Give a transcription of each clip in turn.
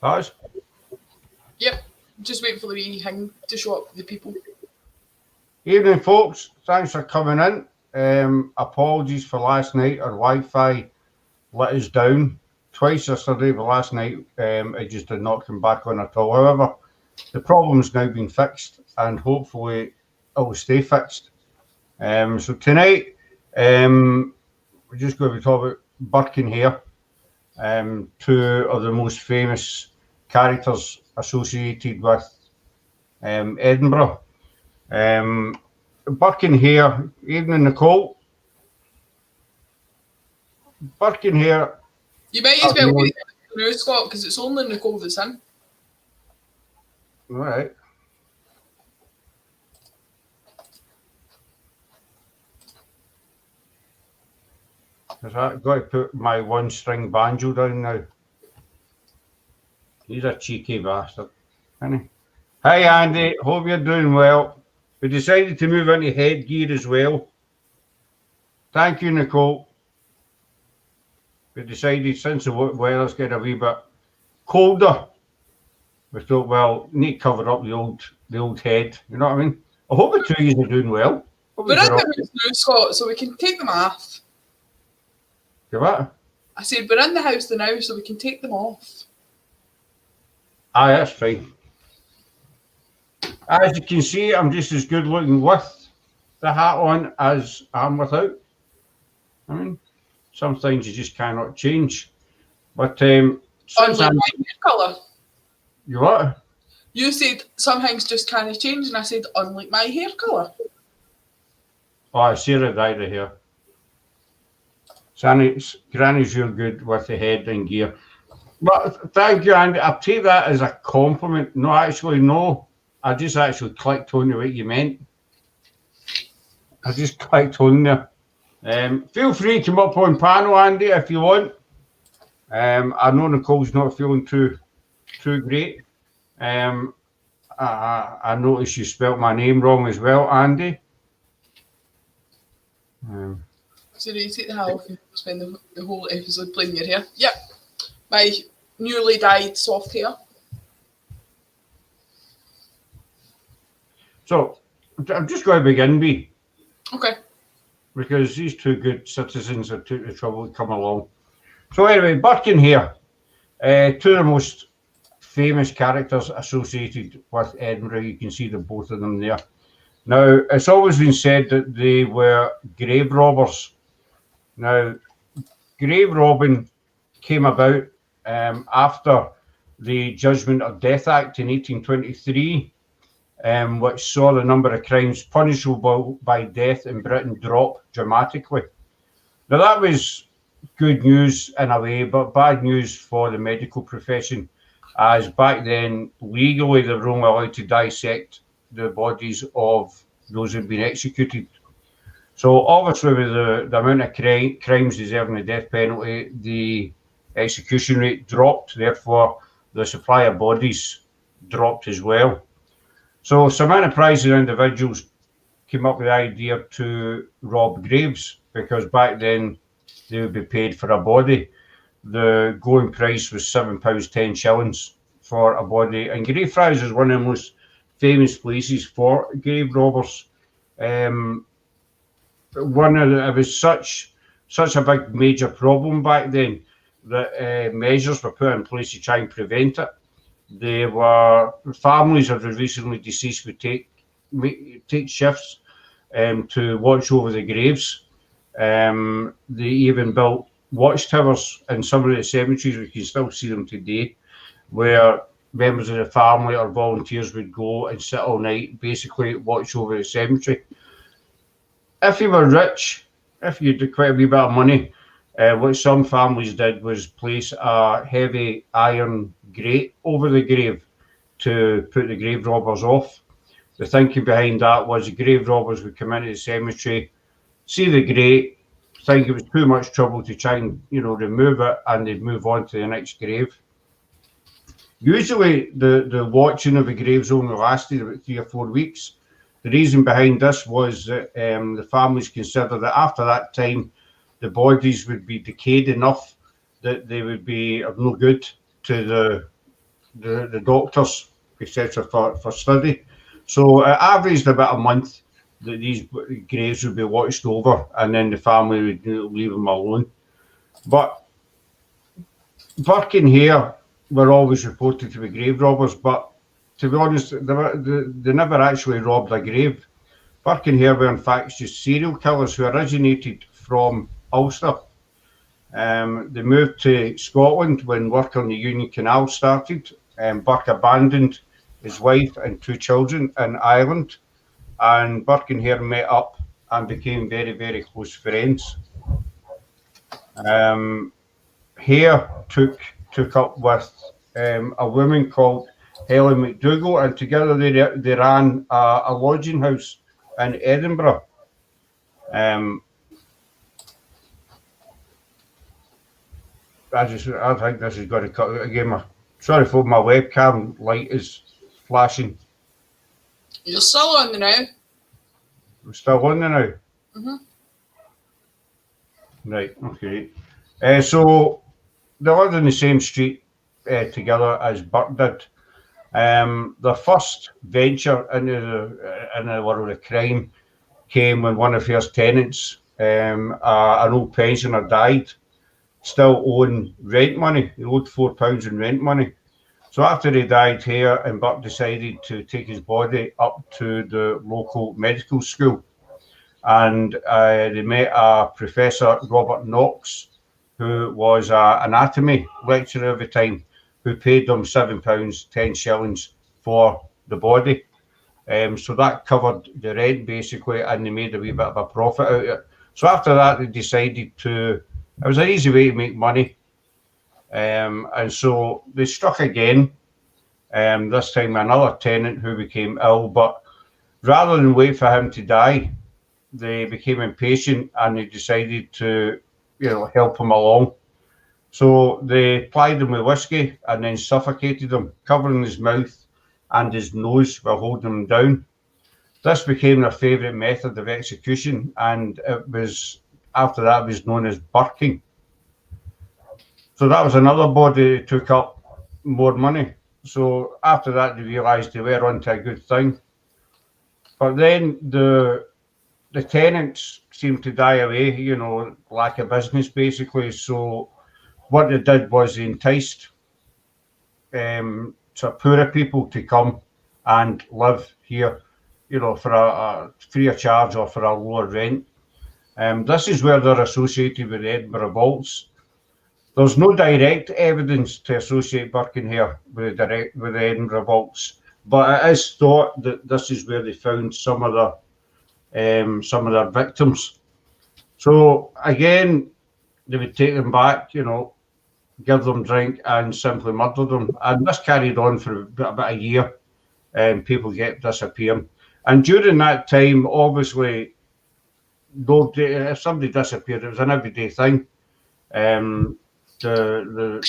That's Yep. Just wait for the wee thing to show up the people. evening, folks. Thanks for coming in. Apologies for last night. Our Wi-Fi let us down twice yesterday, but last night it just did not come back on at all. However, the problem's now been fixed, and hopefully it will stay fixed. So tonight, we're just going to be talking about Burke+Hyre, two of the most famous characters associated with Edinburgh. Burke+Hyre, evening, Nicole. Burke+Hyre. You might as well wait now, Scott, because it's only Nicole that's in. Right. Has that got to put my one-string banjo down now? He's a cheeky bastard, isn't he? Hi, Andy. Hope you're doing well. We decided to move into headgear as well. Thank you, Nicole. We decided since the weather's getting a wee bit colder, we thought, well, need to cover up the old head. You know what I mean? I hope the two of you are doing well. We're in the house now, Scott, so we can take them off. You what? I said we're in the house now, so we can take them off. Aye, that's fine. As you can see, I'm just as good looking with the hat on as I'm without. I mean, some things you just cannot change. But unlike my hair colour. You what? You said some things just can't change, and I said unlike my hair colour. Oh, Sarah dyed her hair. Granny's real good with the head and gear. But thank you, Andy. I'll take that as a compliment. No, actually, no. I just actually clicked on what you meant. I just clicked on there. Feel free to come up on panel, Andy, if you want. I know Nicole's not feeling too great. I noticed you spelt my name wrong as well, Andy. So you take the hat off and spend the whole episode playing your hair. Yep. My newly dyed soft hair. So, I'm just going to begin, B. Okay. Because these two good citizens have took the trouble to come along. So anyway, Burke+Hyre, two of the most famous characters associated with Edinburgh. You can see the both of them there. Now, it's always been said that they were grave robbers. Now, grave robbing came about after the Judgment of Death Act in 1823, which saw the number of crimes punishable by death in Britain drop dramatically. Now, that was good news in a way, but bad news for the medical profession, as back then, legally, they were only allowed to dissect the bodies of those who had been executed. So obviously with the amount of crimes deserving the death penalty, the execution rate dropped, therefore the supply of bodies dropped as well. So some enterprising individuals came up with the idea to rob graves, because back then they would be paid for a body. The going price was £7, 10 shillings for a body, and Greyfriars is one of the most famous places for grave robbers. It was such a big major problem back then that measures were put in place to try and prevent it. Families of the recently deceased would take shifts to watch over the graves. They even built watchtowers in some of the cemeteries. We can still see them today, where members of the family or volunteers would go and sit all night, basically watch over the cemetery. If you were rich, if you had quite a wee bit of money, what some families did was place a heavy iron grate over the grave to put the grave robbers off. The thinking behind that was the grave robbers would come into the cemetery, see the grate, think it was too much trouble to try and remove it, and they'd move on to the next grave. Usually the watching of the graves only lasted about 3 or 4 weeks. The reason behind this was that the families considered that after that time, the bodies would be decayed enough that they would be of no good to the doctors, etc., for study. So it averaged about a month that these graves would be watched over, and then the family would leave them alone. But Burke+Hyre were always reported to be grave robbers, but to be honest, they never actually robbed a grave. Burke+Hyre were in fact just serial killers who originated from Ulster. They moved to Scotland when work on the Union Canal started. Burke abandoned his wife and 2 children in Ireland, and Burke+Hyre met up and became very, very close friends. Hare took up with a woman called Helen McDougall, and together they ran a lodging house in Edinburgh. I think this has got to cut out again. Sorry for my webcam light is flashing. You're still on now. I'm still on now. Mm-hmm. Right, okay. So they lived in the same street together as Burke did. The first venture into the world of crime came when one of his tenants, an old pensioner, died, still owing rent money. He owed £4 in rent money. So after he died, Hare and Burke decided to take his body up to the local medical school. And they met a Professor Robert Knox, who was an anatomy lecturer at the time, who paid them £7, 10 shillings for the body. So that covered the rent basically, and they made a wee bit of a profit out of it. So after that, they decided it was an easy way to make money. And so they struck again, this time another tenant who became ill, but rather than wait for him to die, they became impatient and they decided to, help him along. So they plied him with whiskey and then suffocated him, covering his mouth and his nose while holding him down. This became their favourite method of execution, and after that it was known as burking. So that was another body that took up more money. So after that they realised they were onto a good thing. But then the tenants seemed to die away, lack of business basically. So what they did was they enticed poorer people to come and live here, for a free of charge or for a lower rent. This is where they're associated with the Edinburgh Vaults. There's no direct evidence to associate Burke+Hyre with the Edinburgh Vaults, but it is thought that this is where they found some of their victims. So again, they would take them back, give them drink and simply murder them. And this carried on for about a year, and people kept disappearing. And during that time, obviously, if somebody disappeared, it was an everyday thing. The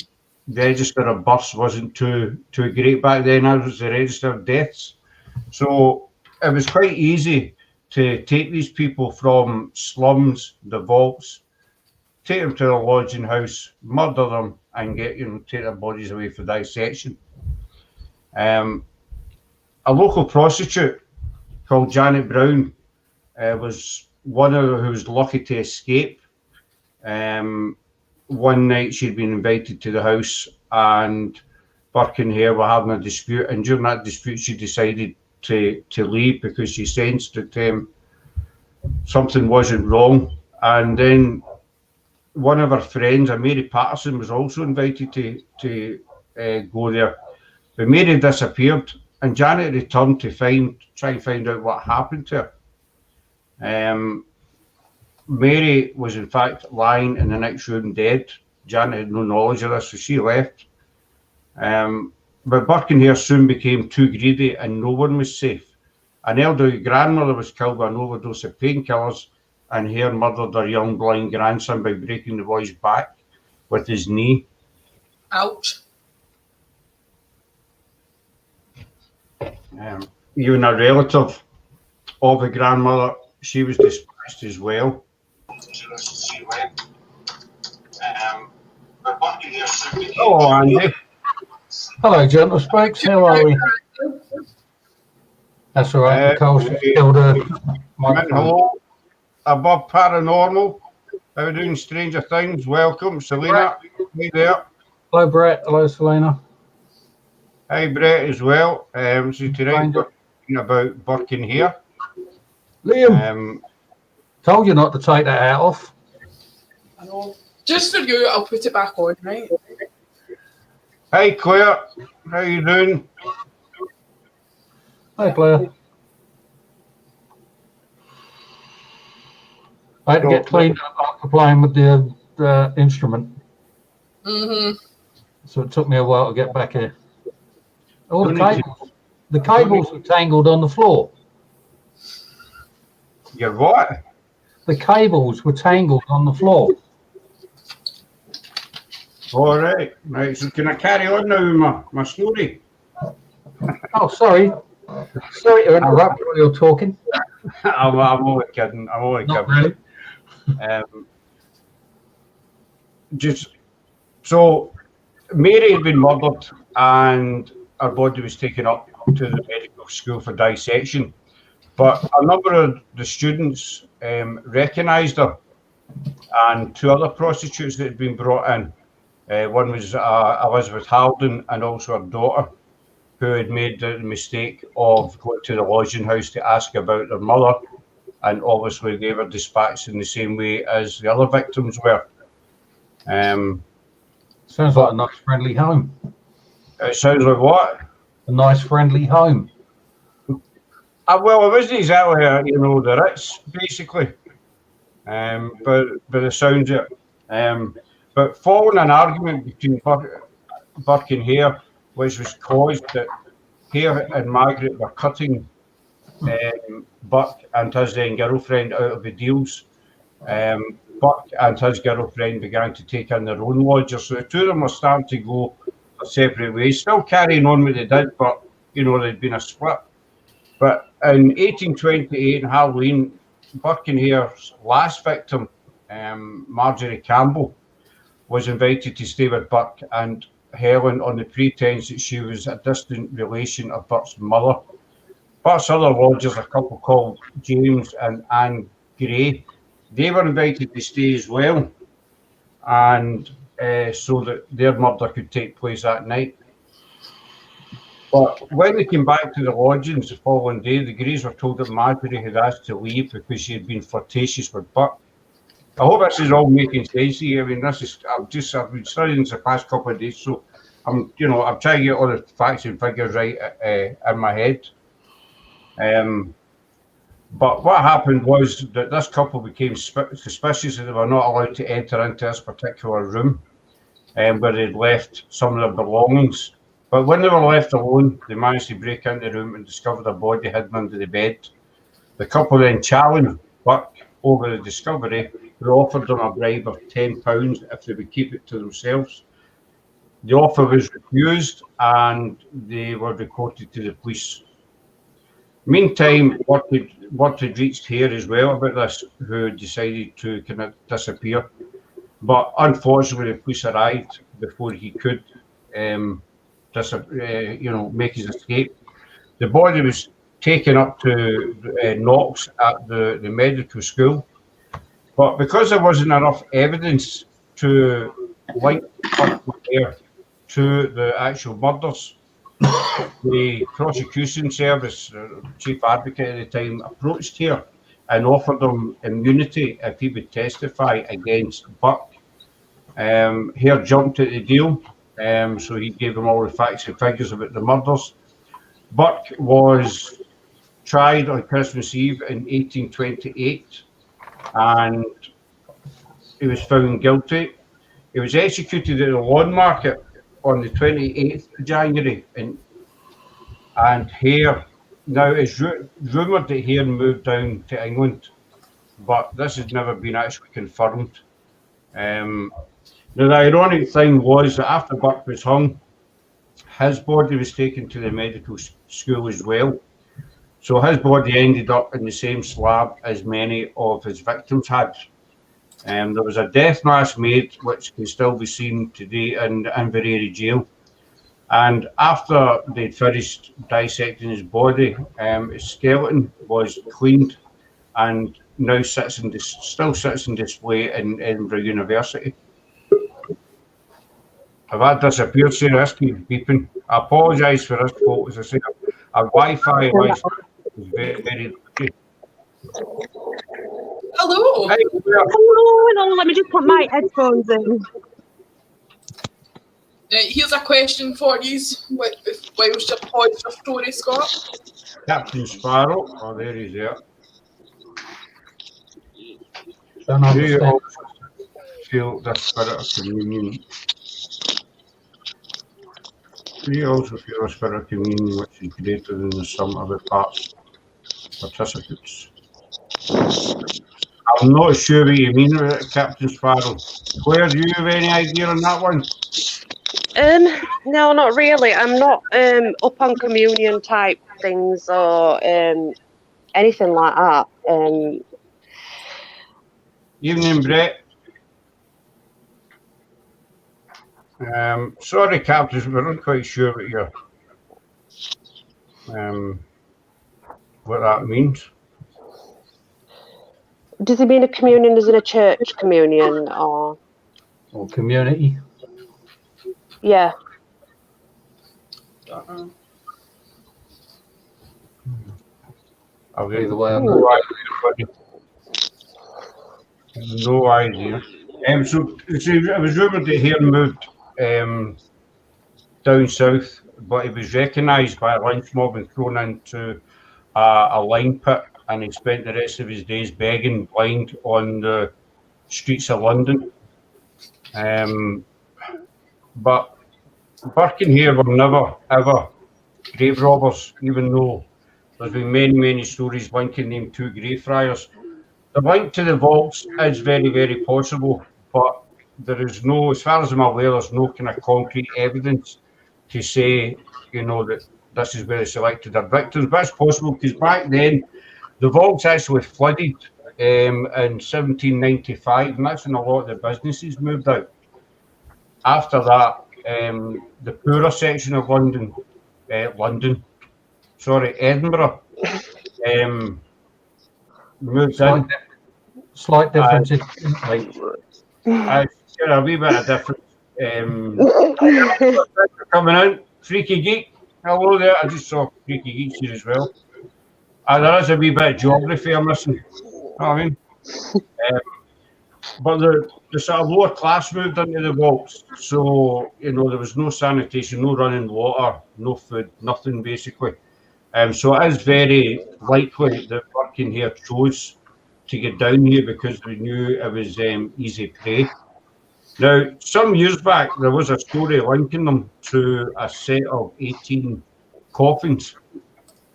register of births wasn't too great back then, as was the register of deaths. So it was quite easy to take these people from slums, the vaults, take them to a lodging house, murder them, and take their bodies away for dissection. A local prostitute called Janet Brown was one who was lucky to escape. One night she'd been invited to the house, and Burke+Hyre were having a dispute, and during that dispute she decided to leave because she sensed that something wasn't wrong. And then one of her friends, Mary Patterson, was also invited to go there. But Mary disappeared, and Janet returned to try and find out what happened to her. Mary was in fact lying in the next room dead. Janet had no knowledge of this, so she left. But Burke+Hyre soon became too greedy and no one was safe. An elderly grandmother was killed by an overdose of painkillers, and Hare murdered her young blind grandson by breaking the boy's back with his knee. Ouch. Even a relative of the grandmother, she was dispatched as well. Hello, Andy. Hello, Gentle Spokes. How are we? That's all right. Nicole's killed a microphone. Hello, above paranormal. How are we doing? Stranger Things. Welcome, Selena. Hey there. Hello, Brett. Hello, Selena. Hi, Brett, as well. So tonight we're talking about Burke+Hyre. Liam, told you not to take that hat off. I know. Just for you, I'll put it back on, right? Hi, Claire. How you doing? Hi, Claire. I had to get cleaned up after playing with the instrument. So it took me a while to get back here. All the cables were tangled on the floor. You're what? The cables were tangled on the floor. All right. Right. So can I carry on now with my story? Oh, sorry. Sorry to interrupt while you're talking. I'm only kidding. I'm only Not kidding. really. Just so Mary had been murdered and her body was taken up to the medical school for dissection. But a number of the students recognised her, and two other prostitutes that had been brought in. One was Elizabeth Haldon and also her daughter, who had made the mistake of going to the lodging house to ask about their mother, and obviously they were dispatched in the same way as the other victims were. Sounds like a nice friendly home. It sounds like what? A nice friendly home. Well, it wasn't exactly the Ritz, basically, but the sounds of it. But following an argument between Burke+Hyre, which was caused that Hare and Margaret were cutting Burke and his then girlfriend out of the deals, Burke and his girlfriend began to take in their own lodgers. So the two of them were starting to go their separate ways, still carrying on what they did, but there'd been a split. But in 1828, in Halloween, Burke+Hyre's last victim, Marjorie Campbell, was invited to stay with Burke and Helen on the pretense that she was a distant relation of Burke's mother. Burke's other lodgers, a couple called James and Anne Gray, they were invited to stay as well, and so that their murder could take place that night. But when they came back to the lodgings the following day, the Greys were told that Marjorie had asked to leave because she had been flirtatious with Burke. I hope this is all making sense to you. I mean, I've been studying this the past couple of days, so I'm trying to get all the facts and figures right in my head. But what happened was that this couple became suspicious that they were not allowed to enter into this particular room, where they'd left some of their belongings. But when they were left alone, they managed to break into the room and discovered a body hidden under the bed. The couple then challenged Burke over the discovery, who offered them a bribe of £10 if they would keep it to themselves. The offer was refused and they were reported to the police. Meantime, word had reached here as well about this, who decided to kind of disappear. But unfortunately, the police arrived before he could make his escape. The body was taken up to Knox at the medical school, but because there wasn't enough evidence to link Burke+Hyre to the actual murders, the prosecution service, chief advocate at the time, approached Hare and offered him immunity if he would testify against Burke. Hare jumped at the deal. So he gave them all the facts and figures about the murders. Burke was tried on Christmas Eve in 1828 and he was found guilty. He was executed at the Lawn Market on the 28th of January. And Hare, now it's rumoured that Hare moved down to England, but this has never been actually confirmed. Now, the ironic thing was that after Burke was hung, his body was taken to the medical school as well. So his body ended up in the same slab as many of his victims had. There was a death mask made, which can still be seen today in Inverary Jail. And after they'd finished dissecting his body, his skeleton was cleaned and now still sits in display in Edinburgh University. If that disappeared, Sarah, this keeps beeping. I apologise for this, folks. As I say, our Wi-Fi is very, very lucky. Hello. Hi, Hello, let me just put my headphones in. Right, here's a question for you. Whilst you pause your story, Scott. Captain Sparrow. Oh, there he's there. Don't Do understand. you also feel the spirit of communion? Do you also feel a spirit of communion which is greater than the sum of the parts participants? I'm not sure what you mean with it, Captain Sparrow. Claire, do you have any idea on that one? No, not really. I'm not up on communion type things or anything like that. Evening, Brett. Sorry, Captain, we're not quite sure what that means. Does he mean a communion as in a church communion or? Or community. Yeah. I've got Either way, I'm no idea. No idea. So it was rumoured that he moved down south, but he was recognised by a lynch mob and thrown into a lime pit, and he spent the rest of his days begging blind on the streets of London. But Burke+Hyre were never, ever grave robbers, even though there's been many, many stories linking them to Greyfriars. The link to the vaults is very, very possible, but there is no, as far as I'm aware, there's no kind of concrete evidence to say, that this is where they selected their victims. But it's possible because back then, the vaults actually flooded in 1795, and that's when a lot of the businesses moved out. After that, the poorer section of Edinburgh, moved in. Slight difference in A wee bit of difference. Coming in, Freaky Geek. Hello there. I just saw Freaky Geeks here as well. There is a wee bit of geography I'm missing. You know what I mean? But the sort of lower class moved into the vaults, so there was no sanitation, no running water, no food, nothing basically. So it is very likely that Burke+Hyre chose to get down here because they knew it was easy prey. Now, some years back, there was a story linking them to a set of 18 coffins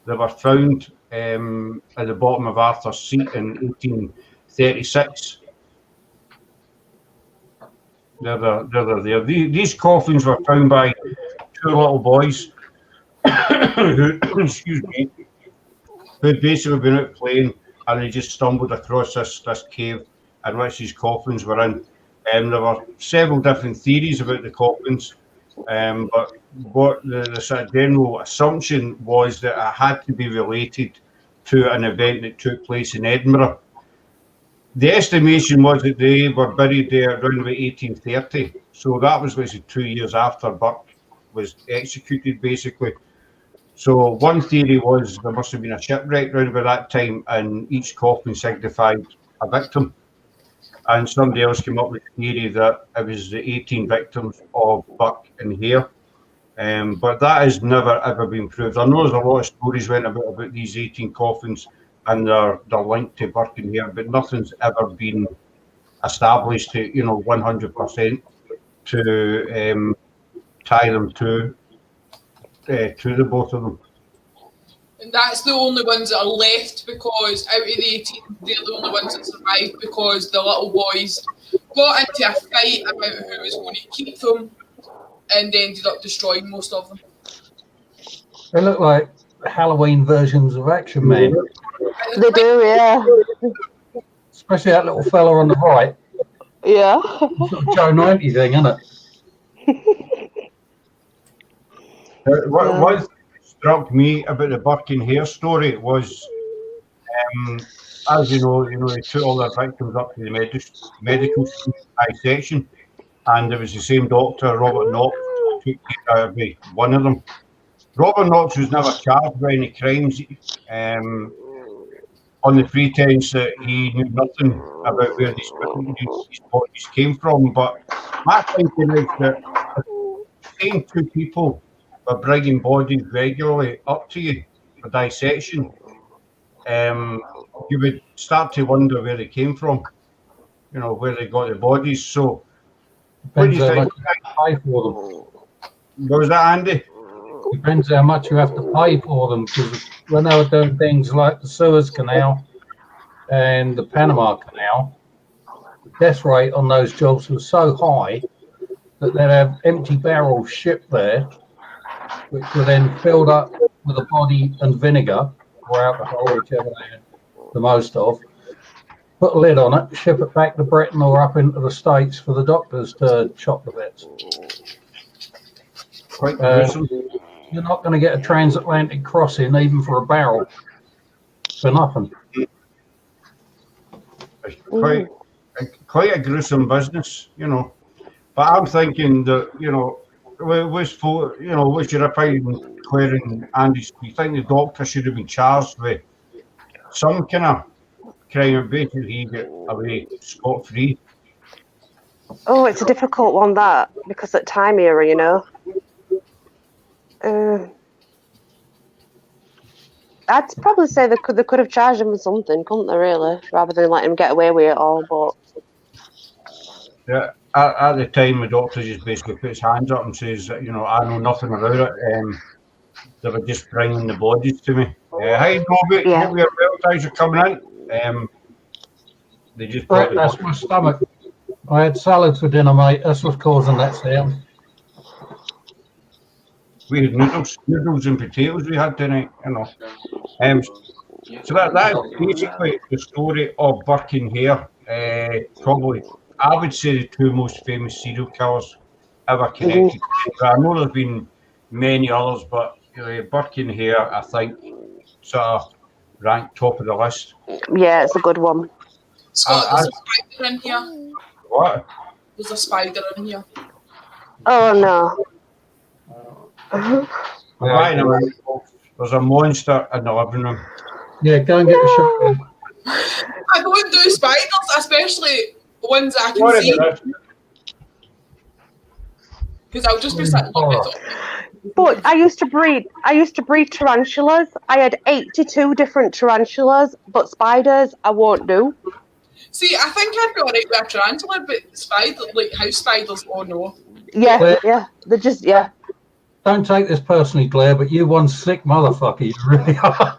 that were found at the bottom of Arthur's Seat in 1836. They're there. These coffins were found by two little boys who, excuse me, who'd basically been out playing, and they just stumbled across this cave in which these coffins were in. There were several different theories about the coffins, but what the sort of general assumption was that it had to be related to an event that took place in Edinburgh. The estimation was that they were buried there around about 1830, so that was 2 years after Burke was executed, basically. So one theory was there must have been a shipwreck around about that time, and each coffin signified a victim. And somebody else came up with the theory that it was the 18 victims of Burke+Hyre. But that has never ever been proved. I know there's a lot of stories went about these 18 coffins and they're linked to Burke+Hyre, but nothing's ever been established to 100% to tie them to the both of them. And that's the only ones that are left because out of the 18, they're the only ones that survived because the little boys got into a fight about who was going to keep them and ended up destroying most of them. They look like Halloween versions of Action Man. They do, yeah. Especially that little fella on the right. Yeah. Sort of Joe 90 thing, isn't it? What struck me about the Burke+Hyre story was, as you know, they took all their victims up to the medical school dissection, and it was the same doctor, Robert Knox, who took care of every one of them. Robert Knox was never charged with any crimes, on the pretense that he knew nothing about where these bodies came from. But my thinking is that the same two people were bringing bodies regularly up to you for dissection, you would start to wonder where they came from, where they got the bodies. So, what do you think? Pay for them. What was that, Andy? Depends how much you have to pay for them, because when they were doing things like the Suez Canal and the Panama Canal, the death rate on those jobs was so high that they'd have empty barrels shipped there, which were then filled up with a body and vinegar, or alcohol, whichever they had the most of, put a lid on it, ship it back to Britain or up into the States for the doctors to chop the bits. Quite gruesome. You're not going to get a transatlantic crossing even for a barrel for nothing. It's quite a gruesome business, But I'm thinking that, what's your opinion, Claire and Andy? Do you think the doctor should have been charged with some kind of crime and basically he get away scot-free? Oh, it's a difficult one, that, because at time era, I'd probably say they could have charged him with something, couldn't they, really, rather than let him get away with it all. But yeah, at the time, the doctor just basically puts his hands up and says, I know nothing about it. They were just bringing the bodies to me. Hi, Robert. Yeah. Hope your relatives are coming in. They just brought That's my stomach. I had salad for dinner, mate. That's what's causing that sound. We had noodles and potatoes we had tonight, So that is basically the story of Burke+Hyre. Probably, I would say, the two most famous serial killers ever connected. I know there's been many others, but Burke+Hyre, I think, sort of ranked top of the list. yeah, it's a good one. Scott, there's a spider in here. What? There's a spider in here. Oh no. There's a monster in the living room. Yeah, go and get the shotgun. I don't do spiders, especially ones I can What see, is it? because I'll just be sitting on it. But I used to breed tarantulas. I had 82 different tarantulas, but spiders I won't do. See, I think I'd be alright with a tarantula, but spider, like house spiders, oh no. Yeah, they're just, yeah. Don't take this personally, Claire, but you one sick motherfucker, you really are.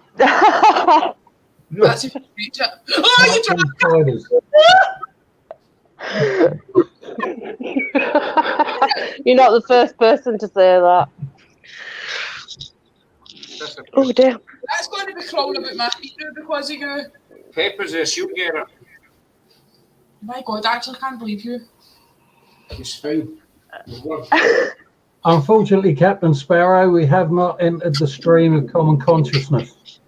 That's if you reach it. Oh, you tarantula! You're not the first person to say that. Oh dear. That's going to be crawling about my feet now because of you. Pepper's a shoot getter. My God, I actually can't believe you. It's fine. Unfortunately, Captain Sparrow, we have not entered the stream of common consciousness.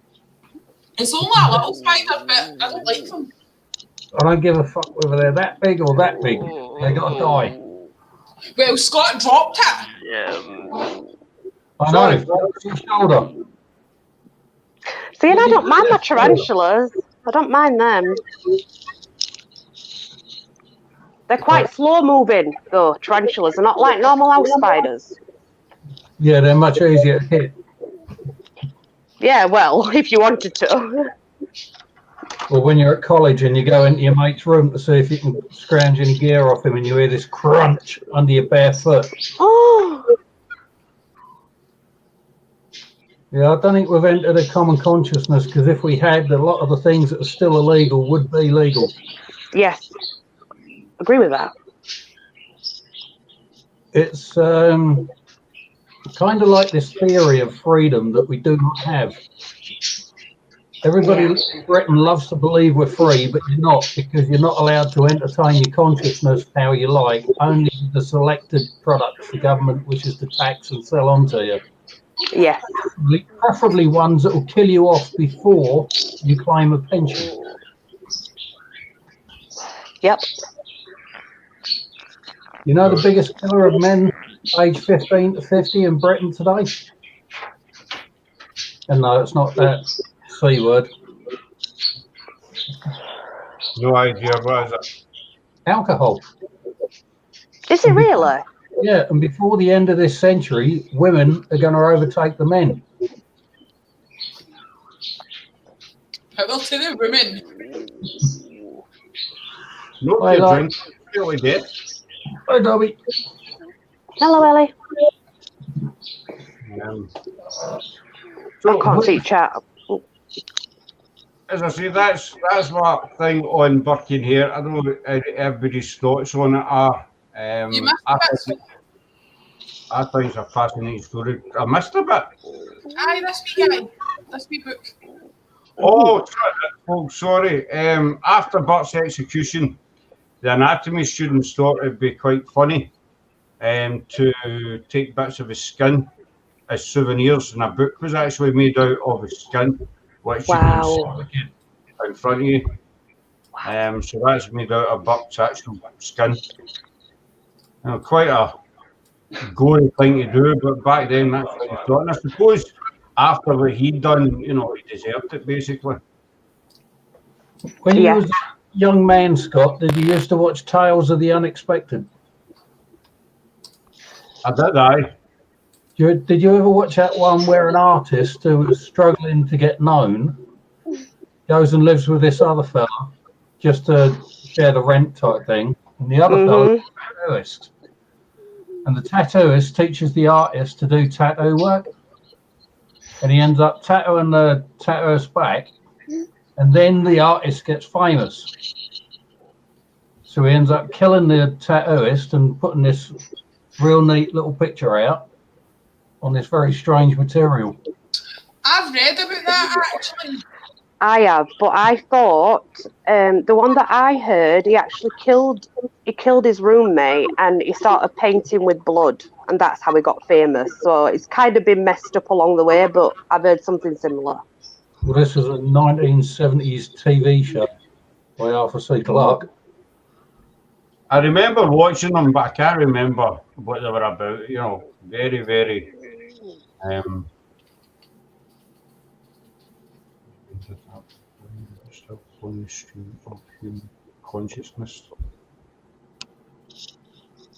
It's only a little spider, but I don't like them. I don't give a fuck whether they're that big or that big. They gotta die. Well, Scott dropped it. I know, it's your shoulder. See, and I don't mind my tarantulas. I don't mind them. They're quite slow moving, though, tarantulas. They're not like normal house spiders. Yeah, they're much easier to hit. Yeah, well, if you wanted to. Or when you're at college and you go into your mate's room to see if you can scrounge any gear off him and you hear this crunch under your bare foot. Oh. Yeah, I don't think we've entered a common consciousness, because if we had, a lot of the things that are still illegal would be legal. Yes. Agree with that. It's kind of like this theory of freedom that we do not have. Everybody in Britain loves to believe we're free, but you're not, because you're not allowed to entertain your consciousness how you like. Only the selected products the government wishes to tax and sell on to you. Yeah. Preferably ones that will kill you off before you claim a pension. Yep. You know the biggest killer of men age 15 to 50 in Britain today? And no, it's not that C word. No idea, what is it? Alcohol. Is it really? Yeah, and before the end of this century, women are going to overtake the men. Power to the women. No Hi, to Lo. drink, really dead. Hi, Dobby. Hello, Ellie. So, I can't see chat. as I say, that's my thing on Burke+Hyre. I don't know what everybody's thoughts on it are. You missed I a think, bit. I think it's a fascinating story. I missed a bit. Aye, this wee guy. This wee book. Oh, folks, sorry. After Burke's execution, the anatomy students thought it'd be quite funny to take bits of his skin as souvenirs, and a book was actually made out of his skin, which you can see in front of you. So that's made out of Burke's actual skin. You know, quite a gory thing to do, but back then that's what he thought. And I suppose after what he'd done, you know, he deserved it basically. When you was a young man, Scott, did you used to watch Tales of the Unexpected? I did, aye. Did you ever watch that one where an artist who was struggling to get known goes and lives with this other fella just to share the rent type thing, and the other fella is a tattooist, and the tattooist teaches the artist to do tattoo work, and he ends up tattooing the tattooist back, and then the artist gets famous, so he ends up killing the tattooist and putting this real neat little picture out on this very strange material. I've read about that actually. I have, but I thought the one that I heard, he actually killed his roommate and he started painting with blood, and that's how he got famous. So it's kind of been messed up along the way, but I've heard something similar. Well, this was a 1970s TV show by Arthur C. Clarke. I remember watching them, but I can't remember what they were about. You know, very, very. On the stream of human consciousness.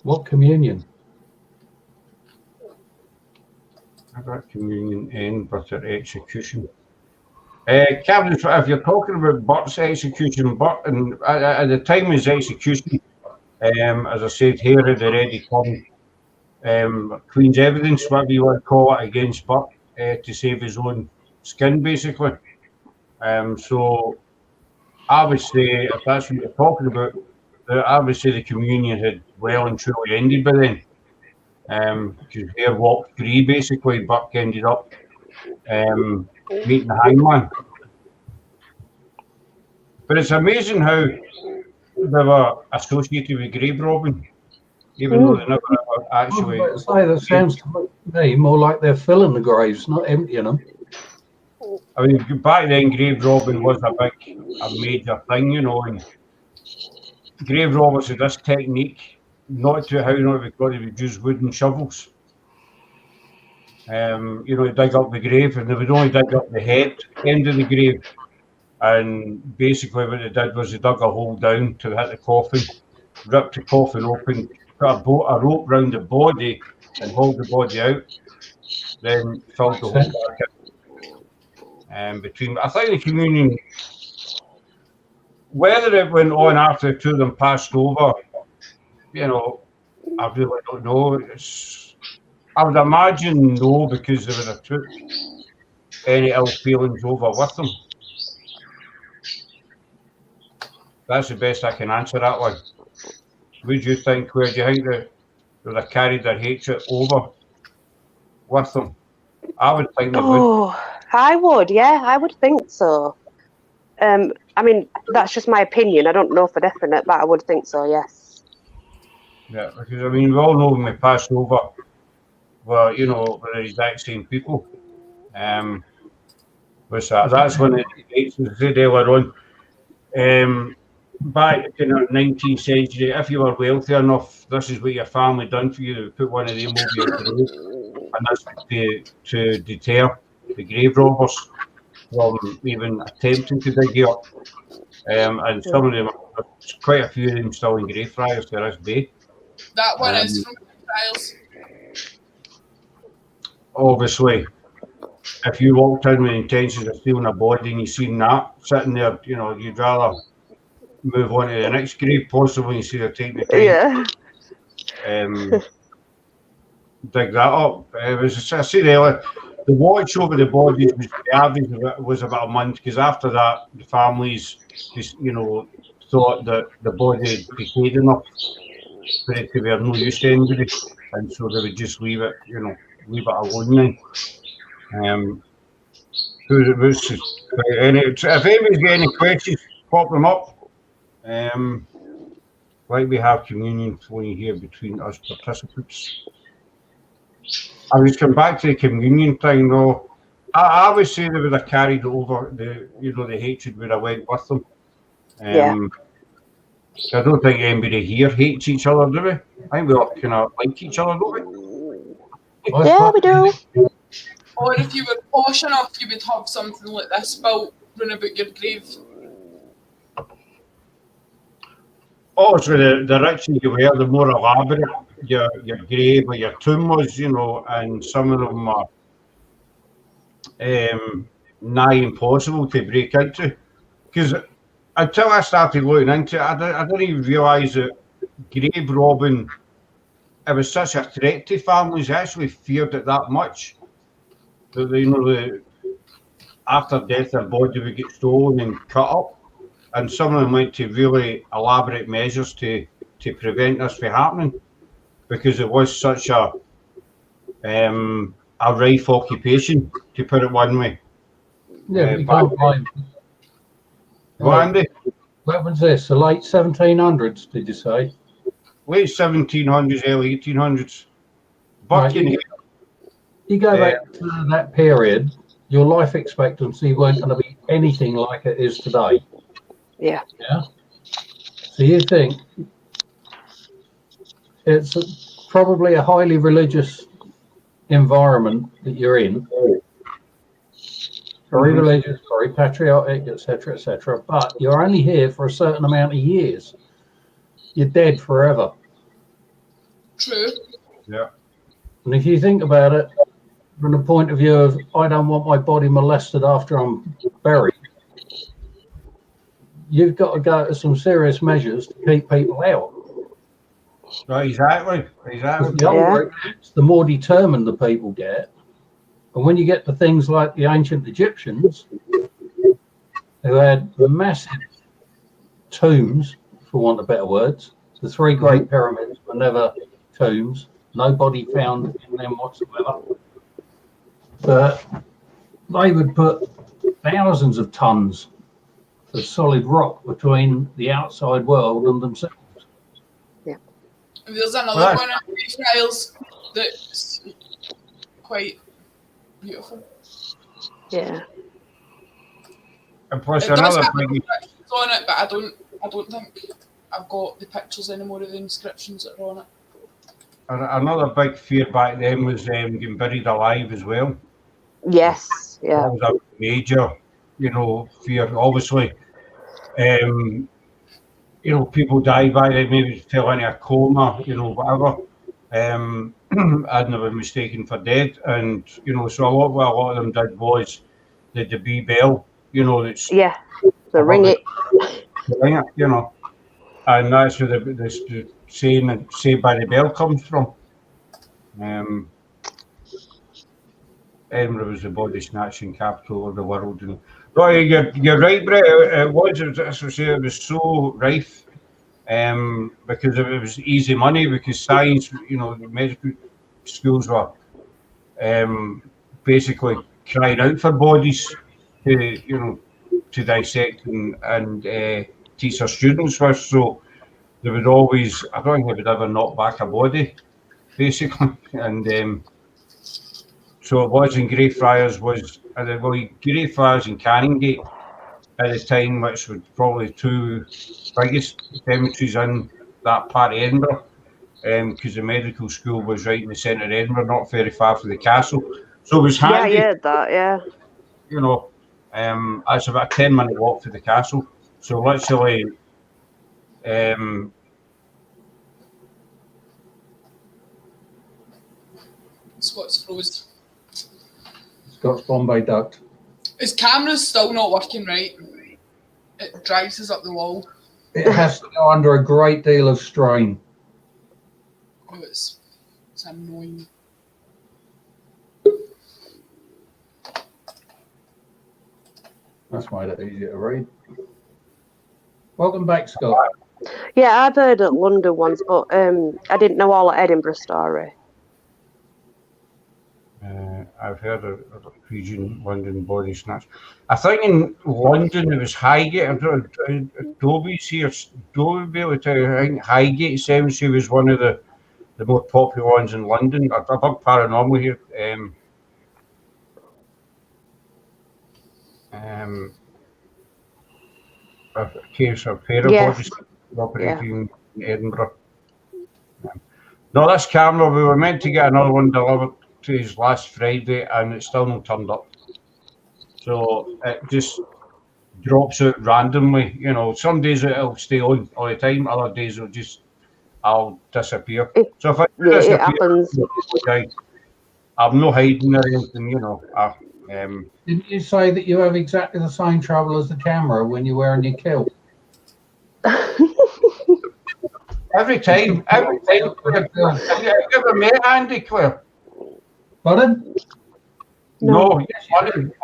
What communion? I got communion end, but at execution. Captain, if you're talking about Burke's execution, Burke, and at the time of his execution, as I said, Hare had already come, Queen's evidence, whatever you want to call it, against Burke to save his own skin, basically. So obviously, if that's what you're talking about, obviously the communion had well and truly ended by then. Because Hare walked free, basically, Burke ended up meeting the hangman. But it's amazing how they were associated with grave robbing, even though they never actually. That sounds to me more like they're filling the graves, not emptying them. I mean, back then, grave robbing was a major thing, you know, and grave robbers had this technique, not to because they would use wooden shovels. You know, dig up the grave, and they would only dig up the head end of the grave. And basically, what they did was they dug a hole down to hit the coffin, ripped the coffin open, put a rope round the body, and hauled the body out. Then filled the hole back in. Between, I think the communion, whether it went on after the two of them passed over, you know, I really don't know. I would imagine no, because they would have took any ill feelings over with them. That's the best I can answer that one. What do you think? Where do you think they would have carried their hatred over with them? I would think they would. I would, yeah, I would think so. I mean, that's just my opinion. I don't know for definite, but I would think so, yes. Yeah, because I mean, we all know when we passed over, were, you know, were the exact same people. Which that's one of the debates we said earlier on. Back in the 19th century, if you were wealthy enough, this is what your family done for you. They put one of them over your grave, and that's to deter the grave robbers from even attempting to dig you up. And some of them, quite a few of them still in Greyfriars to this day. That one is from Trials. Obviously, if you walked in with intentions of stealing a body and you seen that sitting there, you know, you'd rather move on to the next grave, possibly instead of taking the time. Dig that up. It was, as I said earlier, the watch over the bodies was the average was about a month, because after that, the families just, you know, thought that the body had decayed enough for it to be of no use to anybody, and so they would just leave it, you know, leave it alone then. If anybody's got any questions, pop them up. Like we have communion flowing here between us participants. I was coming back to the communion thing though. I would say they would have carried over the, you know, the hatred would have went with them. I don't think anybody here hates each other, do we? I think we all kind of like each other, don't we? Yeah, we do. Or if you were posh enough, you would have something like this built round about your grave. Oh, so the richer you were, the more elaborate your grave or your tomb was, you know, and some of them are nigh impossible to break into. Because until I started looking into it, I didn't even realise that grave robbing, it was such a threat to families. I actually feared it that much. That, you know, after death, their body would get stolen and cut up. And some of them went to really elaborate measures to prevent this from happening, because it was such a rife occupation, to put it one way. Yeah, you can't blame. Andy? What was this? The late 1700s, did you say? Late 1700s, early 1800s. Right, you go back to that period, your life expectancy weren't going to be anything like it is today. Yeah. Yeah. So you think it's probably a highly religious environment that you're in, very religious, very patriotic, etc., etc. But you're only here for a certain amount of years. You're dead forever. True. Yeah. And if you think about it from the point of view of, I don't want my body molested after I'm buried, you've got to go to some serious measures to keep people out. Right, exactly. The older it gets, the more determined the people get. And when you get to things like the ancient Egyptians, who had massive tombs, for want of better words, the three great pyramids were never tombs, no body found in them whatsoever. But they would put thousands of tons of solid rock between the outside world and themselves. Yeah. And there's another one in the Trials that's quite beautiful. Yeah. And plus It does another have thing. inscriptions on it, but I don't think I've got the pictures anymore of the inscriptions that are on it. Another big fear back then was getting buried alive as well. Yes. Yeah. That was a major, you know, fear. Obviously, you know, people died by then, maybe fell into a coma, you know, whatever, and they were mistaken for dead. And you know, so what a lot of them did was the bee bell, you know, that's the ring it. The ring it, you know, and that's where the saying "Saved by the Bell" comes from. Edinburgh was the body snatching capital of the world, and you're right, Brett. It was so rife, because it was easy money. Because science, you know, the medical schools were basically crying out for bodies to, you know, to dissect and teach their students with. So they would always, I don't think they would ever knock back a body, basically, and So it was in Greyfriars was, Greyfriars and Canongate at the time, which was probably two biggest cemeteries in that part of Edinburgh, because the medical school was right in the centre of Edinburgh, not very far from the castle. So it was handy. Yeah, I heard that, yeah. You know, it's about a 10-minute walk to the castle. So literally, Scott's froze. Scott's Bombay ducked. His camera's still not working right. It drives us up the wall. It has to go under a great deal of strain. Oh, it's annoying. That's made it easier to read. Welcome back, Scott. Yeah, I've heard at London once, but I didn't know all the Edinburgh story. I've heard of region London body snatch. I think in London it was Highgate. Dobie's here. Dobie will be able to tell you. I think Highgate Cemetery was one of the more popular ones in London. A big paranormal here. A case of pair of bodies operating in Edinburgh. No, this camera, we were meant to get another one delivered to his last Friday, and it's still not turned up. So it just drops out randomly. You know, some days it'll stay on all the time, other days I'll disappear. So if I disappear, it happens. I'm not hiding or anything, you know. Didn't you say that you have exactly the same trouble as the camera when you're wearing your kilt? Every time. Have you ever met Andy, Claire? Pardon? No,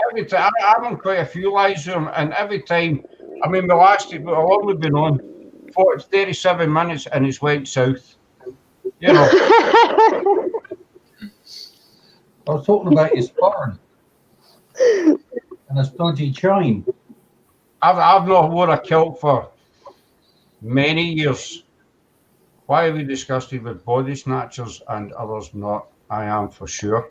every time. I'm on quite a few lives with him, and every time, I mean, the last, how long we've been on? 37 minutes, and it's went south. You know. I was talking about your sporran and a stodgy chain. I've not worn a kilt for many years. Why are we disgusted with body snatchers and others not? I am for sure.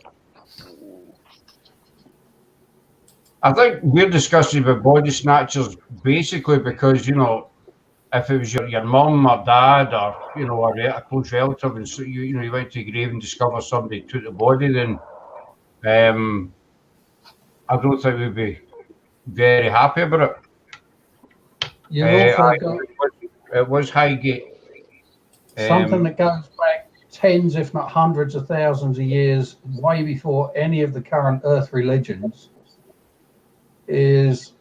I think we're disgusted with body snatchers basically because, you know, if it was your mum or dad or, you know, a close relative, and so you went to the grave and discover somebody took the body, then I don't think we'd be very happy about it. It was Highgate. Something that goes back tens, if not hundreds of thousands of years, way before any of the current earth religions, is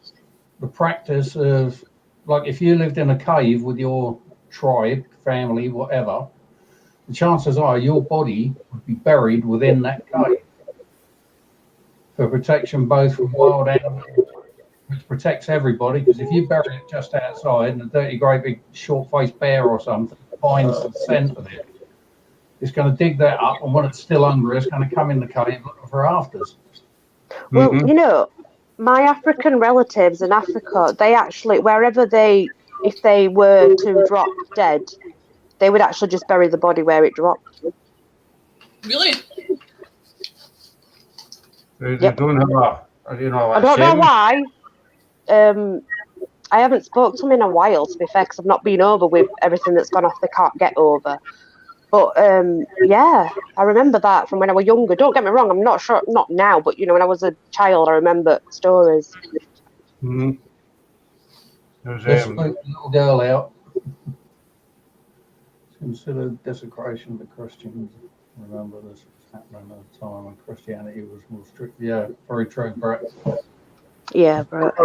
the practice of, like, if you lived in a cave with your tribe, family, whatever, the chances are your body would be buried within that cave for protection both from wild animals, which protects everybody, because if you bury it just outside and a dirty, great big short-faced bear or something finds the scent of it, it's going to dig that up, and when it's still hungry, it's going to come in the cave looking for afters. Well, you know, my African relatives in Africa, they actually, if they were to drop dead, they would actually just bury the body where it dropped. Really? They don't have I don't know why. I haven't spoke to them in a while, to be fair, because I've not been over with everything that's gone off they can't get over. But yeah, I remember that from when I was younger. Don't get me wrong, I'm not sure, not now, but you know, when I was a child, I remember stories. Mm-hmm. Let's put the little girl out. It's considered desecration of the Christians. Remember this was happening at a time when Christianity was more strict. Yeah, very true, Brett. Yeah, Brett.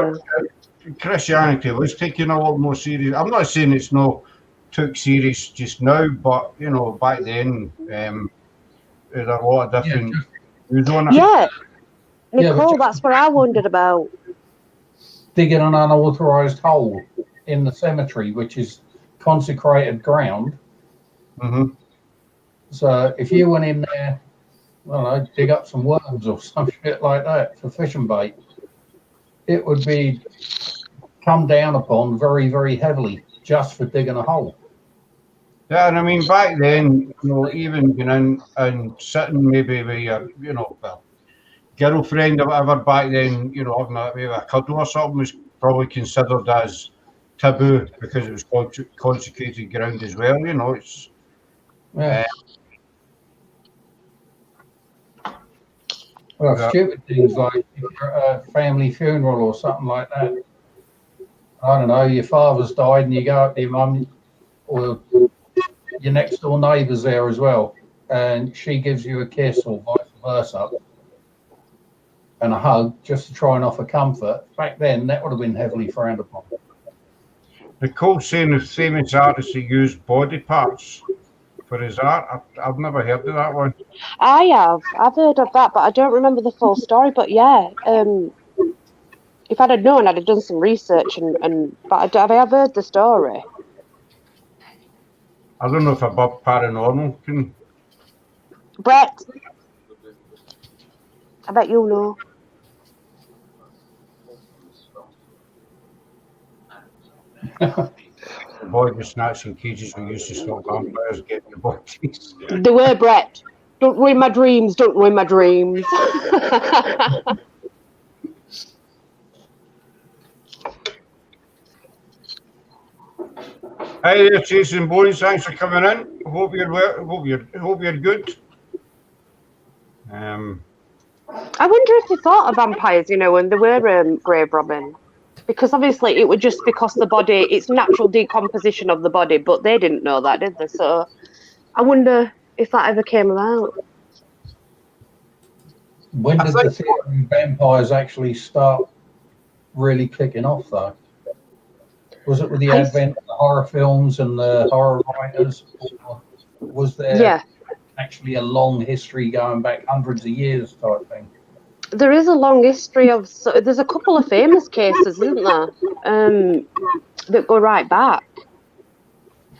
Christianity was taken a lot more serious. I'm not saying it's not took serious just now, but you know, back then there's a lot of different views on it. Yeah, Nicole, that's what I wondered about. Digging an unauthorized hole in the cemetery, which is consecrated ground. Mm-hmm. So if you went in there, I don't know, dig up some worms or some shit like that for fishing bait, it would be come down upon very, very heavily just for digging a hole. Yeah, and I mean, back then, you know, even going in and sitting maybe with your, you know, well, girlfriend or whatever back then, you know, having maybe a cuddle or something was probably considered as taboo because it was consecrated ground as well, you know. It's well, stupid things like if you're at a family funeral or something like that. I don't know, your father's died and you go up to your mum or your next door neighbour's there as well, and she gives you a kiss or vice versa and a hug just to try and offer comfort. Back then, that would have been heavily frowned upon. Nicole saying the famous artist who used body parts for his art. I've never heard of that one. I have. I've heard of that, but I don't remember the full story. But yeah, if I'd have known, I'd have done some research but I have heard the story. I don't know if above paranormal can. Brett, I bet you know. The boy was snatching cages we used to stop vampires getting the bodies. They were, Brett. Don't ruin my dreams. Don't ruin my dreams. Hey there, Jason Bones. Thanks for coming in. Hope you're well. Hope you're good. I wonder if they thought of vampires, you know, when they were grave robbing. Because obviously it would just because the body, it's natural decomposition of the body, but they didn't know that, did they? So I wonder if that ever came about. When did the theory of vampires actually start really kicking off, though? Was it with the advent of the horror films and the horror writers? Or was there actually a long history going back hundreds of years type thing? There is a long history of. There's a couple of famous cases, isn't there, that go right back,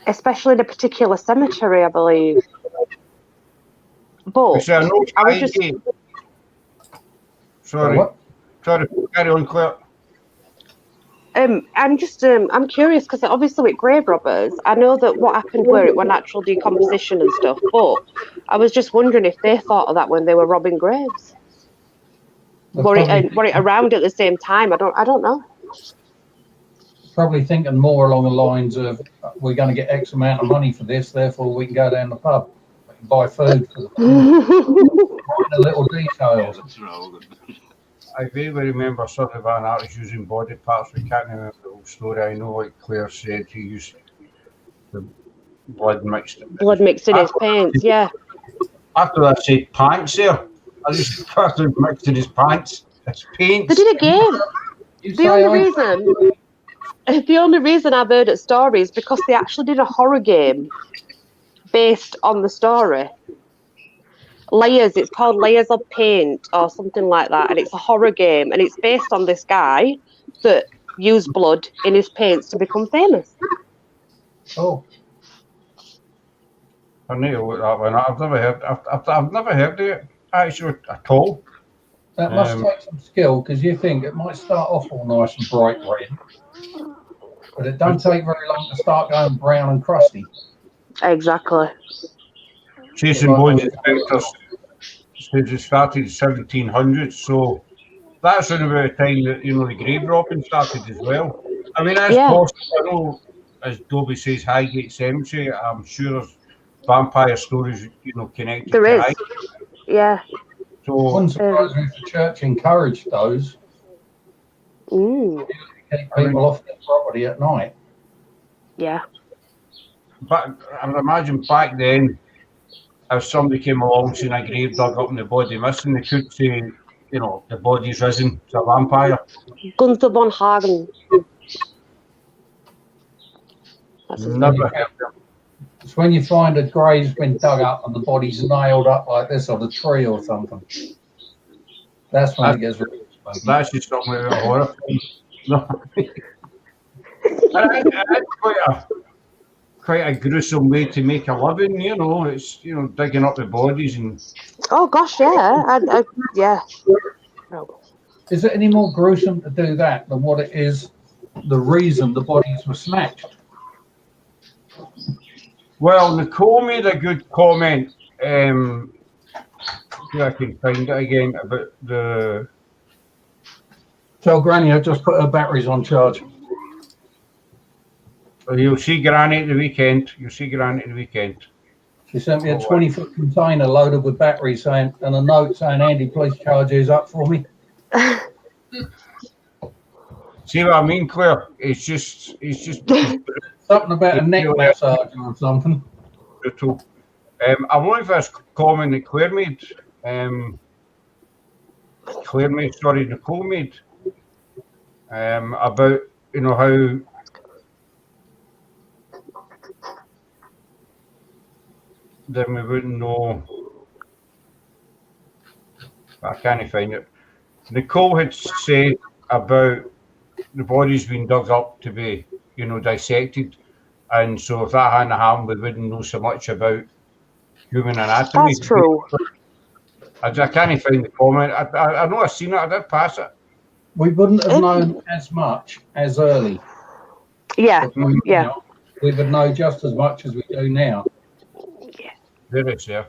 especially in a particular cemetery, I believe. But I was just. Sorry, carry on, Claire. I'm curious because obviously with grave robbers, I know that what happened were it were natural decomposition and stuff, but I was just wondering if they thought of that when they were robbing graves. Were it around at the same time? I don't know. Probably thinking more along the lines of we're going to get X amount of money for this, therefore we can go down the pub and buy food for the little details. I vaguely remember something about an artist using body parts. We can't remember the whole story. I know, like Claire said, he used the blood mixed in his paints. Yeah. After that, said pants there. I just first mixed in his pants. It's paint. They did a game. The only reason I've heard it story is because they actually did a horror game based on the story. Layers, it's called Layers of Paint or something like that, and it's a horror game, and it's based on this guy that used blood in his paints to become famous. Oh, I need to look that one. I've never heard of it actually at all. That must take some skill because you think it might start off all nice and bright red, but it don't take very long to start going brown and crusty. Exactly. Jason Bones inspectors says it started in 1700s, so that's around about the time that the grave robbing started as well. I mean, that's possible. I know, as Dobie says, Highgate Cemetery. I'm sure there's vampire stories, connected. There is, yeah. So wouldn't surprise me if the church encouraged those. To keep people off their property at night. Yeah. But I would imagine back then, if somebody came along seeing a grave dug up and the body missing, they could say, the body's risen to a vampire. Gunther von Hagen. Never heard of him. It's when you find a grave's been dug up and the body's nailed up like this on a tree or something. That's when it gets really funny. That's just something out of a horror film. That's quite a gruesome way to make a living, it's, digging up the bodies and... Oh, gosh, yeah. Yeah. No. Is it any more gruesome to do that than what it is the reason the bodies were snatched? Well, Nicole made a good comment. see if I can find it again about the. Tell Granny I just put her batteries on charge. You'll see Granny at the weekend. You'll see Granny at the weekend. She sent me a 20-foot container loaded with batteries saying, and a note saying, Andy, please charge these up for me. See what I mean, Claire? It's just Something about a neck massage or something. brutal. I wonder if this comment that Claire made, Nicole made, about, you know, how then we wouldn't know. I can't find it. Nicole had said about the body's been dug up to be, you know, dissected, and so if that hadn't happened, we wouldn't know so much about human anatomy. That's true. I can't find the comment. I know I've seen it. I did pass it. We wouldn't have known as much as early. Yeah, yeah. Now, we would know just as much as we do now. There it is, yeah.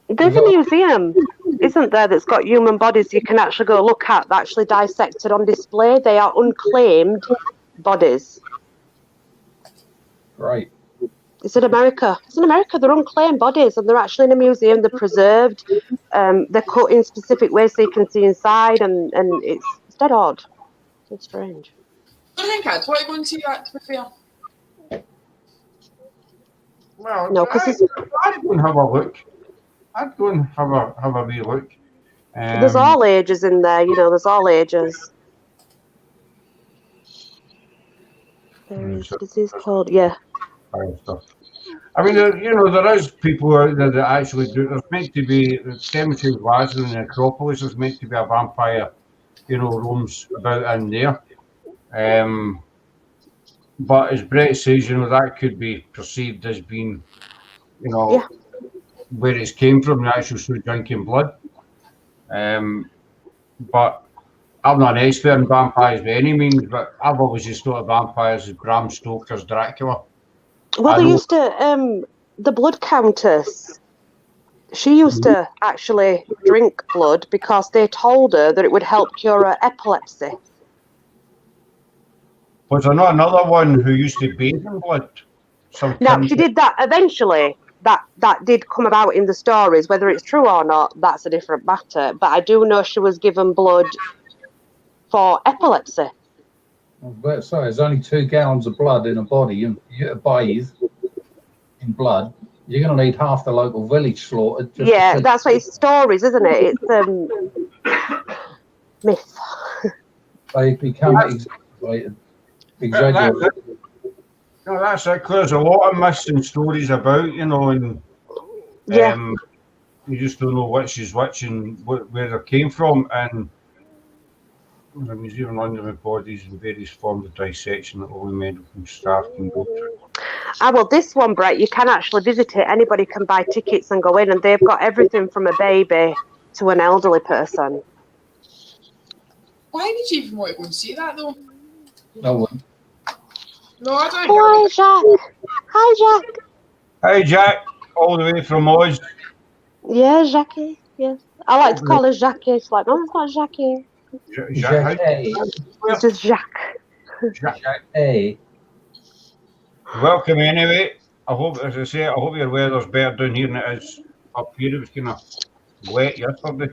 There's a museum, isn't there, that's got human bodies you can actually go look at, actually dissected on display. They are unclaimed bodies. Right. It's in America. It's in America. They're unclaimed bodies, and they're actually in a museum. They're preserved. They're cut in specific ways so you can see inside, and it's dead odd. It's strange. I think I'd want to go and see that, to be fair. Well, No, 'cause I'd go and have a look. I'd go and have a wee look. There's all ages in there, you know. There's all ages. There is disease called, yeah. Stuff. I mean, there is people out there that actually do. There's meant to be the cemetery of Glasgow and the Acropolis. There's meant to be a vampire, you know, roams about in there. But as Brett says, you know, that could be perceived as being, you know, where it's came from, the actual through drinking blood. But I'm not an expert in vampires by any means, but I've always just thought of vampires as Bram Stoker's Dracula. Well, they used to, the blood countess, she used to actually drink blood because they told her that it would help cure her epilepsy. Was there not another one who used to bathe in blood? Now, she did that eventually. That did come about in the stories. Whether it's true or not, that's a different matter. But I do know she was given blood for epilepsy. So there's only 2 gallons of blood in a body, and you bathe in blood. You're going to need half the local village slaughtered. Yeah, that's why it's stories, isn't it? It's myth. They become exaggerated. No, that's it. There's a lot of myths and stories about, you know, and you just don't know which is which and where they came from. And the Museum of London with bodies and various forms of dissection that only medical staff can go to. Well, this one, Brett, you can actually visit it. Anybody can buy tickets and go in, and they've got everything from a baby to an elderly person. Why would you even want to go and see that, though? No one. No, I don't. Hi, Jack. Hi, Jack. Hi, Jack. All the way from Oz. Yeah, Jackie. Yes. I like to call her Jackie. It's like, no, it's not Jackie. Jack. It's just Jack. Hey. Welcome anyway. I hope, as I say, I hope your weather's better down here than it is up here. It was kind of wet yesterday.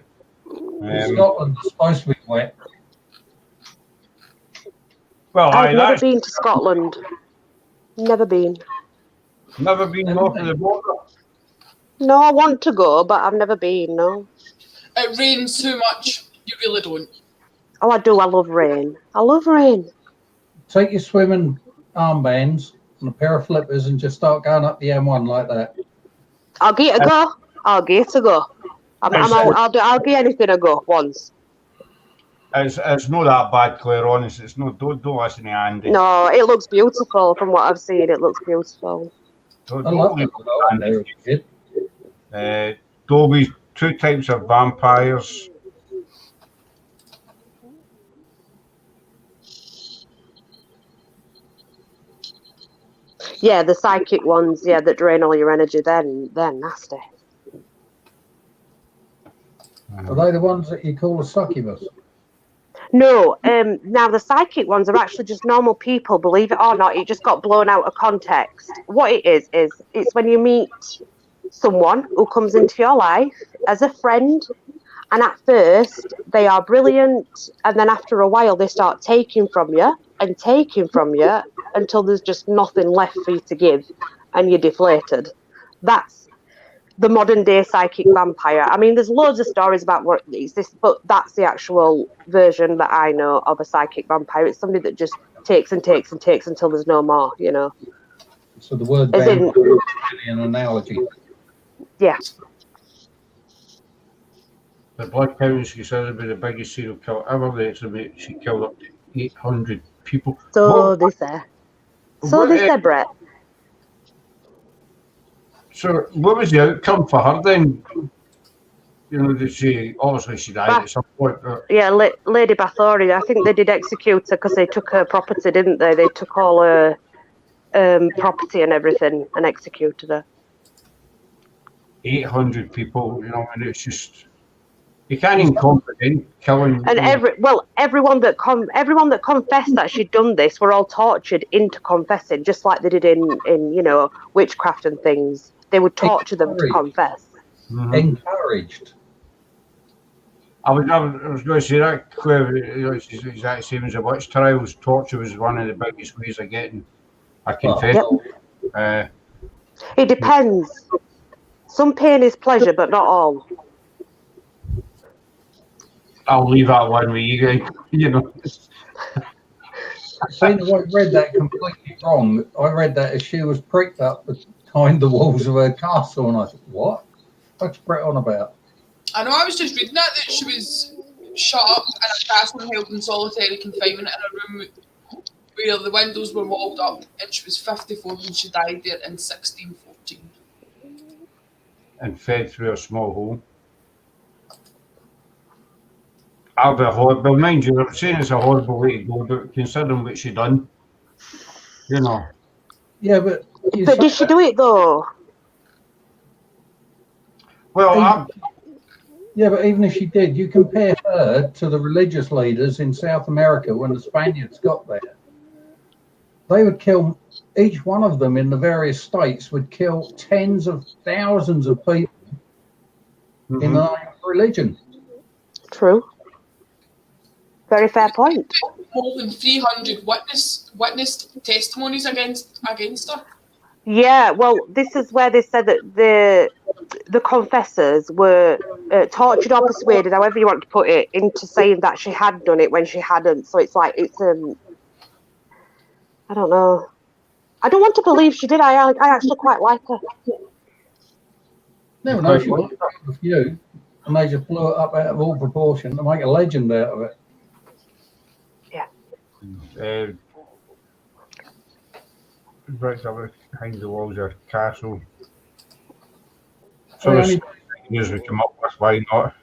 Scotland's supposed to be wet. Well, I've never been to Scotland. Never been. Never been north of the border. No, I want to go, but I've never been, no. It rains too much. You really don't. Oh, I do. I love rain. I love rain. Take your swimming armbands and a pair of flippers and just start going up the M1 like that. I'll give it a go. I'll give it a go. I'll give anything a go once. It's not that bad, Claire, honest. It's not, don't listen to Andy. No, it looks beautiful from what I've seen. It looks beautiful. Dobby's 2 types of vampires. Yeah, the psychic ones, that drain all your energy, they're nasty. Are they the ones that you call a succubus? No, now the psychic ones are actually just normal people, believe it or not. It just got blown out of context. What it is it's when you meet someone who comes into your life as a friend, and at first they are brilliant, and then after a while they start taking from you until there's just nothing left for you to give, and you're deflated. That's the modern day psychic vampire. I mean, there's loads of stories about what is this, but that's the actual version that I know of a psychic vampire. It's somebody that just takes and takes and takes until there's no more, you know. So the word As vampire in- is really an analogy. Yeah. The Black Hounds considered to be the biggest serial killer ever. They estimate she killed up to 800 people. So they say. So what, they say, Brett. So what was the outcome for her then? You know, did she obviously she died at some point? But Yeah, Lady Bathory. I think they did execute her because they took her property, didn't they? They took all her property and everything and executed her. 800 people, you know, and it's just you can't even comprehend killing. And everyone that confessed that she'd done this were all tortured into confessing, just like they did in you know, witchcraft and things. They would torture them to confess. Encouraged. I was going to say that, you know, it's the exact same as the witch trials. Torture was one of the biggest ways of getting a confession. It depends. Some pain is pleasure, but not all. I'll leave that one with you guys. You know. See, I read that completely wrong. I read that as she was pricked up behind the walls of her castle, and I thought, what? What's Brett on about? I know, I was just reading that she was shut up in a castle and held in solitary confinement in a room where the windows were walled up, and she was 54 when she died there in 1614. And fed through a small hole. I'll be horrible. Mind you, I'm saying it's a horrible way to go, but considering what she done, you know. Yeah, but did she do it though? Well, yeah, but even if she did, you compare her to the religious leaders in South America when the Spaniards got there. They would kill, each one of them in the various states would kill tens of thousands of people in the name of religion. True. Very fair point. More than 300 witness testimonies against her. Yeah, well, this is where they said that the confessors were tortured or persuaded, however you want to put it, into saying that she had done it when she hadn't. So it's like I don't know. I don't want to believe she did. I actually quite like her. No, she was a few, and they just blew it up out of all proportion to make a legend out of it. Right over behind the walls of a castle. So as we come up with, why not?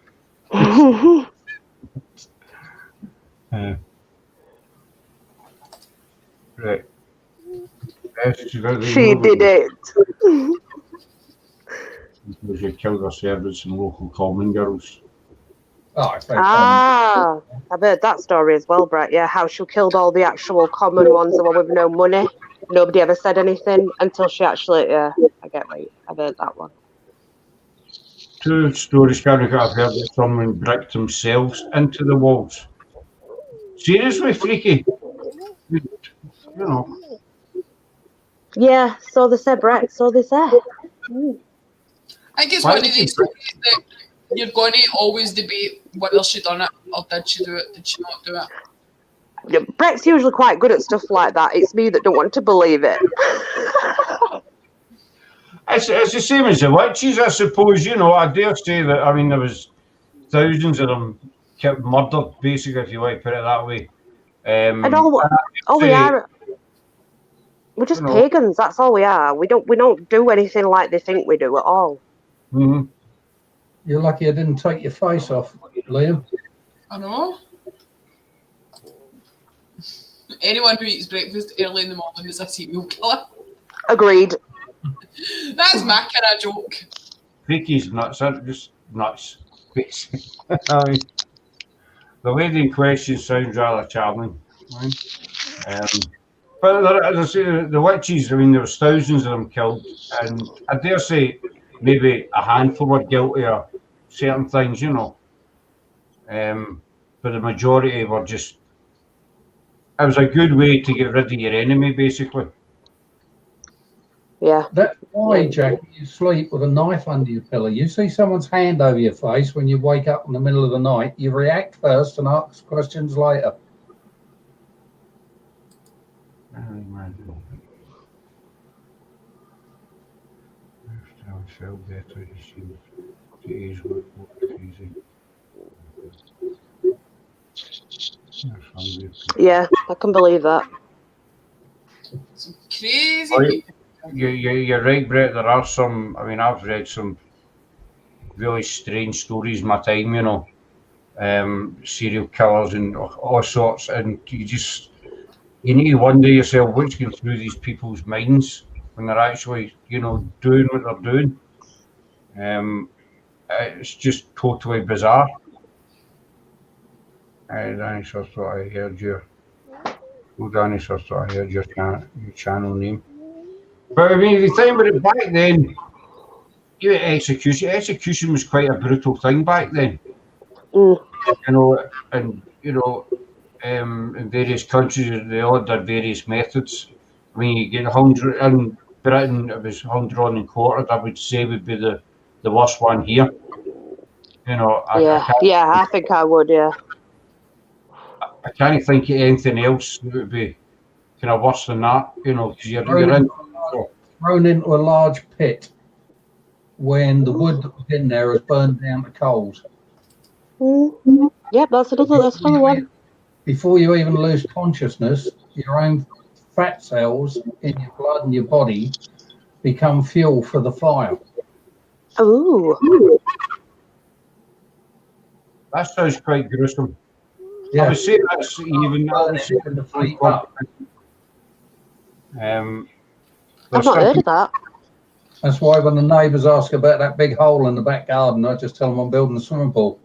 Right. She did it. Because she killed her servants and local common girls. I've heard that story as well, Brett. Yeah, how she killed all the actual common ones, the one with no money. Nobody ever said anything until she actually. Yeah, I get right. I've heard that one. Two stories I've heard that someone bricked themselves into the walls. Seriously, freaky. You know. Yeah, so they say, Brett. So they say. I think it's one of these stories that you're going to always debate whether she done it or did she do it, did she not do it. Yeah, Brett's usually quite good at stuff like that. It's me that don't want to believe it. It's the same as the witches, I suppose. You know, I dare say that. I mean, there was thousands of them kept murdered, basically, if you like to put it that way. And all we are, we're just pagans. That's all we are. We don't do anything like they think we do at all. Mm-hmm. You're lucky I didn't take your face off, Liam. I know. Anyone who eats breakfast early in the morning is a serial killer. Agreed. That's my kind of joke. Freaky's nuts. They're just nuts. basically. I mean, the lady in question sounds rather charming. Right? But as I say, the witches, I mean, there was thousands of them killed, and I dare say maybe a handful were guilty of certain things, you know. But the majority were just, it was a good way to get rid of your enemy, basically. Yeah. That's why, Jack, you sleep with a knife under your pillow. You see someone's hand over your face when you wake up in the middle of the night, you react first and ask questions later. I felt better, you see. Today's work crazy. Yeah, I can believe that. Some crazy Oh, people. You're right, Brett. There are some. I mean, I've read some really strange stories in my time. You know, serial killers and all sorts, and you need to wonder yourself what's going through these people's minds when they're actually, you know, doing what they're doing. It's just totally bizarre. Dinosaur thought I heard your. Oh, Dinosaur thought I heard your channel name. But I mean, if you think about it, back then, execution was quite a brutal thing back then. Mm. You know, and you know, in various countries they all had various methods. I mean, you get hung in Britain, it was hung, drawn, and quartered. I would say would be the worst one here. You know, I think I would. Yeah. I can't think of anything else that would be kind of worse than that. You know, because you're in. Thrown into a large pit when the wood that was in there was burned down to coals. Mm-hmm. Yeah, that's another one. Before you even lose consciousness, your own fat cells in your blood and your body become fuel for the fire. Ooh. That sounds quite gruesome. Yeah. I would say that's even. I've not heard of that. That's why when the neighbours ask about that big hole in the back garden, I just tell them I'm building a swimming pool.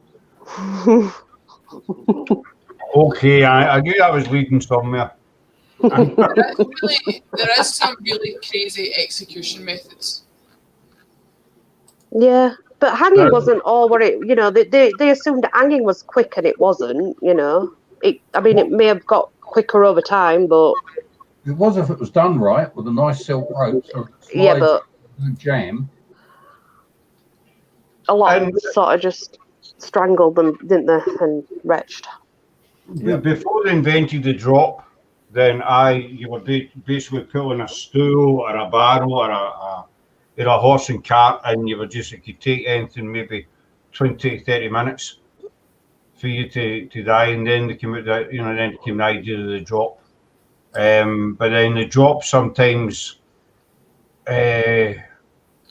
Okay, I knew that was leading somewhere. There is some really crazy execution methods. Yeah, but hanging wasn't all what it. You know, they assumed hanging was quick and it wasn't. You know, it may have got quicker over time, but it was if it was done right with a nice silk rope. So yeah, but jam. A lot sort of just strangled them, didn't they, and retched. Before they invented the drop, then you were basically pulling a stool or a barrel or a horse and cart, and it could take anything maybe 20, 30 minutes for you to die, and then they came out that, you know, then came the idea of the drop. But then the drop sometimes went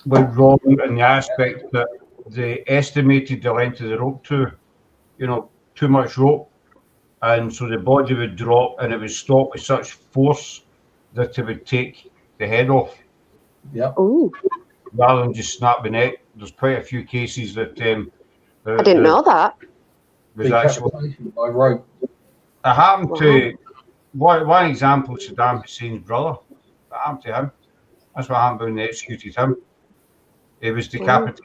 wrong in the aspect that they estimated the length of the rope too much rope, and so the body would drop and it would stop with such force that it would take the head off. Yeah. Ooh. Rather than just snap the neck. There's quite a few cases that I didn't know that. Was actually by rope. It happened to one example, Saddam Hussein's brother. That happened to him. That's what happened when they executed him. He was decapitated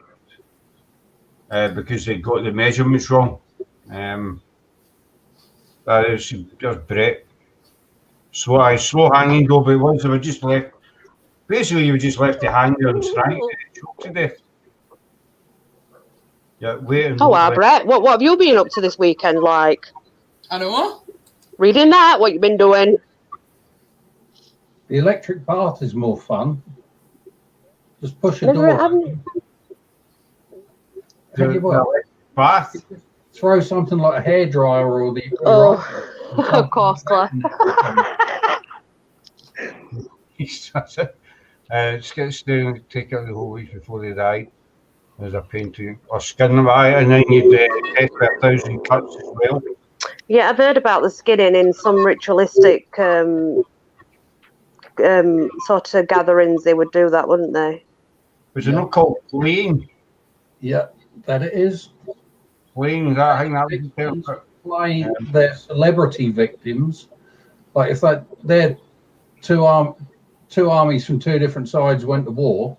because they got the measurements wrong. That is just Brett. Slow hanging though, but once they were just left, basically you were just left to hang there and strangle and choke to death. Yeah, wait. Oh, wow, Brett, what have you been up to this weekend? Like, I know. Reading that, what you been doing? The electric bath is more fun. Just push a door. Tell you what, bath. Throw something like a hairdryer or the. Of course, Claire. Skits down, take out the whole week before they die. There's a painting or skin them, and then you'd death by 1,000 cuts as well. Yeah, I've heard about the skinning in some ritualistic sort of gatherings. They would do that, wouldn't they? Was it not called fleeing? Yeah, that it is. Playing that, I think that was victims play their celebrity victims. Like if they're two armies from two different sides went to war.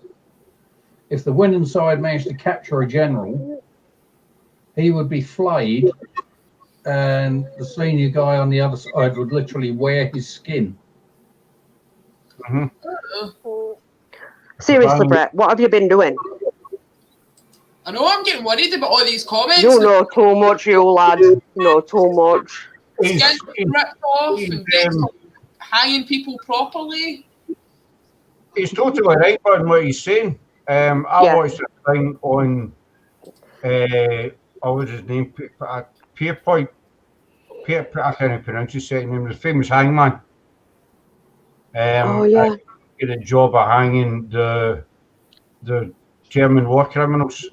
If the winning side managed to capture a general, he would be flayed, and the senior guy on the other side would literally wear his skin. Seriously, Brett, what have you been doing? I know I'm getting worried about all these comments. You know too much, you lad. You know too much. Skins ripped off and hanging people properly. He's totally right on what he's saying. I watched a thing on, what was his name? Pierpoint. I can't pronounce his second name. The famous hangman. I did a job of hanging the German war criminals,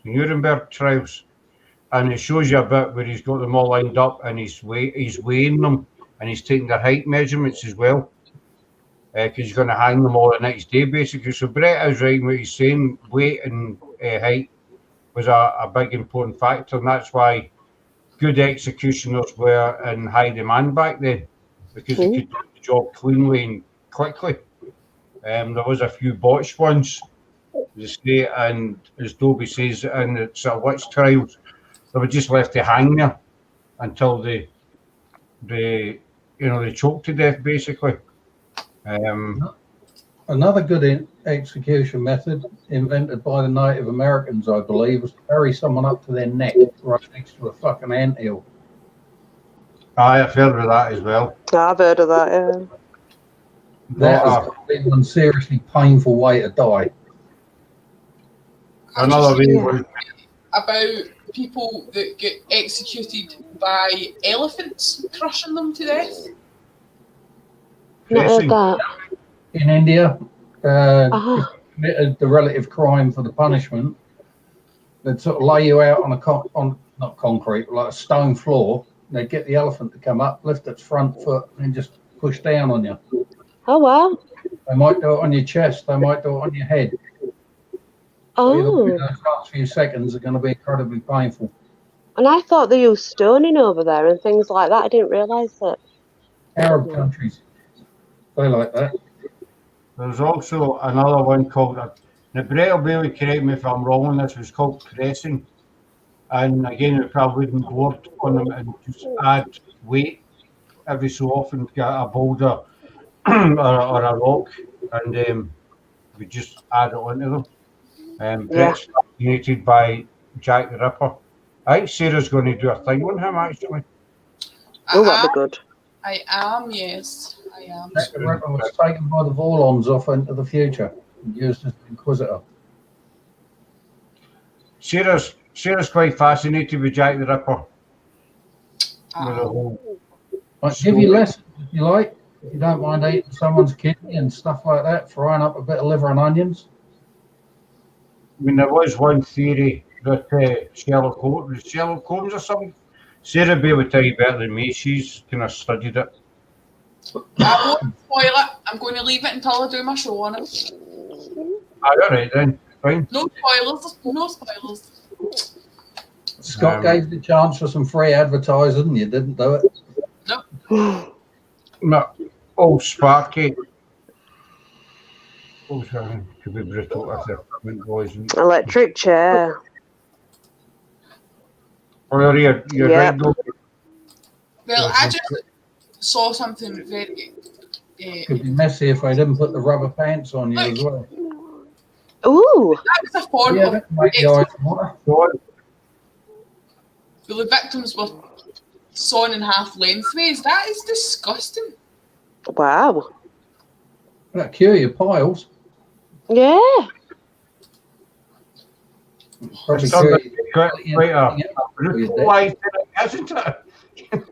the Nuremberg trials, and it shows you a bit where he's got them all lined up and he's weighing them and he's taking their height measurements as well, because he's going to hang them all the next day basically. So Brett is right in what he's saying. Weight and height was a big important factor, and that's why good executioners were in high demand back then, because they could do the job cleanly and quickly. There was a few botched ones, and as Dobie says, in the sort of witch trials, they were just left to hang there until they choked to death basically. Another good execution method invented by the Native Americans, I believe, was to bury someone up to their neck right next to a fucking anthill. I've heard of that as well. I've heard of that, yeah. That is probably one seriously painful way to die. Another way about people that get executed by elephants crushing them to death. Not heard that. In India, if you committed the relative crime for the punishment, they'd sort of lay you out on not concrete, but like a stone floor. They'd get the elephant to come up, lift its front foot, and just push down on you. Oh, wow. They might do it on your chest. They might do it on your head. Oh. Those last few seconds are going to be incredibly painful. And I thought they used stoning over there and things like that. I didn't realise that. Arab countries, they like that. There's also another one called, now Brett will be able to correct me if I'm wrong on this, was called pressing. And again, it probably wouldn't board on them and just add weight every so often, get a boulder or a rock, and we just add it onto them. Brett's fascinated by Jack the Ripper. I think Sarah's going to do a thing on him actually. Oh, that'd be good. I am, yes. I am. Jack the Ripper was taken by the Vorlons off into the future and used as an inquisitor. Sarah's quite fascinated with Jack the Ripper. I'll give you lessons if you like. If you don't mind eating someone's kidney and stuff like that, frying up a bit of liver and onions. I mean, there was one theory that Sherlock Holmes or something. Sarah will be able to tell you better than me. She's kind of studied it. I won't spoil it. I'm going to leave it until I do my show on it. All right then. Fine. No spoilers. No spoilers. Scott gave you the chance for some free advertising and you didn't do it. No. No. Oh, Sparky. Oh, sorry. Could be brutal. That's it. Boys. Electric chair. Oh, you're right. Though. Well, I just saw something very... Could be messy if I didn't put the rubber pants on you as well. Ooh. That was a form of... That might be eyes water. The victims were sawn in half lengthways. That is disgusting. Wow. That cure your piles. Yeah. Probably quite a brutal life tonight, isn't it?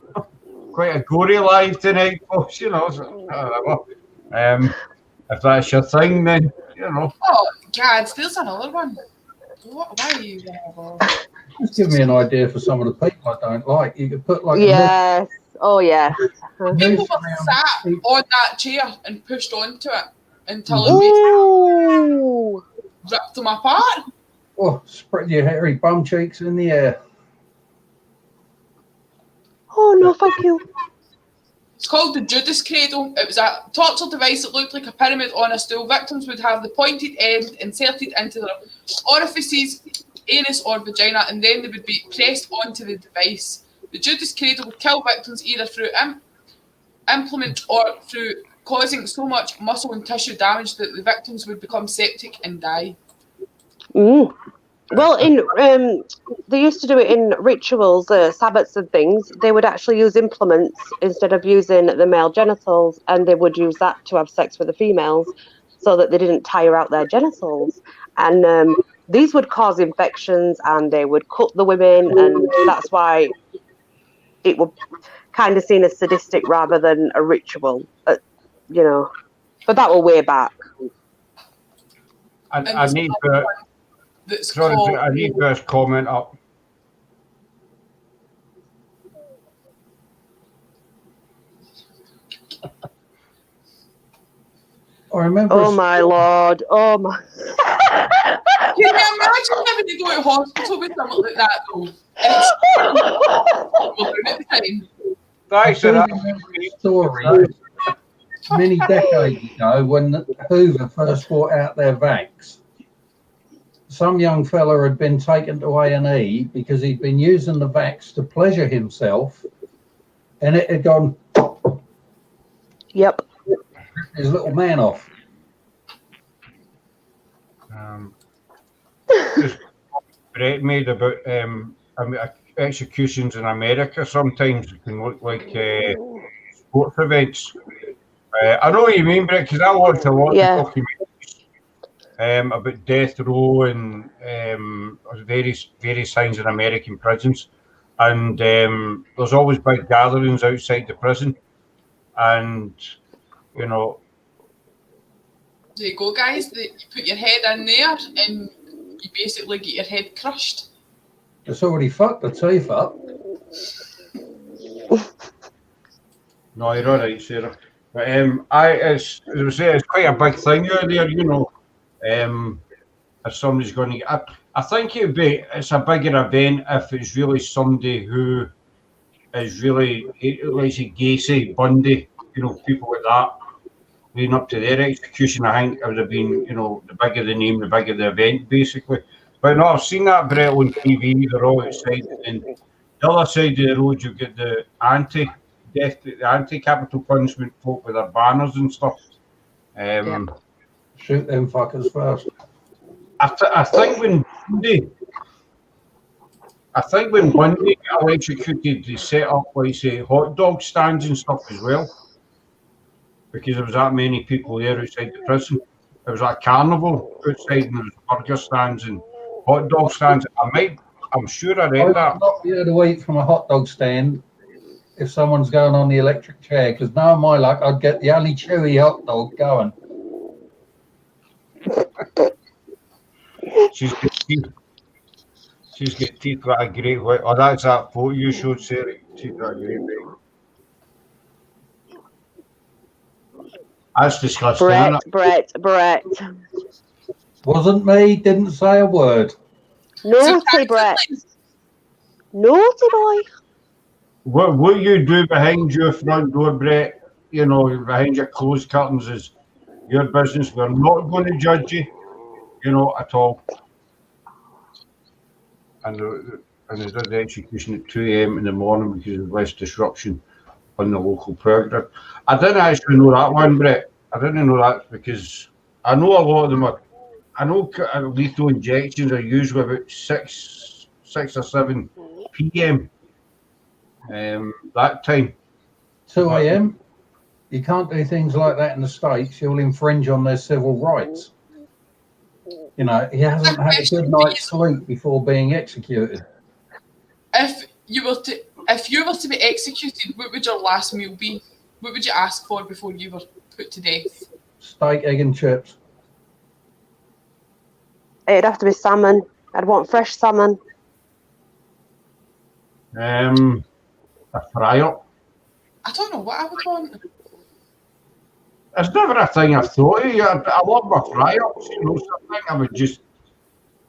Quite a gory life tonight, folks, you know. So, if that's your thing, then, you know. Oh, God, there's another one. Why are you there? Just give me an idea for some of the people I don't like. You could put like yes. Oh yeah. People were sat on that chair and pushed onto it until it ripped them apart. Oh, spread your hairy bum cheeks in the air. Oh no, thank you. It's called the Judas Cradle. It was a torture device that looked like a pyramid on a stool. Victims would have the pointed end inserted into their orifices, anus or vagina, and then they would be pressed onto the device. The Judas Cradle would kill victims either through implement or through causing so much muscle and tissue damage that the victims would become septic and die. Mm. Well, they used to do it in rituals, sabbats and things. They would actually use implements instead of using the male genitals, and they would use that to have sex with the females so that they didn't tire out their genitals. And these would cause infections, and they would cut the women, and that's why it would kind of seen as sadistic rather than a ritual, you know. But that was way back. I need to... Sorry, I need this comment up. I remember. Oh my lord! Oh my! Can you imagine having to go to hospital with something like that though? Thanks for that story. Many decades ago, when Hoover first brought out their vax, some young fella had been taken to A&E because he'd been using the vax to pleasure himself, and it had gone. Yep. His little man off. Brett made about executions in America. Sometimes it can look like sports events. I know what you mean, Brett, because I watched a lot of documentaries about death row and various signs in American prisons, and there's always big gatherings outside the prison, and you know. There you go, guys. You put your head in there, and you basically get your head crushed. It's already fucked the teeth up. No, you're all right, Sarah. But as I say, it's quite a big thing out there, you know. If somebody's going to get, I think it's a bigger event if it's really somebody who is really, like say, Gacy, Bundy, you know, people like that, leading up to their execution. I think it would have been, you know, the bigger the name, the bigger the event, basically. But no, I've seen that, Brett, on TV. They're all outside, and the other side of the road, you get the anti-capital punishment folk with their banners and stuff. Shoot them fuckers first. I think when Bundy got executed, they set up, like say, hot dog stands and stuff as well, because there was that many people there outside the prison. It was like a carnival outside, and there was burger stands and hot dog stands. I'm sure I read that. I'd not be able to wait from a hot dog stand if someone's going on the electric chair, because knowing my luck, I'd get the only chewy hot dog going. She's got teeth like a great white. Oh, that's that photo you showed, Sarah. Teeth like a great white. That's disgusting. Brett. Wasn't me, didn't say a word. Naughty, Brett. Naughty boy. What you do behind your front door, Brett, you know, behind your closed curtains is your business. We're not going to judge you, you know, at all. And they did the execution at 2 a.m. in the morning because of less disruption on the local program. I didn't actually know that one, Brett. I didn't know that because I know a lot of them are. I know lethal injections are usually about 6 or 7 p.m. That time. 2 a.m. You can't do things like that in the States. You'll infringe on their civil rights. You know, he hasn't had a good night's sleep before being executed. If you were to be executed, what would your last meal be? What would you ask for before you were put to death? Steak, egg and chips. It'd have to be salmon. I'd want fresh salmon. A fry-up. I don't know what I would want. It's never a thing I've thought of. I love my fry-ups, you know, so I think I would just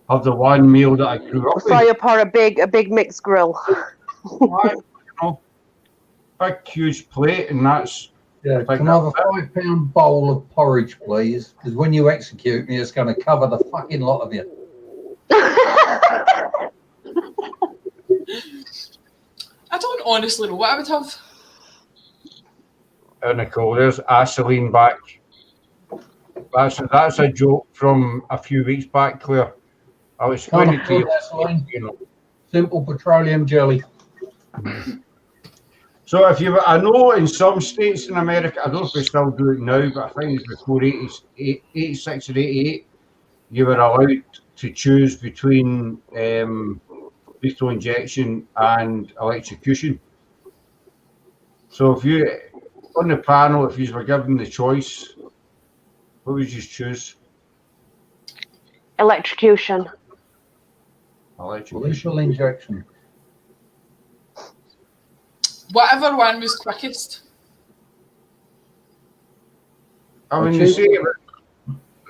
have the one meal that I grew up with. Fry up or a big mixed grill. You know, big huge plate, and that's Yeah, like can I have a £5 bowl of porridge, please? Because when you execute me, it's going to cover the fucking lot of you. I don't honestly know what I would have. Nicole, there's Aisling back. That's a joke from a few weeks back, Claire. I'll explain it to you. You know. Simple petroleum jelly. So if you, I know in some states in America, I don't know if they still do it now, but I think it's before 86 or 88, you were allowed to choose between lethal injection and electrocution. So if you, on the panel, if you were given the choice, what would you choose? Electrocution. Lethal injection. Whatever one was quickest. I mean, you say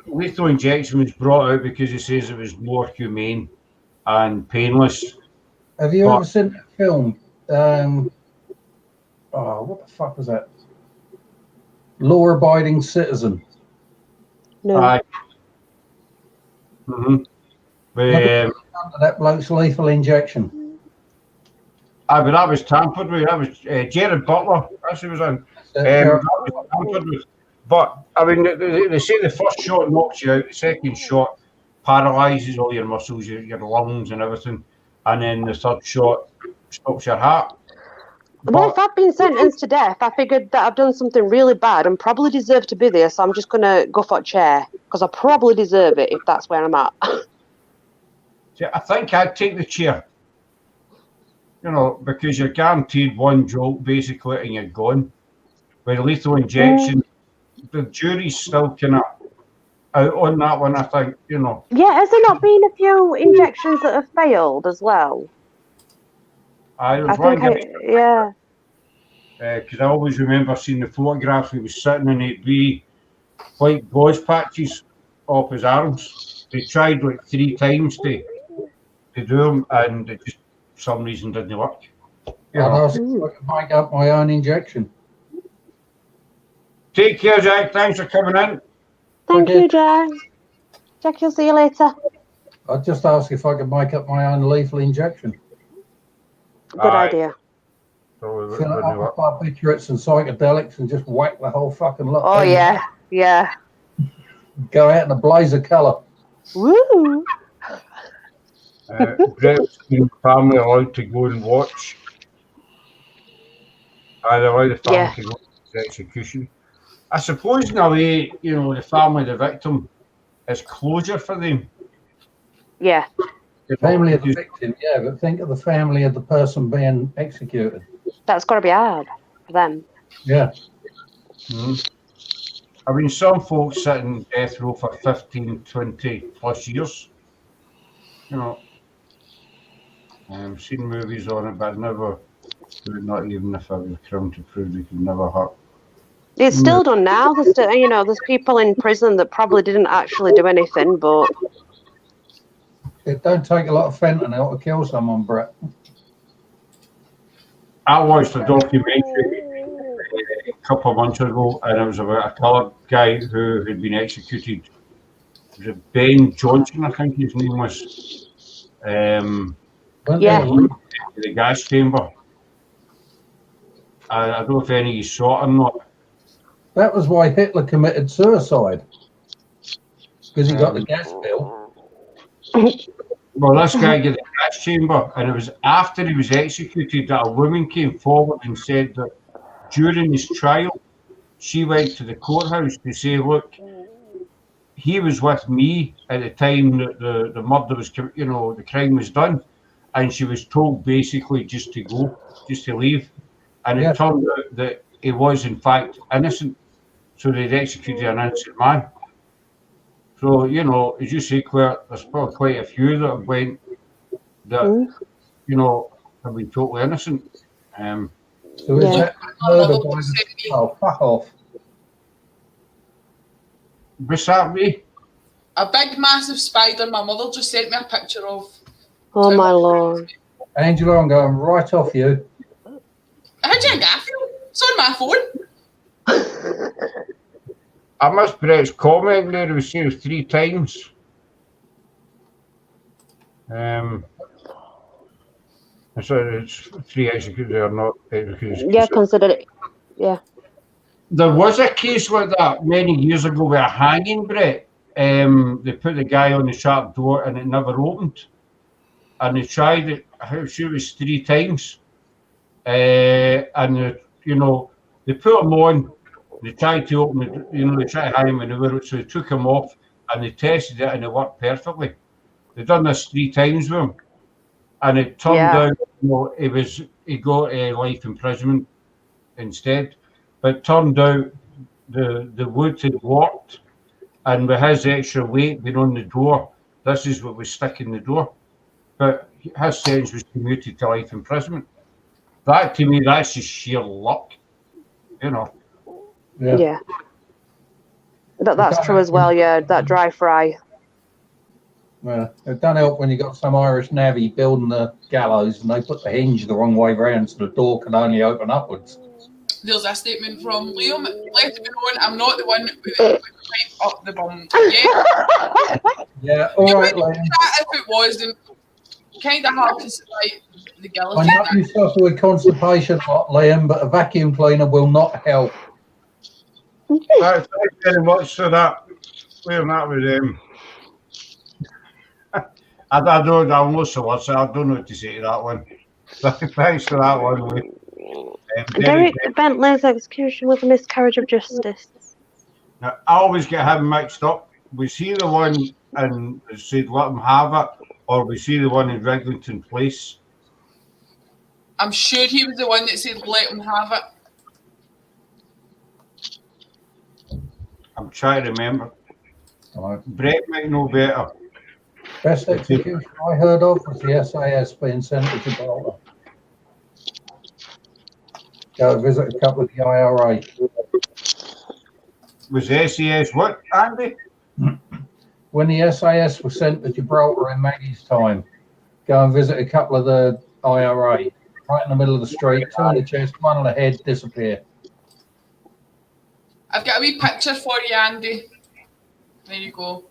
lethal injection was brought out because it says it was more humane and painless. Have you ever seen that film? Oh, what the fuck was that? Law-abiding citizen. No. That bloke's lethal injection. But that was tampered with. That was Jared Butler. That's who was in. That was tampered with. But I mean, they say the first shot knocks you out. The second shot paralyzes all your muscles, your lungs, and everything. And then the third shot stops your heart. Well, if I've been sentenced to death, I figured that I've done something really bad and probably deserve to be there. So I'm just gonna go for a chair because I probably deserve it if that's where I'm at. I think I'd take the chair. You know, because you're guaranteed one jolt basically and you're gone. With lethal injection, the jury's still kind of out on that one, I think, you know. Yeah, has there not been a few injections that have failed as well? Yeah. Because I always remember seeing the photographs. He was sitting and he'd be white gauze patches off his arms. They tried like 3 times to do them, and it just for some reason didn't work. Yeah, I can make up my own injection. Take care, Jack. Thanks for coming in. Thank you, Jack. Jack, you'll see you later. I'd just ask if I could make up my own lethal injection. Good idea. So fill it up with barbiturates and psychedelics and just whack the whole fucking lot. Oh, yeah. Yeah. Go out in a blaze of colour. Woo! Brett's been family allowed to go and watch. I'd allow the family to go to the execution. I suppose in a way, you know, the family of the victim is closure for them. Yeah. The family of the victim, yeah, but think of the family of the person being executed. That's got to be hard for them. Yeah. I mean, some folks sit in death row for 15, 20 plus years. You know, I've seen movies on it, but never, not even if I was crowned to prove they could never hurt. It's still done now. There's still, you know, there's people in prison that probably didn't actually do anything, but it don't take a lot of fentanyl to kill someone, Brett. I watched a documentary a couple of months ago, and it was about a coloured guy who had been executed. Was it Ben Johnson, I think his name was? The gas chamber. I don't know if any of you saw it or not. That was why Hitler committed suicide, because he got the gas bill. Well, this guy got the gas chamber, and it was after he was executed that a woman came forward and said that during his trial, she went to the courthouse to say, look, he was with me at the time that the murder was, you know, the crime was done, and she was told basically just to go, just to leave. And it turned out that he was in fact innocent, so they'd executed an innocent man. So, you know, as you say, Claire, there's probably quite a few that have went that, you know, have been totally innocent. So is that murder by the... Oh, fuck off. What's that, Ray? A big, massive spider my mother just sent me a picture of. Oh, my Lord. Angela, I'm going right off you. How'd you get Garfield? It's on my phone. I missed Brett's comment there. It was saved 3 times. So it's 3 executed or not executed. Yeah, consider it. Yeah. There was a case like that many years ago with a hanging, Brett. They put the guy on the sharp door and it never opened. And they tried it, I'm sure it was 3 times. And, you know, they put him on, they tried to open it, you know, they tried to hang him in the world, so they took him off and they tested it and it worked perfectly. They've done this 3 times with him. And it turned out, you know, he got life imprisonment instead. But it turned out the wood had worked, and with his extra weight being on the door, this is what was stuck in the door. But his sentence was commuted to life imprisonment. That, to me, that's just sheer luck, you know. Yeah. That's true as well, yeah, that dry fry. Well, it don't help when you got some Irish navvy building the gallows and they put the hinge the wrong way round so the door can only open upwards. There's a statement from Liam. Let it be known, I'm not the one with the pipe up the bum. Yeah. Yeah, all right, Liam. If it wasn't kind of hard to like the I guillotine. know you suffer with constipation a lot, Liam, but a vacuum cleaner will not help. Thanks very much for that. Clearing that with I don't know what's the word, so I don't know what to say to that one. Thanks for that one, Lee. Derek Bentley's execution was a miscarriage of justice. Now, I always get him mixed up. Was he the one and said let him have it, or was he the one in Riglington Place? I'm sure he was the one that said let him have it. I'm trying to remember. Right. Brett might know better. Best execution I heard of was the SAS being sent to Gibraltar. Go visit a couple of the IRA. Was SAS what, Andy? When the SAS was sent to Gibraltar in Maggie's time, go and visit a couple of the IRA. Right in the middle of the street, 2 on the chest, 1 on the head, disappear. I've got a wee picture for you, Andy. There you go.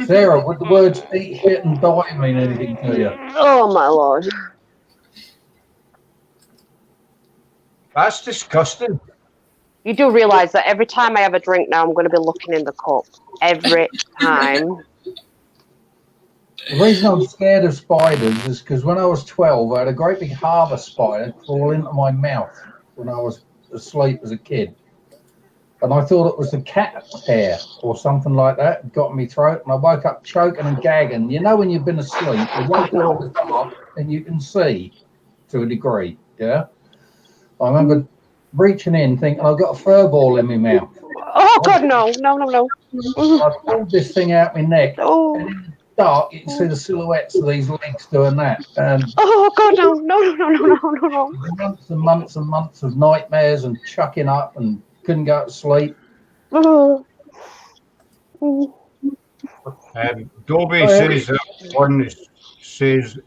Sarah, would the words eat shit and die mean anything to you? Oh my lord. That's disgusting. You do realise that every time I have a drink now, I'm going to be looking in the cup. Every time. The reason I'm scared of spiders is because when I was 12, I had a great big harbour spider crawl into my mouth when I was asleep as a kid. And I thought it was the cat hair or something like that. It got in my throat, and I woke up choking and gagging. You know when you've been asleep, you wake up in the dark and you can see to a degree, yeah? I remember reaching in thinking I've got a fur ball in my mouth. Oh God, no. I pulled this thing out my neck, Oh. and in the dark you can see the silhouettes of these legs doing that. Oh God, no. Months and months and months of nightmares and chucking up and couldn't go to sleep. Oh. Dobie says that one says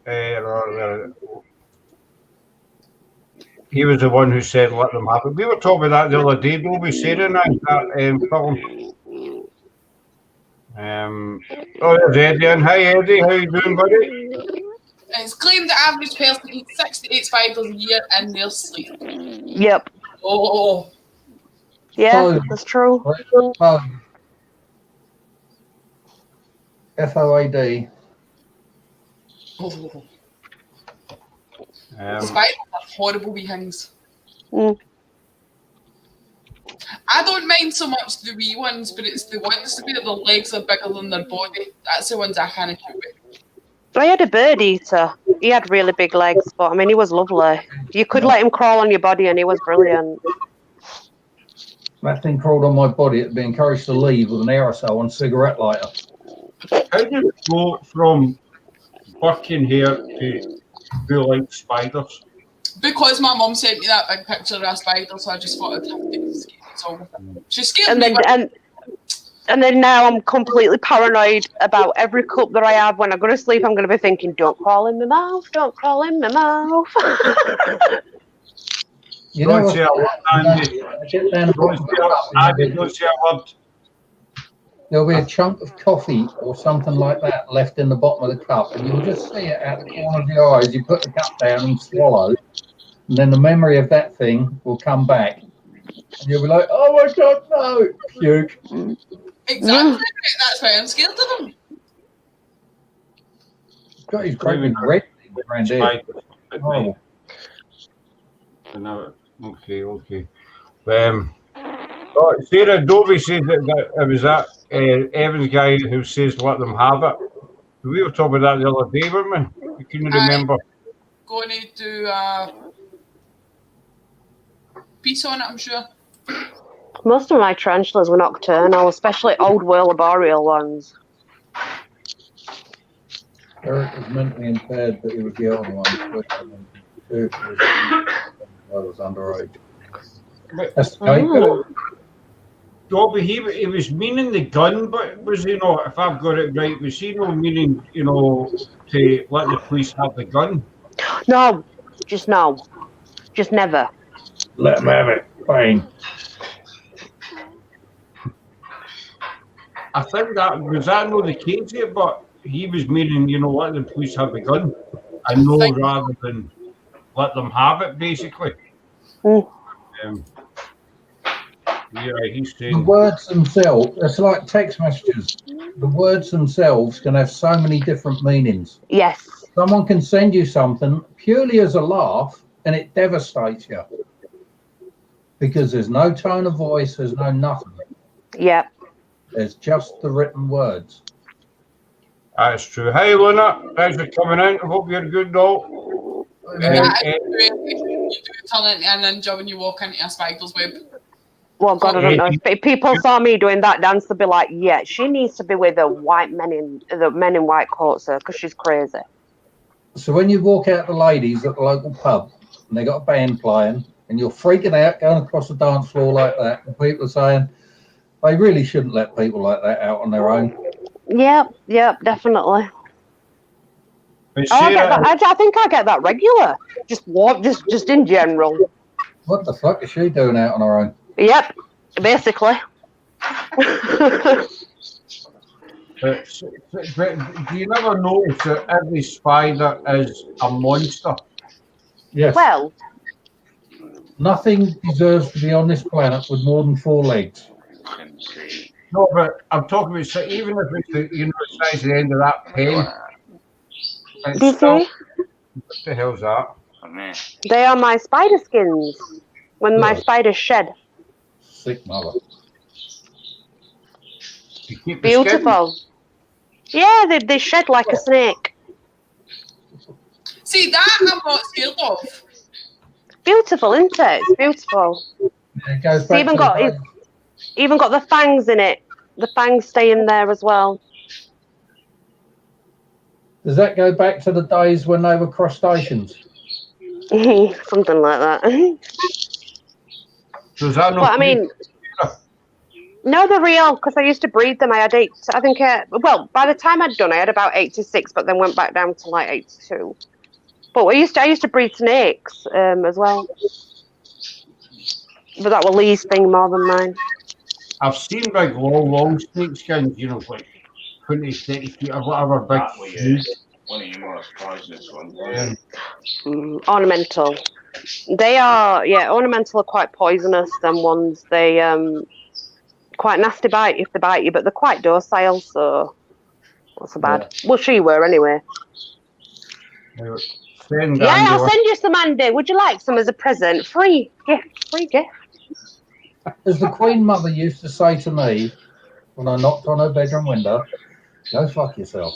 he was the one who said let them have it. We were talking about that the other day, Dobie, Sarah and I, that film. There's Eddie. And hi, Eddie. How you doing, buddy? It's claimed the average person eats 6 to 8 spiders a year in their sleep. Yep. Oh. Yeah, that's true. FOAD. Oh. Spiders are horrible wee things. I don't mind so much the wee ones, but it's the ones where the legs are bigger than their body. That's the ones I can't cope with. I had a bird eater. He had really big legs, but I mean, he was lovely. You could let him crawl on your body, and he was brilliant. That thing crawled on my body. It'd be encouraged to leave with an aerosol and cigarette lighter. How do you go from working here to feel like spiders? Because my mum sent me that big picture of a spider, so I just thought I'd have to skate it all with it. She scared me. And then now I'm completely paranoid about every cup that I have. When I go to sleep, I'm going to be thinking, don't crawl in my mouth, don't crawl in my mouth. You know Don't what? say a word, Andy. Get down the Don't bottom of say the cup, a- Andy, don't say a word. there'll be a chunk of coffee or something like that left in the bottom of the cup, and you'll just see it out the corner of your eyes. You put the cup down and swallow, and then the memory of that thing will come back, and you'll be like, "Oh my God, no!" Puke. Exactly. That's why I'm scared of them. Got his great big red thing around here. Spiders. Horrible. No, okay. Oh, Sarah Dovey said that it was that Evans guy who says let them have it. We were talking about that the other day, weren't we? Can you remember? Going to do a piece on it, I'm sure. Most of my tarantulas were nocturnal, especially old world arboreal ones. Eric was mentally impaired, but he was the older one. I was underage. That's okay. Dobby, he was meaning the gun, but was he not? If I've got it right, was he not meaning, to let the police have the gun? No. Just never. Let him have it. Fine. I think that was that not the case here, but he was meaning, let the police have the gun. I know rather than let them have it, basically. Mm. Yeah, he's The saying. words themselves, it's like text messages. The words themselves can have so many different meanings. Yes. Someone can send you something purely as a laugh and it devastates you. Because there's no tone of voice, there's no nothing. Yep. There's just the written words. That's true. Hey, Luna, thanks for coming in. I hope you're good, though. You do turn into a ninja when you walk into a spider's web. Well, God, I don't know. If people saw me doing that dance, they'd be like, "Yeah, she needs to be with the men in white coats, because she's crazy." So when you walk out the ladies at the local pub and they got a band playing and you're freaking out going across the dance floor like that, and people are saying they really shouldn't let people like that out on their own. Yep, definitely. But I get Sarah, that. I think I get that regular. Just in general. What the fuck is she doing out on her own? Yep, basically. but do you never notice that every spider is a monster? Yes. Well, Nothing deserves to be on this planet with more than 4 legs. No, but I'm talking about even if it's the size of the end of that pen. It's still, what the hell's that? they are my spider skins when my spiders shed. Sick mother. You keep the Beautiful. Yeah, they shed like a snake. See, that I'm not scared of. Beautiful, isn't it? It's beautiful. It goes back It's even got the fangs in it. The fangs stay in there as well. Does that go back to the days when they were crustaceans? Something like that. So is that But I mean, no, they're real because I used to breed them. I had 8. I think. Well, by the time I'd done, I had about 86, but then went back down to like 82. But I used to breed snakes as well. But that was Lee's thing more than mine. I've seen big, long snake skins, like 20, 30 feet or whatever, big. One of your most poisonous ones. Ornamental. They are, ornamental are quite poisonous. Them ones, they quite nasty bite if they bite you, but they're quite docile, so not so bad. Yeah. Well, she were anyway. I'll send you some, Andy. Would you like some as a present? Free gift. As the Queen Mother used to say to me when I knocked on her bedroom window, "Go fuck yourself."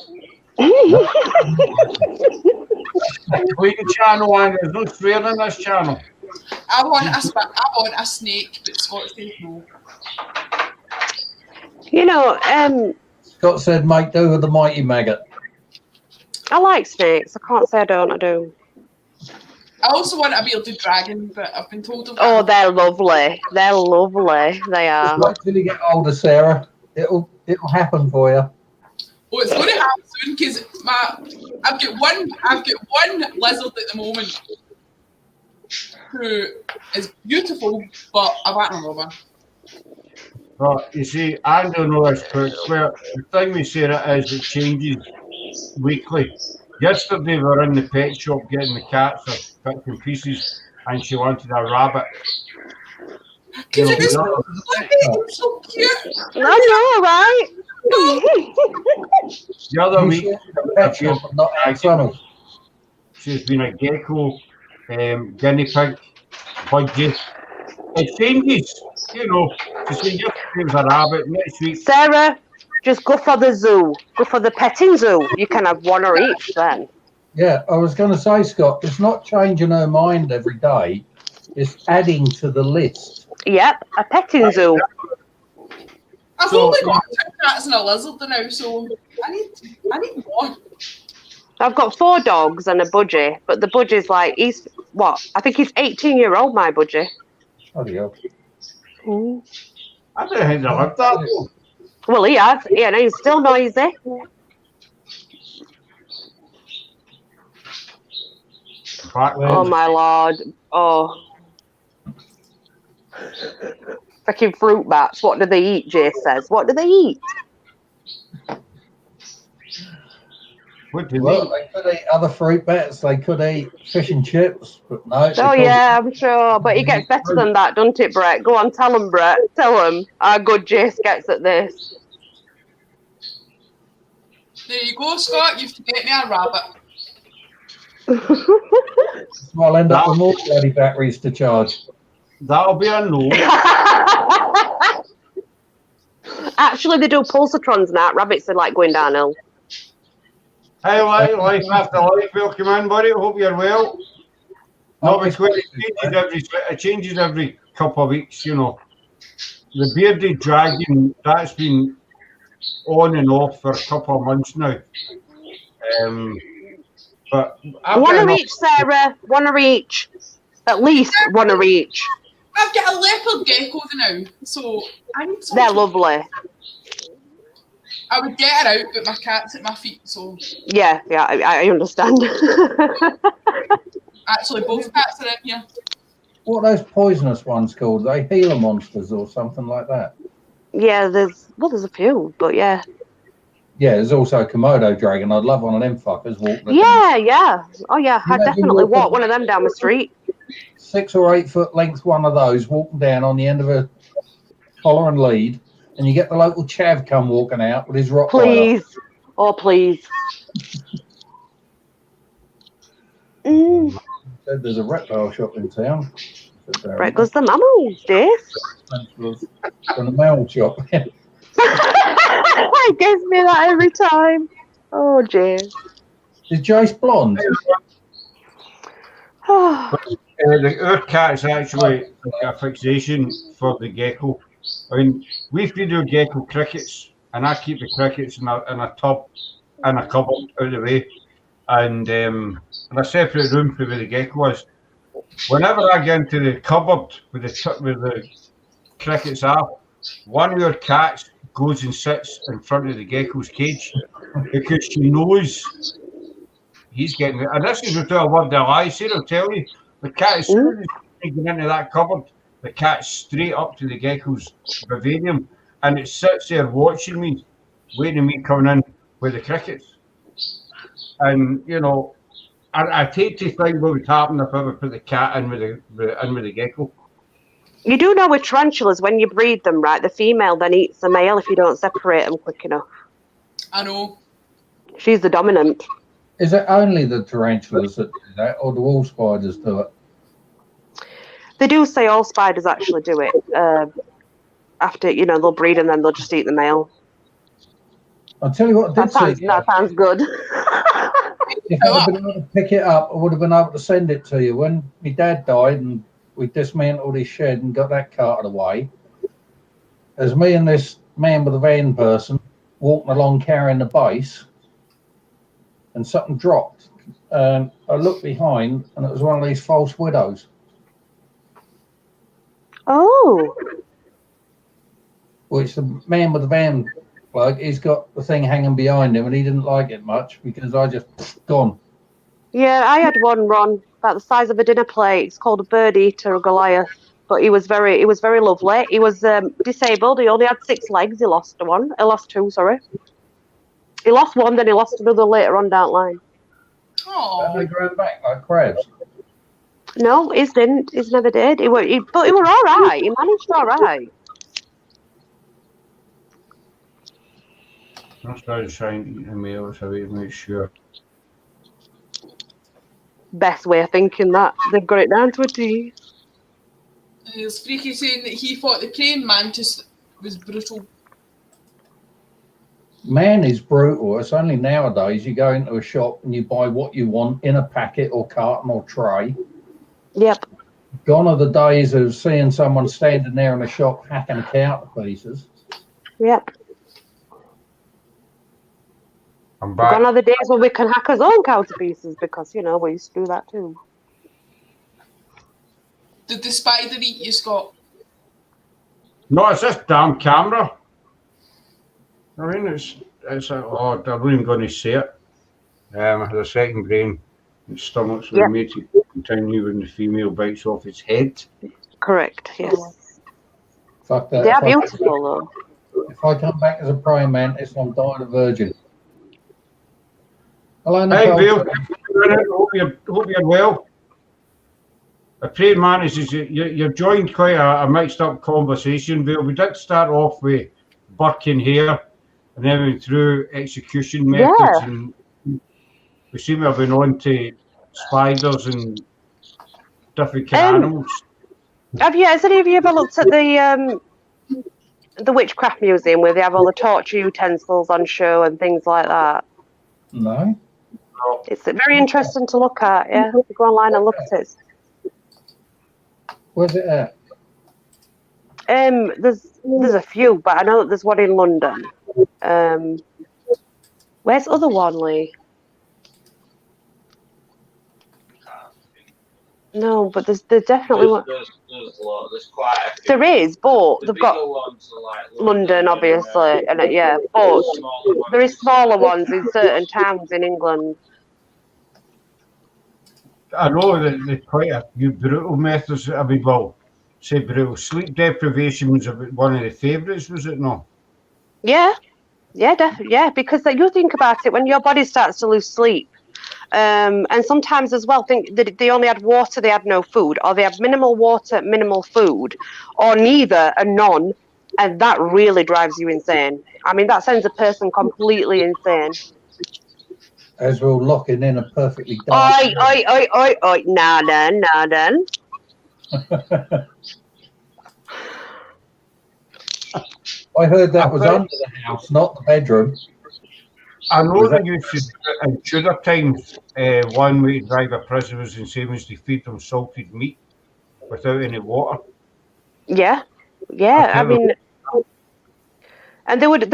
Queen channel, and there's no swearing in this channel. I want a snake, but Scott said no. Scott said, "Make do with the mighty maggot." I like snakes. I can't say I don't. I do. I also want a bearded dragon, but I've been told of that. Oh, they're lovely. They're lovely. They are. Wait till you get older, Sarah. It'll happen for you. Oh, it's going to happen soon because I've got one lizard at the moment. who is beautiful, but a batting robber. But you see, I don't know this, but where the thing with Sarah is it changes weekly. Yesterday we were in the pet shop getting the cats or picking pieces, and she wanted a rabbit. You know, It's so cute. I know, right? the other You week, see it in the pet shop, but not outside. she's been a gecko, guinea pig, budgie. It changes, you know. To see yesterday was a rabbit, next week. Sarah, just go for the zoo. Go for the petting zoo. You can have one or each then. Yeah, I was going to say, Scott, it's not changing her mind every day. It's adding to the list. Yep, a petting zoo. I've only got 2 cats and a lizard now, so I need more. I've got 4 dogs and a budgie, but the budgie's like, he's what? I think he's 18-year-old, my budgie. Bloody hell. Mm. I don't think they lived that long. Well, he has. Yeah, no, he's still noisy. Oh, my Lord. Oh. Freaking fruit bats. What do they eat, Jay says? What do they eat? What did Well, they could eat other fruit bats. They could eat fish and chips, but no. Oh, yeah, I'm sure. But he gets better than that, doesn't it, Brett? Go on, tell him, Brett. Tell him how good Jace gets at this. There you go, Scott. You have to get me a rabbit. So I'll end up with more bloody batteries to charge. That'll be a no. Actually, they do pulsatrons now. Rabbits are like going downhill. Hey, life after life, welcome in, buddy. Hope you're well. No, because it changes every couple of weeks, you know. The bearded dragon, that's been on and off for a couple of months now. But one of each, Sarah. One of each. At least one of each. I've got a leopard gecko now, so I need something. They're lovely. I would get her out, but my cat's at my feet, so... Yeah, I understand. Actually, both cats are in here. What are those poisonous ones called? Are they Gila monsters or something like that? Yeah, there's a few, but yeah. Yeah, there's also a Komodo dragon. I'd love one of them fuckers. Yeah. Oh, yeah, I'd definitely walk one of them down the street. 6 or 8 foot length one of those walking down on the end of a collar and lead, and you get the local chav come walking out with his rock. Please. Oh, please. Said there's a reptile shop in town. Right goes the mammals, Dave. From the mammal shop. It gives me that every time. Oh, Jay. Is Jace blonde? Our cat's actually a fixation for the gecko. I mean, we feed our gecko crickets, and I keep the crickets in a tub, in a cupboard out of the way, and in a separate room for where the gecko is. Whenever I get into the cupboard where the crickets are, one of our cats goes and sits in front of the gecko's cage because she knows he's getting it. And this is without a word of a lie. Sarah will tell you, the cat, as soon as he's getting into that cupboard, the cat's straight up to the gecko's vivarium, and it sits there watching me, waiting for me coming in with the crickets. And, you know, I take to think what would happen if I ever put the cat in with the gecko. You do know with tarantulas, when you breed them, right, the female then eats the male if you don't separate them quick enough. I know. She's the dominant. Is it only the tarantulas that do that, or do all spiders do it? They do say all spiders actually do it. After, you know, they'll breed and then they'll just eat the male. I'll tell you what I did see. That sounds good. If I'd been able to pick it up, I would have been able to send it to you. When my dad died and we dismantled his shed and got that carted away, there's me and this man with a van person walking along carrying the base, and something dropped. And I looked behind, and it was one of these false widows. Oh. Which the man with the van plug, he's got the thing hanging behind him, and he didn't like it much because I just gone. Yeah, I had one, Ron. about the size of a dinner plate. It's called a bird eater, a Goliath. But he was very lovely. He was disabled. He only had 6 legs. He lost 2. Sorry. He lost one, then he lost another later on down the line. Oh. They grow back like crabs. No, his didn't. His never did. But he were all right. He managed all right. That's why I'm trying to eat the meal, so we make sure. Best way of thinking that. They've got it down to a T. There's Freaky saying that he thought the praying mantis was brutal. Man is brutal. It's only nowadays you go into a shop and you buy what you want in a packet or carton or tray. Yep. Gone are the days of seeing someone standing there in a shop hacking a cow to pieces. Yep. I'm back. Gone are the days when we can hack our own cow to pieces because, we used to do that too. Did the spider eat you, Scott? No, it's this damn camera. I mean, it's I'm not even going to say it. I had a second brain. Its stomach's were made to continue when the female bites off its head. Correct, yes. Fuck that. They are beautiful, though. If I come back as a praying mantis, I'm dying a virgin. Hello, Hey, Nicole. Bill. Hope you're well. A praying mantis is you're joined quite a mixed up conversation, Bill. We did start off with Burke+Hyre and then we went through execution methods, and we seem to have been on to spiders and different kind of animals. Has any of you ever looked at the Witchcraft Museum where they have all the torture utensils on show and things like that? No. It's very interesting to look at, yeah. Go online and look at it. Where's it at? There's a few, but I know that there's one in London. Where's the other one, Lee? No, but there's definitely one. There's a lot. There's quite a few. There is, but they've got Ones are like London, obviously, and but there is smaller ones in certain towns in England. I know that there's quite a few brutal methods. I mean, well, say brutal. Sleep deprivation was one of the favourites, was it not? Yeah, definitely. Yeah, because you think about it, when your body starts to lose sleep, and sometimes as well, think that they only had water, they had no food, or they had minimal water, minimal food, or neither, and none, and that really drives you insane. I mean, that sends a person completely insane. As we're locking in a perfectly dark. Oi. Now then. I heard that was under the house, not the bedroom. I know that you should, in Tudor times, one way to drive a prisoner was the same as to feed them salted meat without any water. Yeah. I mean, and they would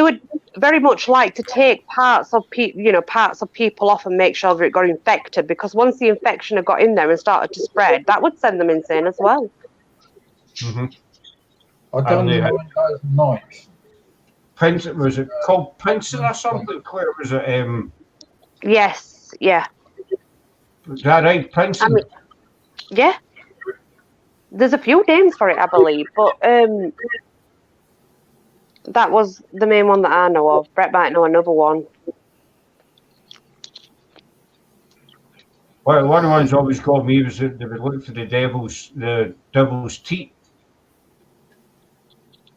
very much like to take parts of people off and make sure that it got infected, because once the infection had got in there and started to spread, that would send them insane as well. Mm-hmm. I don't know those nights. Was it called Pinson or something? Where was it? Yes, yeah. Was that right, Pinson? I mean, yeah. There's a few names for it, I believe, but that was the main one that I know of. Brett might know another one. Well, one of the ones always called me was that they would look for the devil's teeth.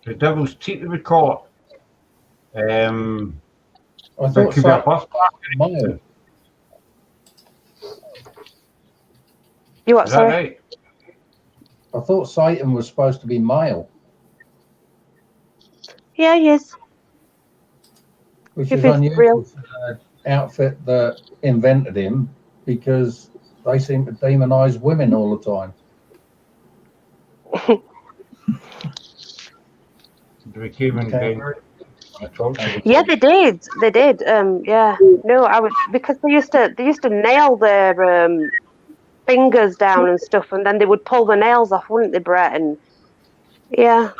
The devil's teeth, they would call it. I There thought could be a so. birthmark. You what, Is that sorry? right? I thought Satan was supposed to be male, Yeah, he is. which If is it's unusual real. for the outfit that invented him, because they seem to demonize women all the time. They came in Okay. January. I told you. Yeah, they did. Yeah. No, I would, because they used to nail their fingers down and stuff, and then they would pull the nails off, wouldn't they, Brett? And yeah,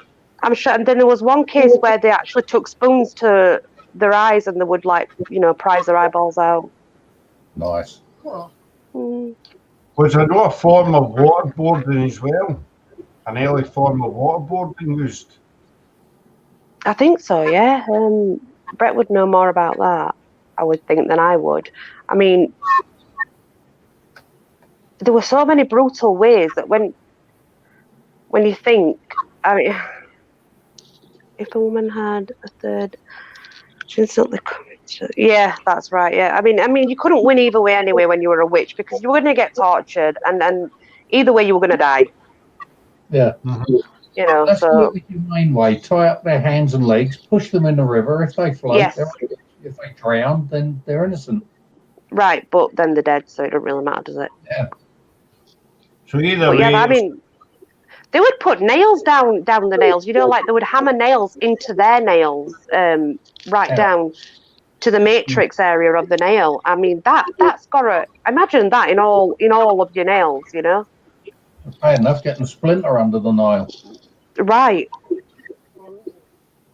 I'm sure. And then there was one case where they actually took spoons to their eyes and they would prise their eyeballs out. Nice. Oh. Mm. Was there not a form of waterboarding as well? An early form of waterboarding used? I think so, yeah. Brett would know more about that, I would think, than I would. I mean, there were so many brutal ways that when you think, I mean, if a woman had a third, she instantly yeah, that's right. Yeah, I mean, you couldn't win either way anyway when you were a witch, because you were going to get tortured, and either way you were going to die. Yeah. You know, That's so the humane way. Tie up their hands and legs, push them in the river. If they float, yes, if they drown, then they're innocent. right. But then they're dead, so it doesn't really matter, does it? Yeah. So either But way, yeah, I mean, they would put nails down the nails. You know, like they would hammer nails into their nails, right down to the matrix area of the nail. I mean, that's gotta imagine that in all of your nails. You know. It's bad enough getting a splinter under the nail. Right.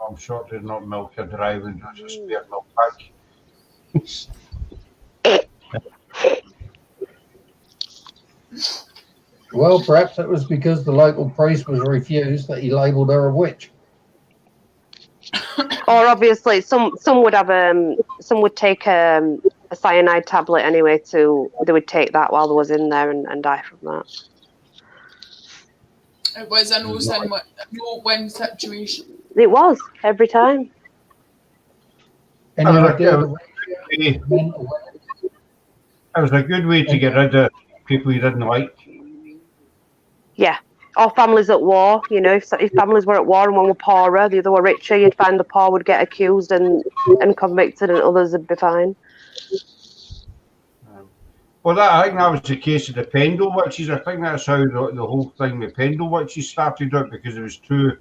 I'm sure they're not milk a dry when there's a spare milk pack. Well, perhaps it was because the local priest was refused that he labelled her a witch. Or obviously, some would have some would take a cyanide tablet anyway. They would take that while they was in there and die from that. It was a no-win situation. It was every time. And It was a good way to get rid of people you didn't like. Yeah. Or families at war. You know, if families were at war and one were poorer, the other were richer, you'd find the poor would get accused and convicted, and others would be fine. Well, I think that was the case of the Pendle witches. I think that's how the whole thing with Pendle witches started out, because there was two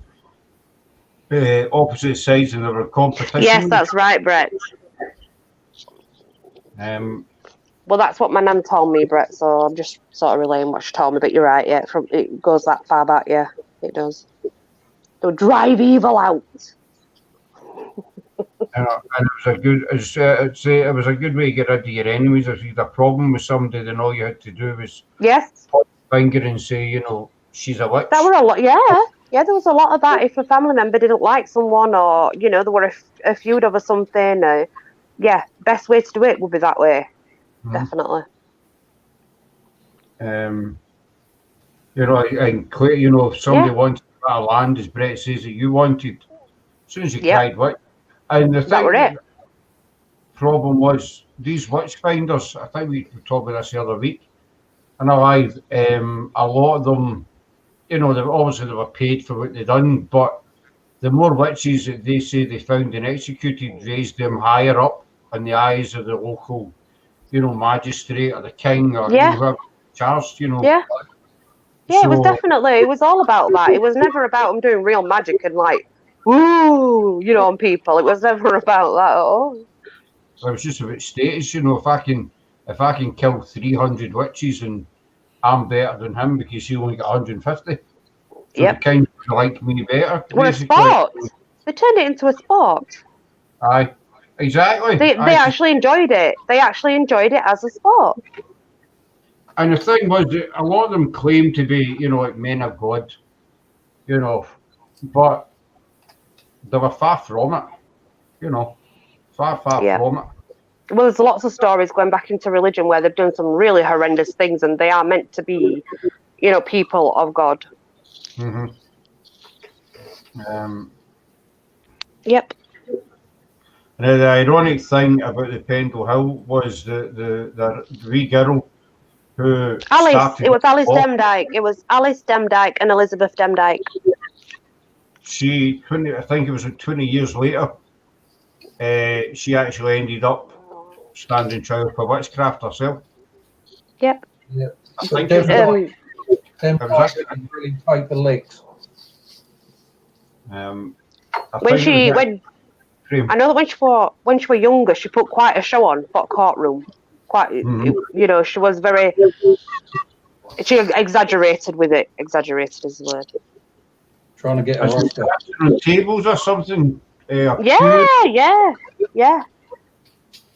opposite sides and there were competition. Yes, that's right, Brett. Well, that's what my nan told me, Brett, so I'm just sort of relaying what she told me, but you're right, yeah, it goes that far back, yeah, it does. They'll drive evil out. And it was a good way to get rid of your enemies. If you had a problem with somebody, then all you had to do was yes, point the finger and say, you know, she's a witch. That were a lot, yeah, there was a lot of that. If a family member didn't like someone, or, you know, there were a feud over something, yeah, best way to do it would be that way. Definitely. You know, and you know, if somebody wanted a land, as Brett says, that you wanted, as soon as you cried witch. And the thing, problem was, these witch finders, I think we talked about this the other week, and a lot of them, you know, they were paid for what they'd done, but the more witches that they say they found and executed raised them higher up in the eyes of the local, you know, magistrate or the king or whoever charged, you know. Yeah. Yeah, so, it was all about that. It was never about them doing real magic and like, ooh, you know, on people. It was never about that at all. It was just about status, you know. If I can kill 300 witches and I'm better than him because he only got 150. So the king would like me better. Well, a sport. They turned it into a sport. Aye, exactly. They actually enjoyed it. They actually enjoyed it as a sport. And the thing was that a lot of them claimed to be, you know, like men of God, you know, but they were far from it, you know, far from it. Well, there's lots of stories going back into religion where they've done some really horrendous things, and they are meant to be, you know, people of God. Yep. Now, the ironic thing about the Pendle Hill was the wee girl who Alice. It was Alice Demdike. It was Alice Demdike and Elizabeth Demdike. I think it was 20 years later, she actually ended up standing trial for witchcraft herself. Yep. Yeah. I think really tight the legs. I know that when she was younger, she put quite a show on for a courtroom. You know, she was she exaggerated with it. Exaggerated is the word. Trying to get her on tables or something. Yeah.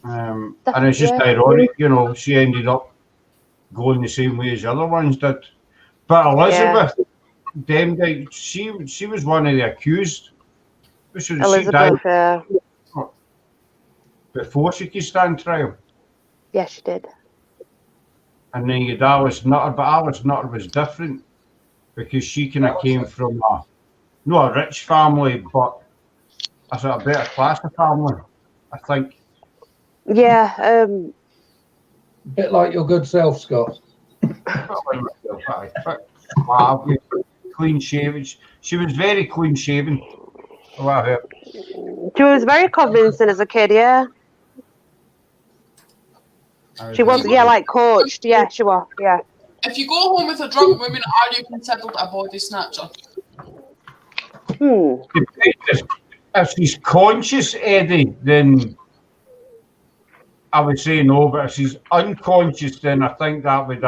And it's just ironic, you know, she ended up going the same way as the other ones did. But Elizabeth, Demdike, she was one of the accused. She Elizabeth, died before she could stand trial. yeah, she did. And then you had Alice Nutter, but Alice Nutter was different because she kind of came from not a rich family, but a sort of better class of family, I think. Yeah, A bit like your good self, Scott. Clean shaven. She was very clean shaven. Wow. she was very convincing as a kid, yeah. She was, like coached, yeah, she was, yeah. If you go home with a drunk woman, are you considered a body snatcher? If she's conscious, Eddie, then I would say no, but if she's unconscious, then I think that would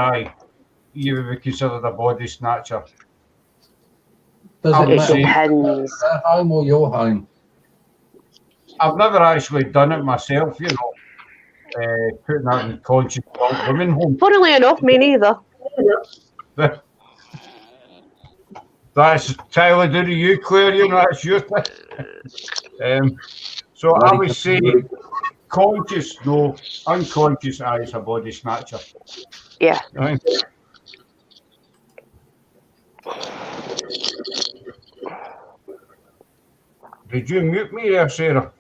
you would be considered a body snatcher. Does it matter depends. her home or your home? I've never actually done it myself, putting out unconscious women home. Funnily enough, me neither. That's entirely due to you, Claire, that's your thing. So I would say conscious, no. Unconscious, it's a body snatcher. Yeah. Right. Did you mute me there, Sarah?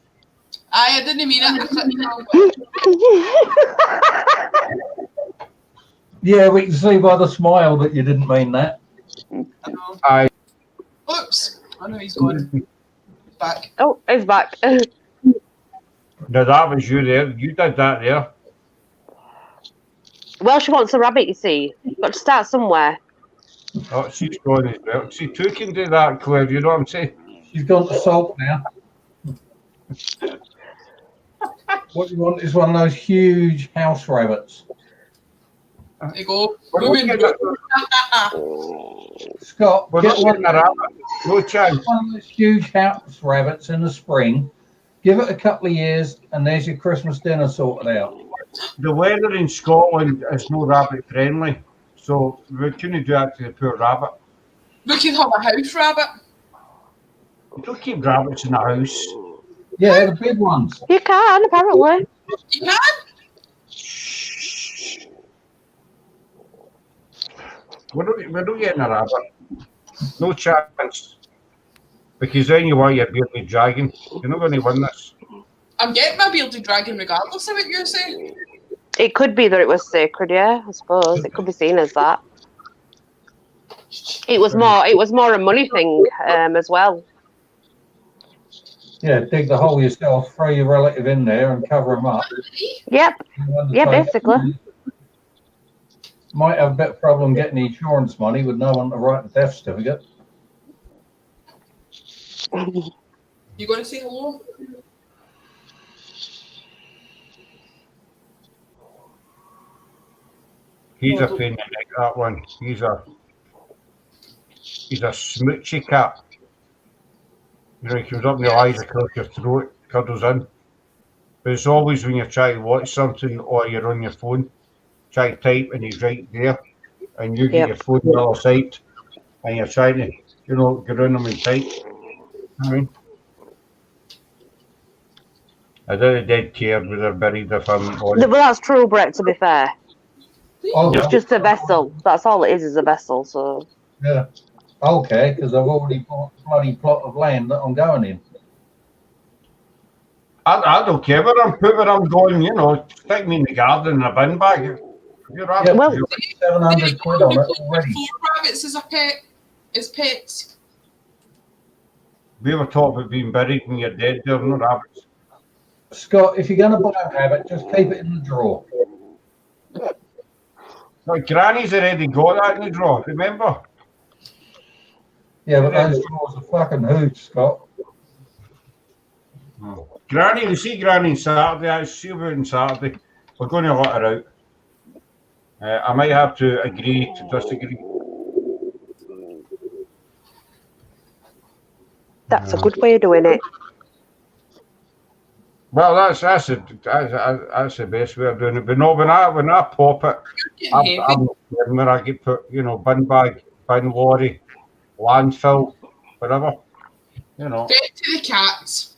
I didn't mean it. Yeah, we can see by the smile that you didn't mean that. Oops. I know he's gone. Back. Oh, he's back. No, that was you there. You did that there. Well, she wants a rabbit, you see. Got to start somewhere. Oh, she's gone as well. See, two can do that, Claire, you know what I'm saying? She's gone to salt now. What you want is one of those huge house rabbits. There you go. Scott, get one of rabbit. No chance. One of those huge house rabbits in the spring. Give it a couple of years, and there's your Christmas dinner sorted out. The weather in Scotland is no rabbit friendly, so we couldn't do that to the poor rabbit. We can have a house rabbit. You don't keep rabbits in the house. Yeah, the big ones. You can, apparently. You can? We're not getting a rabbit. No chance. Because then you want your bearded dragon. You're not going to win this. I'm getting my bearded dragon regardless of what you say. It could be that it was sacred, yeah, I suppose. It could be seen as that. It was more a money thing as well. Yeah, dig the hole yourself, throw your relative in there and cover them up. Yep. Yeah, basically. Might have a bit of problem getting the insurance money with no one to write the death certificate. You going to say hello? He's a pain in the neck, that one. He's a smoochy cat. You know, he comes up and he lies across your throat, cuddles in. But it's always when you're trying to watch something or you're on your phone, try to type and he's right there, and you get your phone on the other side, and you're trying to, get around him and type. I mean, I don't dead care where they're buried if I'm on. Well, that's true, Brett, to be fair. Oh, it's just a vessel. That's all it is a vessel, so. Yeah. Okay, because I've already bought a bloody plot of land that I'm going in. I don't care where I'm going, stick me in the garden in a bin bag. You're right. Yeah, well, 700 quid on it already. 4 rabbits as a pet, as pets. We were taught about being buried when you're dead, there are no rabbits. Scott, if you're going to buy a rabbit, just keep it in the drawer. Like Granny's already got that in the drawer, remember? Yeah, but those drawers are fucking hoots, Scott. Oh. Granny, we see Granny on Saturday. I see her on Saturday. We're going to let her out. I might have to agree to disagree. That's a good way of doing it. Well, that's the best way of doing it. But no, when I pop it, You're getting heavy. I'm not kidding where I get put, bin bag, bin lorry, landfill, whatever. Fed to the cats.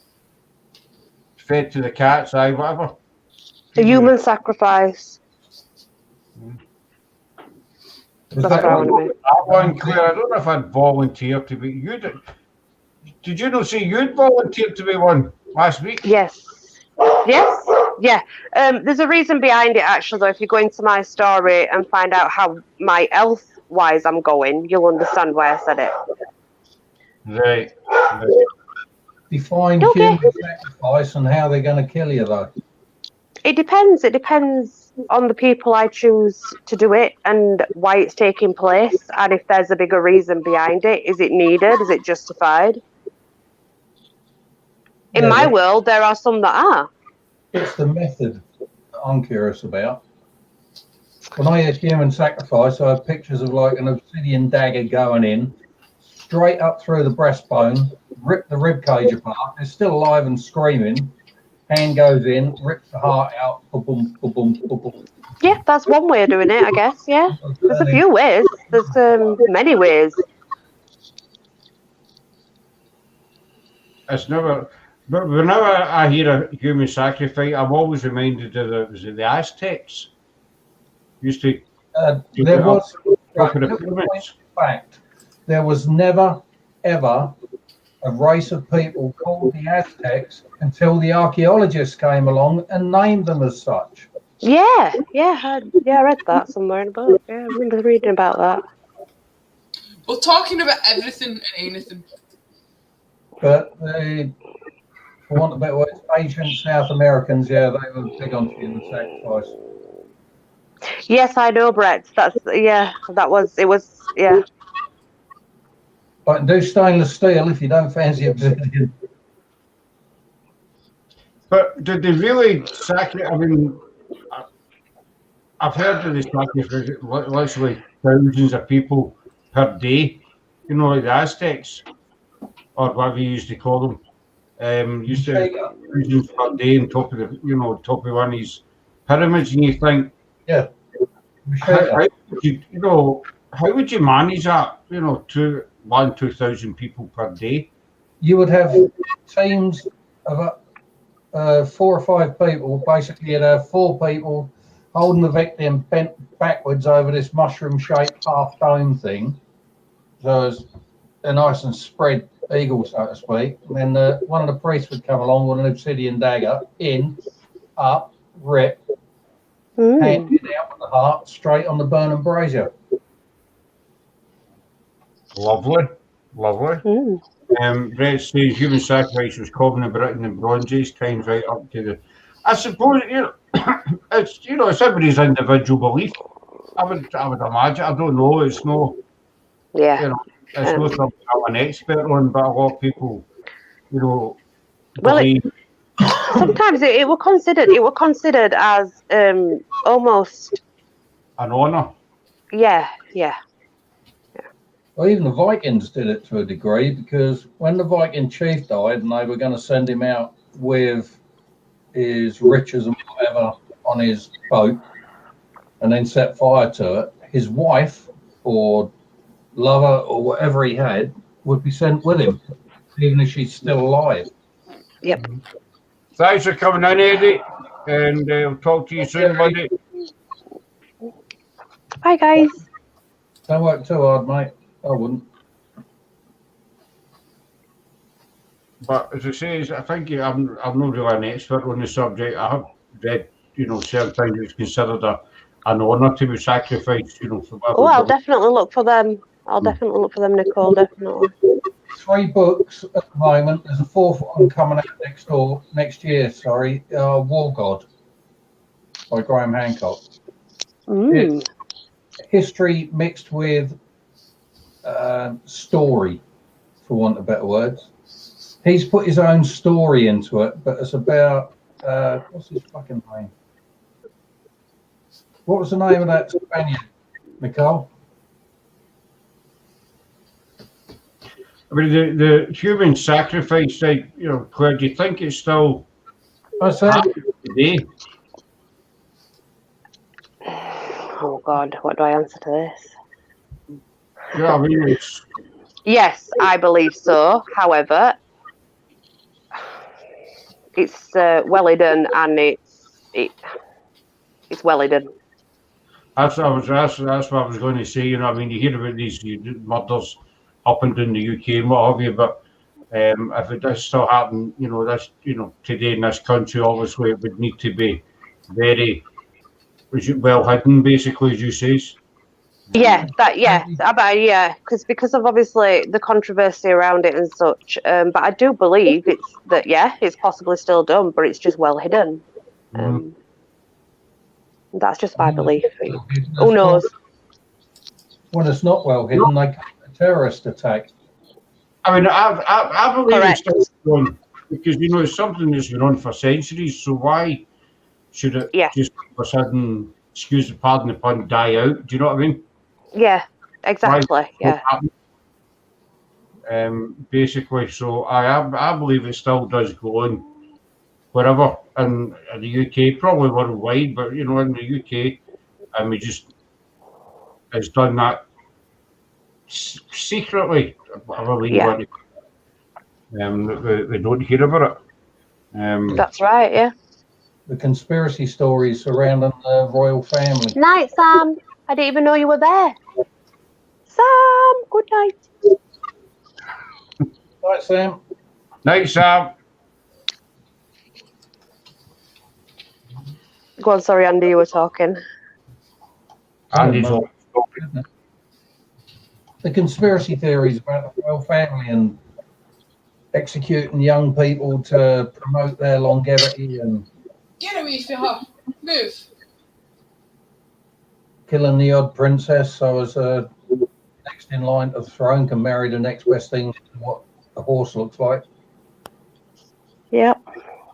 Fed to the cats, aye, whatever. A human sacrifice. Was That's that what I one? want to be. That one, Claire, I don't know if I'd volunteer to be. Did you not say you'd volunteered to be one last week? Yes. Yes. Yeah. There's a reason behind it, actually, though. If you go into my story and find out how my health-wise I'm going, you'll understand why I said it. Right. Define Okay. human sacrifice and how they're going to kill you, though. It depends. It depends on the people I choose to do it and why it's taking place, and if there's a bigger reason behind it. Is it needed? Is it justified? In my world, there are some that are. It's the method that I'm curious about. When I hear human sacrifice, I have pictures of like an obsidian dagger going in, straight up through the breastbone, rip the rib cage apart. They're still alive and screaming. Hand goes in, rips the heart out. Boom, boom, boom, boom, boom. Yeah, that's one way of doing it, I guess. Yeah, there's a few ways. There's many ways. It's never. But whenever I hear a human sacrifice, I'm always reminded of the Aztecs. Used to. There was, Right, right, in fact, there was never, ever a race of people called the Aztecs until the archaeologists came along and named them as such. Yeah, I read that somewhere in a book. Yeah, I remember reading about that. We're talking about everything and anything. But for want of a better word, ancient South Americans, yeah, they were big on human sacrifice. Yes, I know, Brett. It was. I can do stainless steel if you don't fancy obsidian. But did they really sacrifice? I mean, I've heard of the sacrifice, literally thousands of people per day. Like the Aztecs, or whatever you used to call them. Used to thousands per day on top of top of one of these pyramids, and you think, yeah, how would you manage that? 2,000 people per day. You would have teams of 4 or 5 people. Basically, you'd have 4 people holding the victim bent backwards over this mushroom-shaped half dome thing. So it's a nice and spread eagle, so to speak. And then one of the priests would come along with an obsidian dagger, in, up, rip, hand it out with the heart, straight on the burning brazier. Lovely. Brett says human sacrifice was common in Britain in Bronze Age times, right up to the. I suppose it's it's everybody's individual belief. I would imagine. I don't know. It's no. Yeah. It's not something I'm an expert on, but a lot of people, Well, believe. Sometimes it were considered as almost an honour. Yeah. Well, even the Vikings did it to a degree, because when the Viking chief died and they were going to send him out with his riches and whatever on his boat and then set fire to it, his wife or lover or whatever he had would be sent with him, even if she's still alive. Yep. Thanks for coming in, Eddie, and I'll talk to you soon, buddy. Bye, guys. Don't work too hard, mate. I wouldn't. But as I say, I think I'm not really an expert on the subject. I have read, certain things it's considered an honour to be sacrificed, for I'll definitely look for them. Nicole, definitely. 3 books at the moment. There's a 4th one coming out next year. War God by Graham Hancock. It's history mixed with story, for want of better words. He's put his own story into it, but it's about what's his fucking name? What was the name of that Spaniard, Nicole? I mean, the human sacrifice, Claire, do you think it's still What's that? today. Oh God, what do I answer to this? Yeah, I mean, it's, Yes, I believe so. However, it's well hidden and it's well hidden. that's what I was going to say. You know, I mean, you hear about these murders up and down the UK and what have you, but if it does still happen, you know, that's today in this country, obviously, it would need to be very well hidden, basically, as you say. Yeah, because of obviously the controversy around it and such. But I do believe it's possibly still done, but it's just well hidden. That's just my belief. Who knows? When it's not well hidden, they commit a terrorist attack. I mean, I believe Correct. it's still going because it's something that's been on for centuries. So why should it just all of a sudden, excuse the pardon the pun, die out? Do you know what I mean? Yeah, exactly. Yeah. Basically, so I believe it still does go on wherever in the UK, probably worldwide, but in the UK, and we just has done that secretly. I believe we don't hear about it. That's right. Yeah. The conspiracy stories surrounding the royal family. Night, Sam. I didn't even know you were there. Sam, good night. Right, Sam. Night, Sam. Go on, sorry, Andy, you were talking. Andy's the conspiracy theories about the royal family and executing young people to promote their longevity and Get away from her. Move. killing the odd princess so as next in line to the throne can marry the next best thing to what a horse looks like. Yep.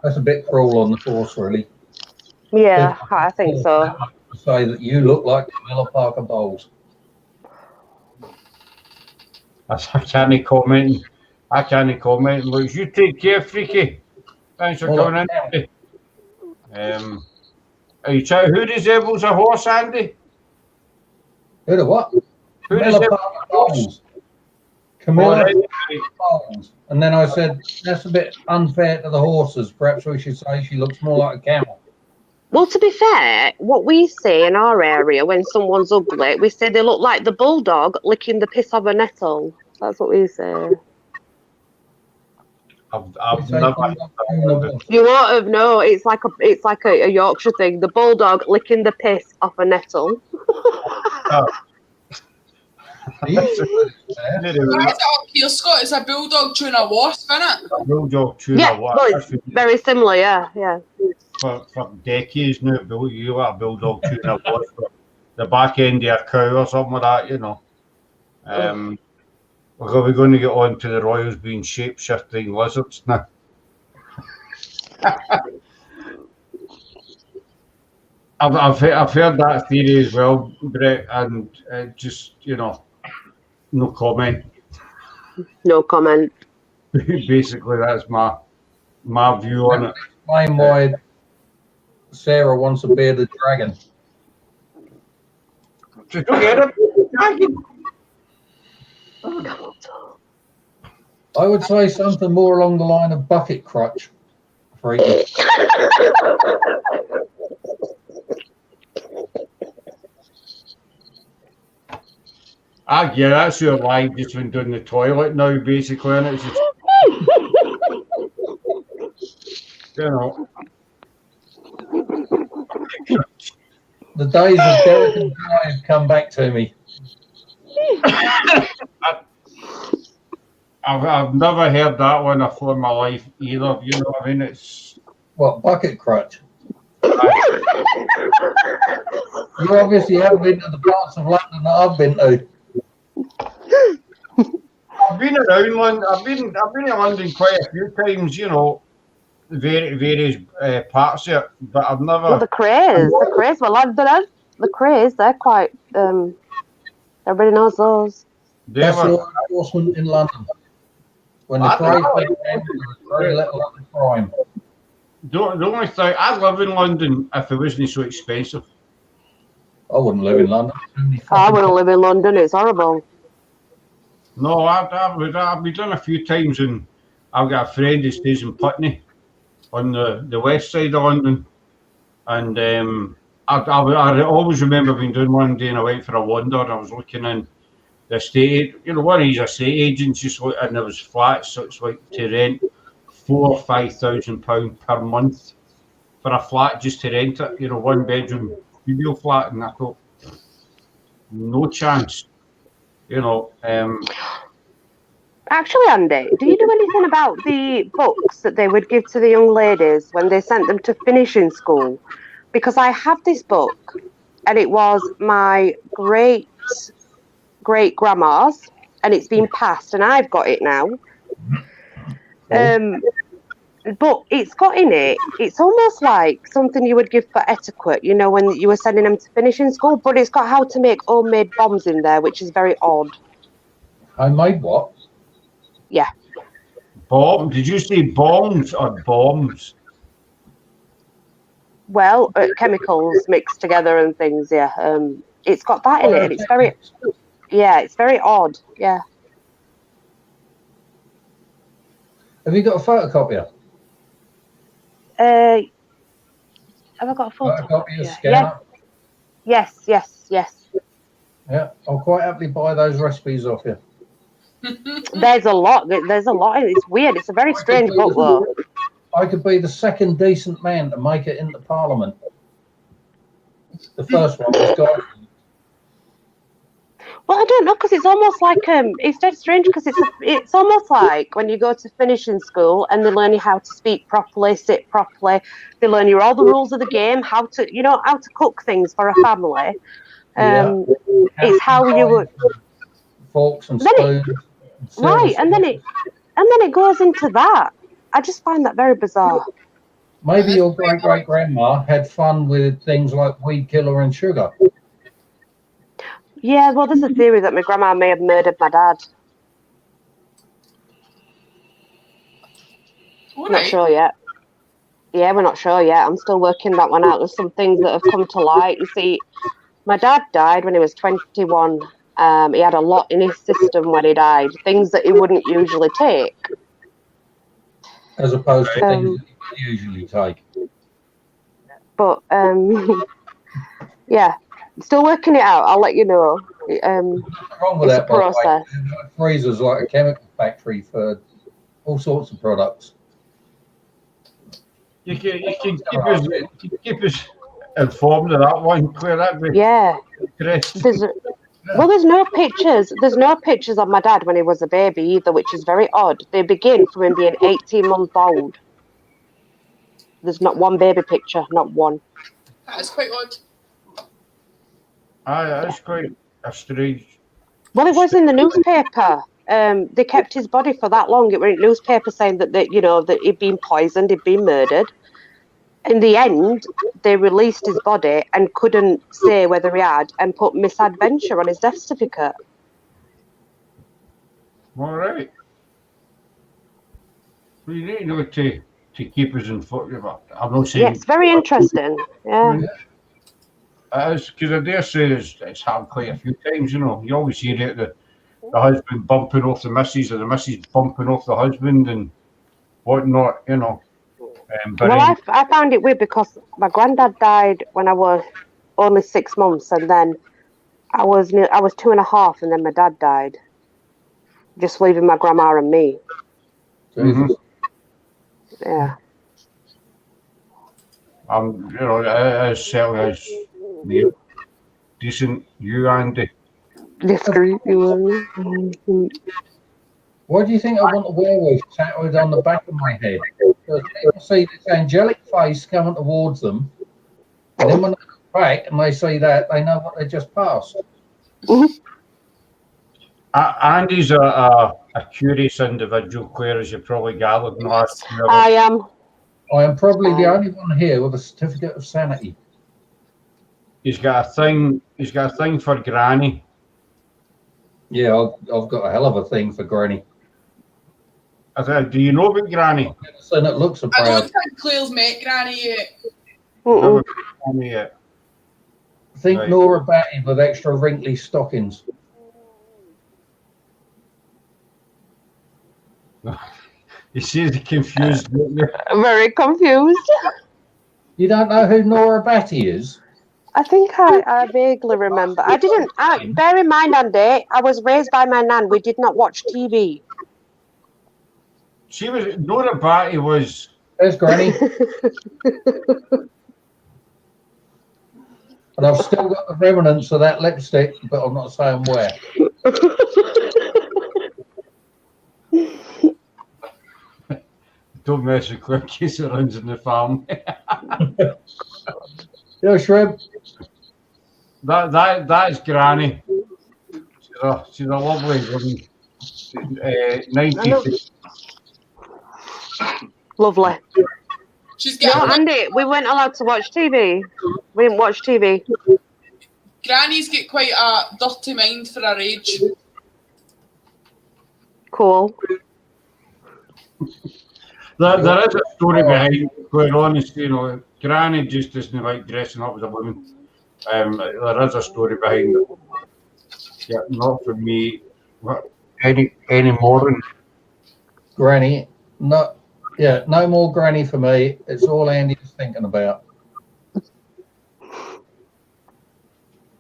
That's a bit cruel on the horse, really. Yeah, I think so. To say that you look like Camilla Parker Bowles. I can't comment. Look, you take care, Freaky. Thanks for coming in. Are you trying? Who resembles a horse, Andy? Who the what? Who Camilla resembles Parker Bowles. Camilla Parker Bowles. And then I said, that's a bit unfair to the horses. Perhaps we should say she looks more like a camel. Well, to be fair, what we say in our area when someone's ugly, we say they look like the bulldog licking the piss of a nettle. That's what we say. I've never. You won't have known. It's like a Yorkshire thing. The bulldog licking the piss off a nettle. Why is it up here, Scott? It's a bulldog chewing a wasp, isn't it? A bulldog chewing a wasp. Well, it's very similar. Yeah. For decades now, you like a bulldog chewing a wasp. The back end of a cow or something like that, We're going to get on to the royals being shape-shifting lizards now. I've heard that theory as well, Brett, and just no comment. No comment. Basically, that's my view on it. Explain why Sarah wants a bearded dragon. Just don't get it. Dragon. I would say something more along the line of bucket crutch. Freaky. Yeah, that's your lie just went down the toilet now, basically, and it's just, The days of Derek and Guy have come back to me. I've never heard that one before in my life either. You know what I mean? It's what, bucket crutch? You obviously haven't been to the parts of London that I've been to. I've been around London. I've been in London quite a few times. Various parts of it, but I've never. Well, the craze. Well, the craze. They're quite. Everybody knows those. That's law enforcement in London. When the craze went down, there was very little of the crime. The only thing, I'd live in London if it wasn't so expensive. I wouldn't live in London. I wouldn't live in London. It's horrible. No, I've been done a few times, and I've got a friend who stays in Putney on the west side of London. And I always remember being doing one day and I went for a wander and I was looking in the estate, one of these estate agents, and there was flats, so it's like to rent £4,000 or £5,000 per month for a flat just to rent it, 1 bedroom studio flat, and I thought, no chance, Actually, Andy, do you know anything about the books that they would give to the young ladies when they sent them to finishing school? Because I have this book, and it was my great-great-grandma's, and it's been passed, and I've got it now. But it's got in it, it's almost like something you would give for etiquette, when you were sending them to finishing school, but it's got how to make homemade bombs in there, which is very odd. Homemade what? Yeah. Bomb? Did you say bombs or bombs? Well, chemicals mixed together and things, yeah. It's got that in it, and it's very odd, yeah. Have you got a photocopier? Have I got a photocopier? Scanner? Yeah. Yes. Yeah, I'll quite happily buy those recipes off you. There's a lot. It's weird. It's a very strange book, though. I could be the second decent man to make it into Parliament. The first one was God. Well, I don't know, because it's almost like it's dead strange, because it's almost like when you go to finishing school and they learn you how to speak properly, sit properly. They learn you all the rules of the game, how to cook things for a family. It's how you would forks and spoons. Right, and then it goes into that. I just find that very bizarre. Maybe your great-great-grandma had fun with things like weed killer and sugar. Yeah, well, there's a theory that my grandma may have murdered my dad. We're not sure yet. Yeah, we're not sure yet. I'm still working that one out. There's some things that have come to light. You see, my dad died when he was 21. He had a lot in his system when he died, things that he wouldn't usually take. As opposed to things that you usually take. But, yeah, still working it out. I'll let you know. Nothing wrong with that, process. Freezer's like a chemical factory for all sorts of products. You can keep us informed of that one, Claire. That'd be interesting. Well, there's no pictures. There's no pictures of my dad when he was a baby either, which is very odd. They begin from him being 18 months old. There's not one baby picture, not one. That's quite odd. That's quite strange. Well, it was in the newspaper. They kept his body for that long. It was in the newspaper saying that he'd been poisoned, he'd been murdered. In the end, they released his body and couldn't say whether he had, and put misadventure on his death certificate. All right. We need to know to keep us informed about. I'm not saying. Yeah, it's very interesting. Yeah. Because I dare say it's happened quite a few times. You always hear it, the husband bumping off the missus, or the missus bumping off the husband, and whatnot. Well, I found it weird because my granddad died when I was only 6 months, and then I was 2.5, and then my dad died, just leaving my grandma and me. Mm-hmm. Yeah. As certainly as decent you, Andy. Discreet, Why do you think I want a werewolf tattooed on the back of my head? Because people see this angelic face coming towards them, and then when they look back and they see that, they know what they just passed. Andy's a curious individual, Claire, as you probably gathered in the last year. I am. I am probably the only one here with a certificate of sanity. He's got a thing for Granny. Yeah, I've got a hell of a thing for Granny. I said, do you know about Granny? And it looks a I don't proud. think Claire's met Granny yet. Never Mm-mm. met Granny yet. Think Right. Nora Batty with extra wrinkly stockings. You see the confused look there. Very confused. You don't know who Nora Batty is? I think I vaguely remember. I didn't. Bear in mind, Andy, I was raised by my nan. We did not watch TV. She was, Nora Batty was, There's Granny. And I've still got the remnants of that lipstick, but I'm not saying where. don't mess with Cliff case it runs in the farm. Yeah, Shrimp. That's Granny. She's a lovely woman. 90s. Lovely. She's No, getting Andy, we weren't allowed to watch TV. We didn't watch TV. Granny's got quite a dirty mind for her age. Cool. There is a story behind it, quite honest, you know. Granny just doesn't like dressing up as a woman. There is a story behind it. Yeah, not for me. Any more than Granny. No more Granny for me. It's all Andy was thinking about.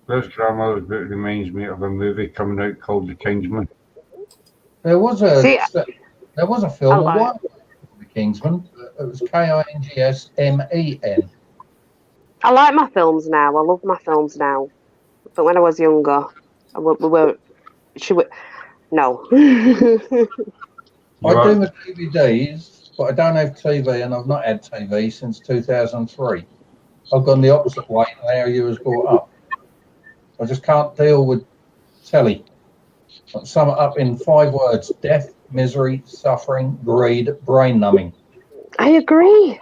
this grandmother's book reminds me of a movie coming out called The Kingsman. There was a See, film I a like- while ago, The Kingsman. It was Kingsmen. I like my films now. I love my films now. But when I was younger, we were. No. I do my DVDs, but I don't have TV, and I've not had TV since 2003. I've gone the opposite way to how you was brought up. I just can't deal with telly. I'll sum it up in 5 words: death, misery, suffering, greed, brain numbing. I agree.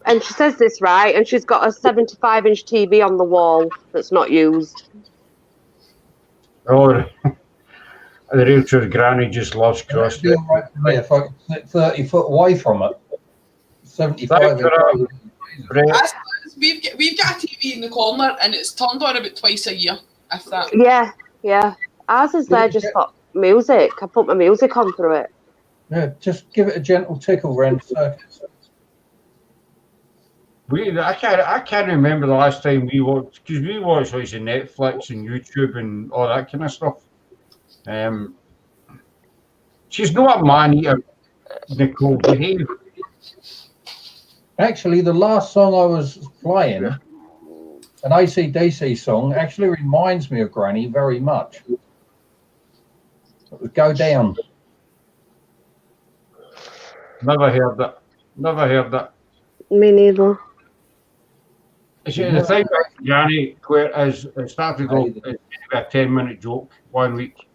And she says this right, and she's got a 75-inch TV on the wall that's not used. Oh, the real truth, Granny just loves It'd CrossFit. be all right for me if I could sit 30 foot away from it. 75 Thanks for that. Brett, We've got a TV in the corner and it's turned on about twice a year, if that. Yeah. Ours is there just for music. I put my music on through it. Yeah, just give it a gentle tickle around the circuits. I can't remember the last time we watched, because we watched like Netflix and YouTube and all that kind of stuff. She's not a man eater, Nicole. Behave. Actually, the last song I was playing, an AC/DC song, actually reminds me of Granny very much. It was Go Down. Never heard that. Me neither. See, the thing with Granny is it started off as a 10-minute joke one week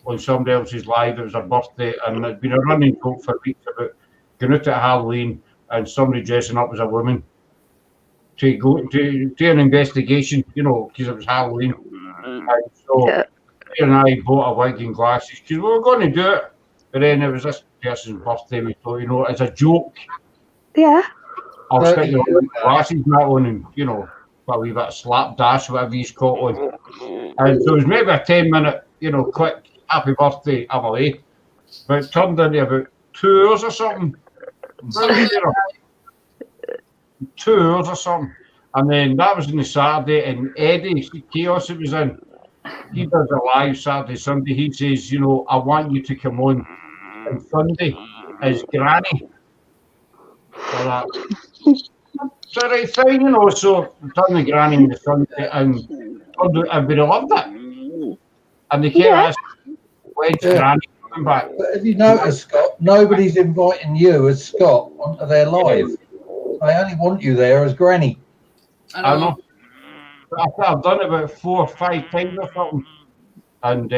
on somebody else's live. It was her birthday, and it's been a running joke for weeks about going out at Halloween and somebody dressing up as a woman to go to an investigation, you know, because it was Halloween. And so Yeah. Claire and I bought a wig and glasses because we were going to do it, but then it was this person's birthday. We thought, you know, as a joke, Yeah. I'll stick your glasses and that on, and you know, a wee bit of slapdash, whatever he's got on. And so it was maybe a 10-minute, you know, quick happy birthday, I'm away. But it turned into about 2 hours or something. 2 hours or something. And then that was on the Saturday, and Eddie, Chaos it was in, he does a live Saturday, Sunday. He says, you know, I want you to come on Sunday as Granny. For that. So right, fine, you know, so turn the Granny in the Sunday, and everybody loved it. And they kept asking, when's Granny coming back? But have you noticed, Scott, nobody's inviting you as Scott onto their live. They only want you there as Granny. I know. I've done it about 4 or 5 times or something. And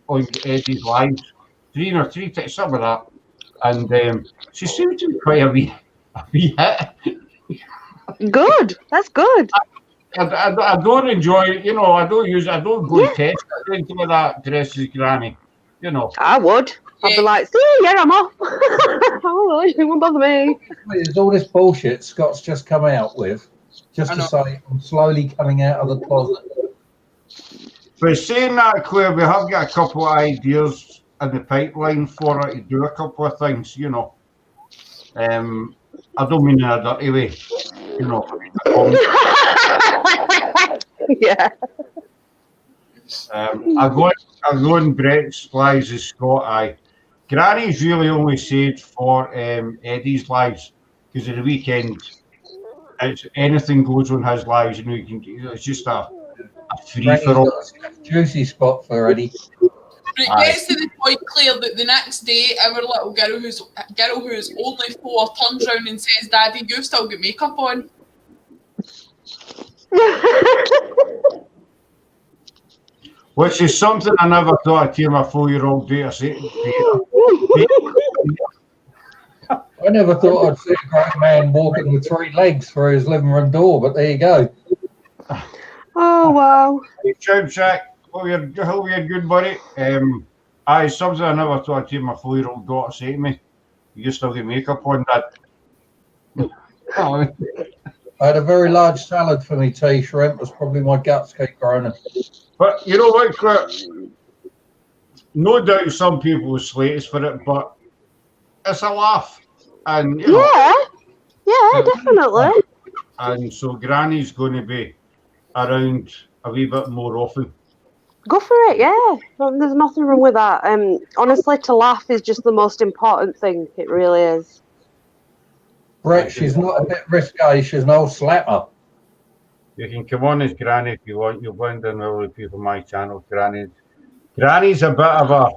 on Eddie's live, 3 or 3 times, some of that. And she seems to be quite a wee hit. Good. That's good. I don't enjoy, you know, I don't go and test anything like that, dress as Granny. You know. I would. I'd be like, see, yeah, I'm off. Oh, it won't bother me. There's all this bullshit Scott's just come out with, just to say I'm slowly coming out of the closet. But saying that, Claire, we have got a couple of ideas in the pipeline for her to do a couple of things, you know. I don't mean in a dirty way, you know. Yeah. I'll go on Brett's lies as Scott. Granny's really only saved for Eddie's lives, because at the weekend, it's anything goes on his lives. You know, you can. It's just a free for all. Juicy spot for Eddie. But it gets to the point, Claire, that the next day, our little girl who's only 4 turns round and says, "Daddy, you've still got makeup on." Which is something I never thought I'd hear my 4-year-old daughter say. I never thought I'd see a great man walking with 3 legs through his living room door, but there you go. Oh, wow. Hey, Chow Shack, hope you're good, buddy. Something I never thought I'd hear my 4-year-old daughter say to me. You still get makeup on, Dad. I had a very large salad for me tea. Shrimp was probably my guts keep growing. But you know what, Claire? No doubt some people will slate us for it, but it's a laugh. And you know, yeah, definitely. And so Granny's going to be around a wee bit more often. Go for it, yeah. There's nothing wrong with that. Honestly, to laugh is just the most important thing. It really is. Brett, she's not a bit risque. She's an old slapper. You can come on as Granny if you want. You'll blend in with all the people on my channel. Granny's a bit of a...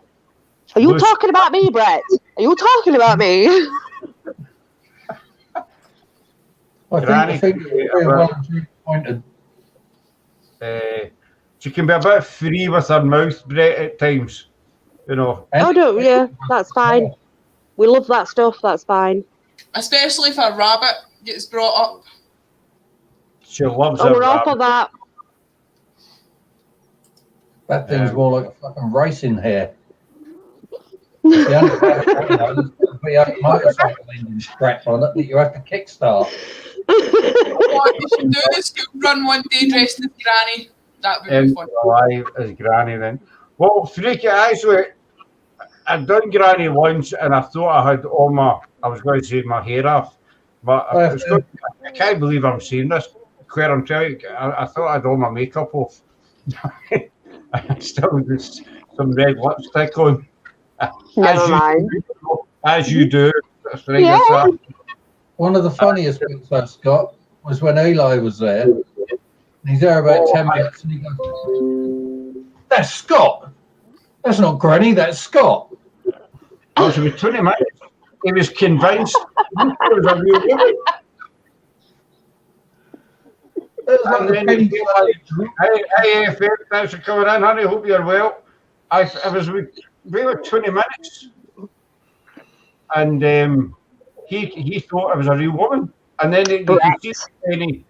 Are you talking about me, Brett? Are you talking about me? I think pointed. She can be a bit free with her mouth, Brett, at times. You know. Yeah, that's fine. We love that stuff. That's fine. Especially if a rabbit gets brought up. She loves we're all for that. That thing's more like a fucking racing hare. The only there's be a motorcycle engine strapped on it that you have to kickstart. What you should do is run one day dressed as Granny. That would be fun. Alive as Granny then. Well, freaky, actually, I'd done Granny once and I thought I had all I was going to say my hair off, but I can't believe I'm saying this. Claire, I'm telling you, I thought I had all my makeup off. I still just some red lipstick on. Never mind. As you do. Yeah. One of the funniest bits I got was when Eli was there. He's there about 10 minutes and he goes, "That's Scott. That's not Granny, that's Scott." I was about 20 minutes. He was convinced it was a real woman. Hey, thanks for coming in, honey. Hope you're well. I was really 20 minutes, and he thought it was a real woman, and then you could see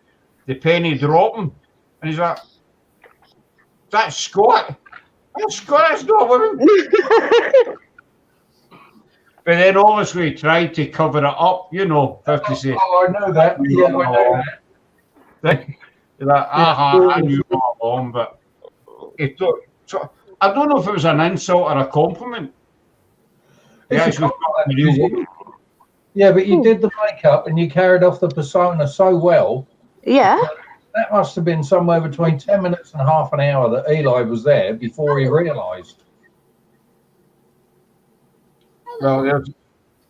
the penny dropping, and he's like, "That's Scott. That's Scott. That's not a woman." But then obviously tried to cover it up, you know, have to say. Oh, I know that. Yeah, I know that. Like, I knew all along, but it took. So I don't know if it was an insult or a compliment. Yeah, but you did the makeup and you carried off the persona so well. Yeah. That must have been somewhere between 10 minutes and half an hour that Eli was there before he realised. Well, the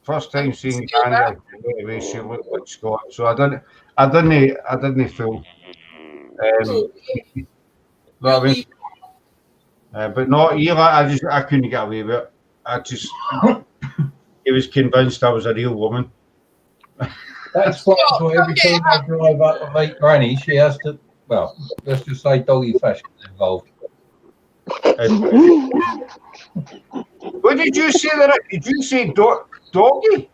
first time seeing Granny, anyway, she looked like Scott, so I didn't feel. But not Eli. I couldn't get away with it. He was convinced I was a real woman. That's why every time I drive up to meet Granny, she has to. Well, let's just say doggy fashion involved. What did you say there? Did you say doggy?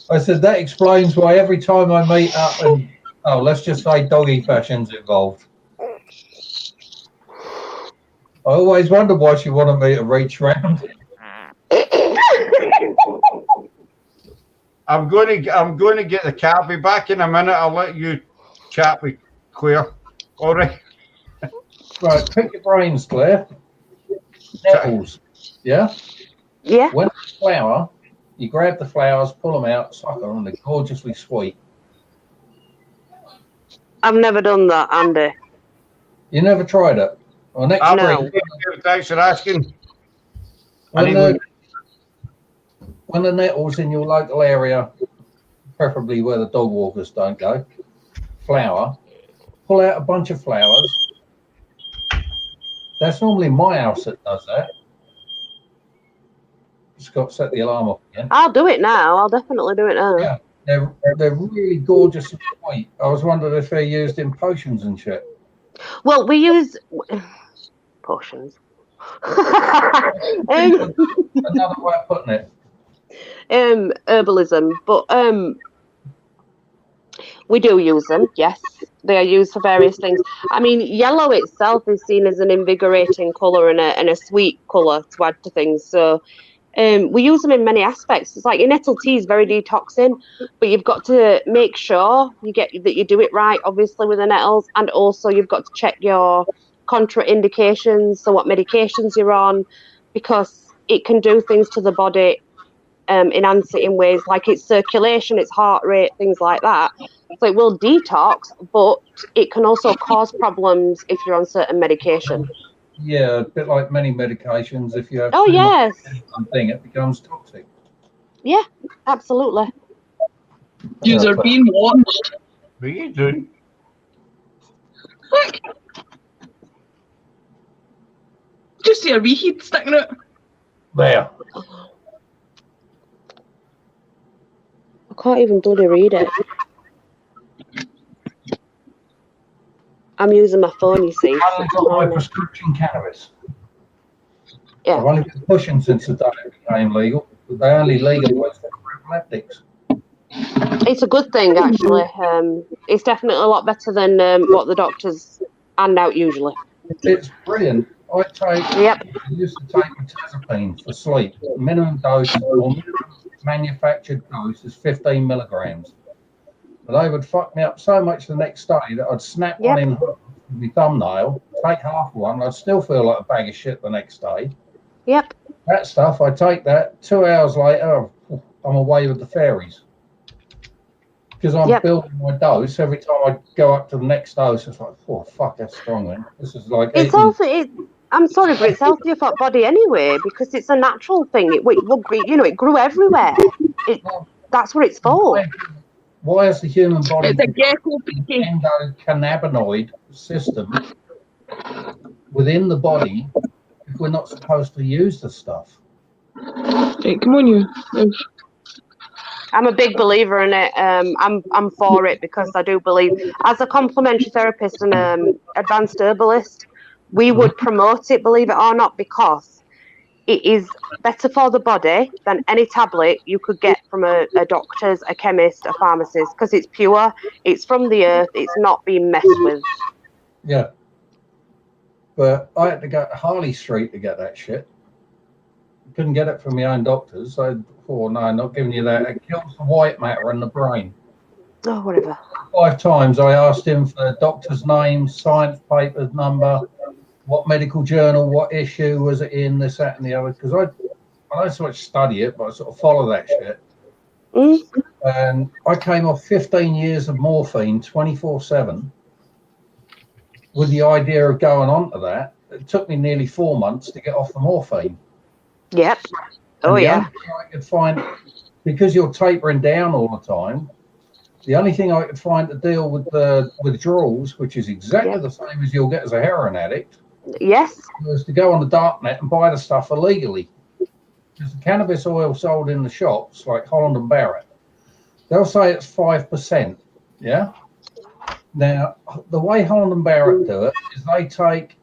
I said that explains why every time I meet up and let's just say doggy fashion's involved. always wondered why she wanted me to reach round. I'm going to get the cat. I'll be back in a minute. I'll let you chat with Claire. All right. Right, pick your brains, Claire. Nettles. Yeah? Yeah. When it's flower, you grab the flowers, pull them out, suck them, and they're gorgeously sweet. I've never done that, Andy. You never tried it? Well, next No. spring, Thanks for asking. when the nettles in your local area, preferably where the dog walkers don't go, flower, pull out a bunch of flowers. That's normally my house that does that. Just got to set the alarm off again. I'll do it now. I'll definitely do it now. Yeah, they're really gorgeous and sweet. I was wondering if they're used in potions and shit. Well, we use potions. Another way of putting it. Herbalism, but we do use them. Yes, they are used for various things. I mean, yellow itself is seen as an invigorating colour and a sweet colour to add to things. So we use them in many aspects. It's like your nettle tea is very detoxing, but you've got to make sure that you do it right, obviously, with the nettles, and also you've got to check your contraindications, so what medications you're on, because it can do things to the body, enhance it in ways like its circulation, its heart rate, things like that. So it will detox, but it can also cause problems if you're on certain medication. Yeah, a bit like many medications. If you have Oh, too yes. much of something, it becomes toxic. Yeah, absolutely. You are being watched. What are you doing? Look. Just see a wee head sticking out. There. I can't even bloody read it. I'm using my phone, you see. I've only got my prescription cannabis. Yeah. I've only been pushing since the day it became legal. They only legalised it for epileptics. It's a good thing, actually. It's definitely a lot better than what the doctors hand out usually. It's brilliant. I used to take metazapine for sleep. Minimum dose or minimum manufactured dose is 15 milligrams. But they would fuck me up so much the next day that I'd snap one in half with my thumbnail, take half one, and I'd still feel like a bag of shit the next day. Yep. That stuff, I take that, 2 hours later, I'm away with the fairies. Because I'm building my dose. Every time I go up to the next dose, it's like, oh, fuck, that's strong, man. This is like... I'm sorry, but it's healthier for the body anyway, because it's a natural thing. It grew everywhere. That's what it's for. Why is the human body It's a gecko endocannabinoid system within the body if we're not supposed to use the stuff? Hey, come on, you. I'm a big believer in it. I'm for it because I do believe, as a complementary therapist and advanced herbalist, we would promote it, believe it or not, because it is better for the body than any tablet you could get from a doctor's, a chemist, a pharmacist, because it's pure, it's from the earth, it's not being messed with. Yeah. But I had to go to Harley Street to get that shit. Couldn't get it from my own doctors. So, no, not giving you that. It kills the white matter in the brain. Oh, whatever. 5 times I asked him for the doctor's name, science papers number, what medical journal, what issue was it in, this, that, and the other. Because I don't so much study it, but I sort of follow that shit. And I came off 15 years of morphine 24/7 with the idea of going on to that. It took me nearly 4 months to get off the morphine. Yep. Oh, and the yeah. only thing I could find, because you're tapering down all the time, the only thing I could find to deal with the withdrawals, which is exactly the same as you'll get as a heroin addict, was to go on the dark net and buy the stuff illegally. Because the cannabis oil sold in the shops, like Holland and Barrett, they'll say it's 5%. Yeah. Now, the way Holland and Barrett do it is they take,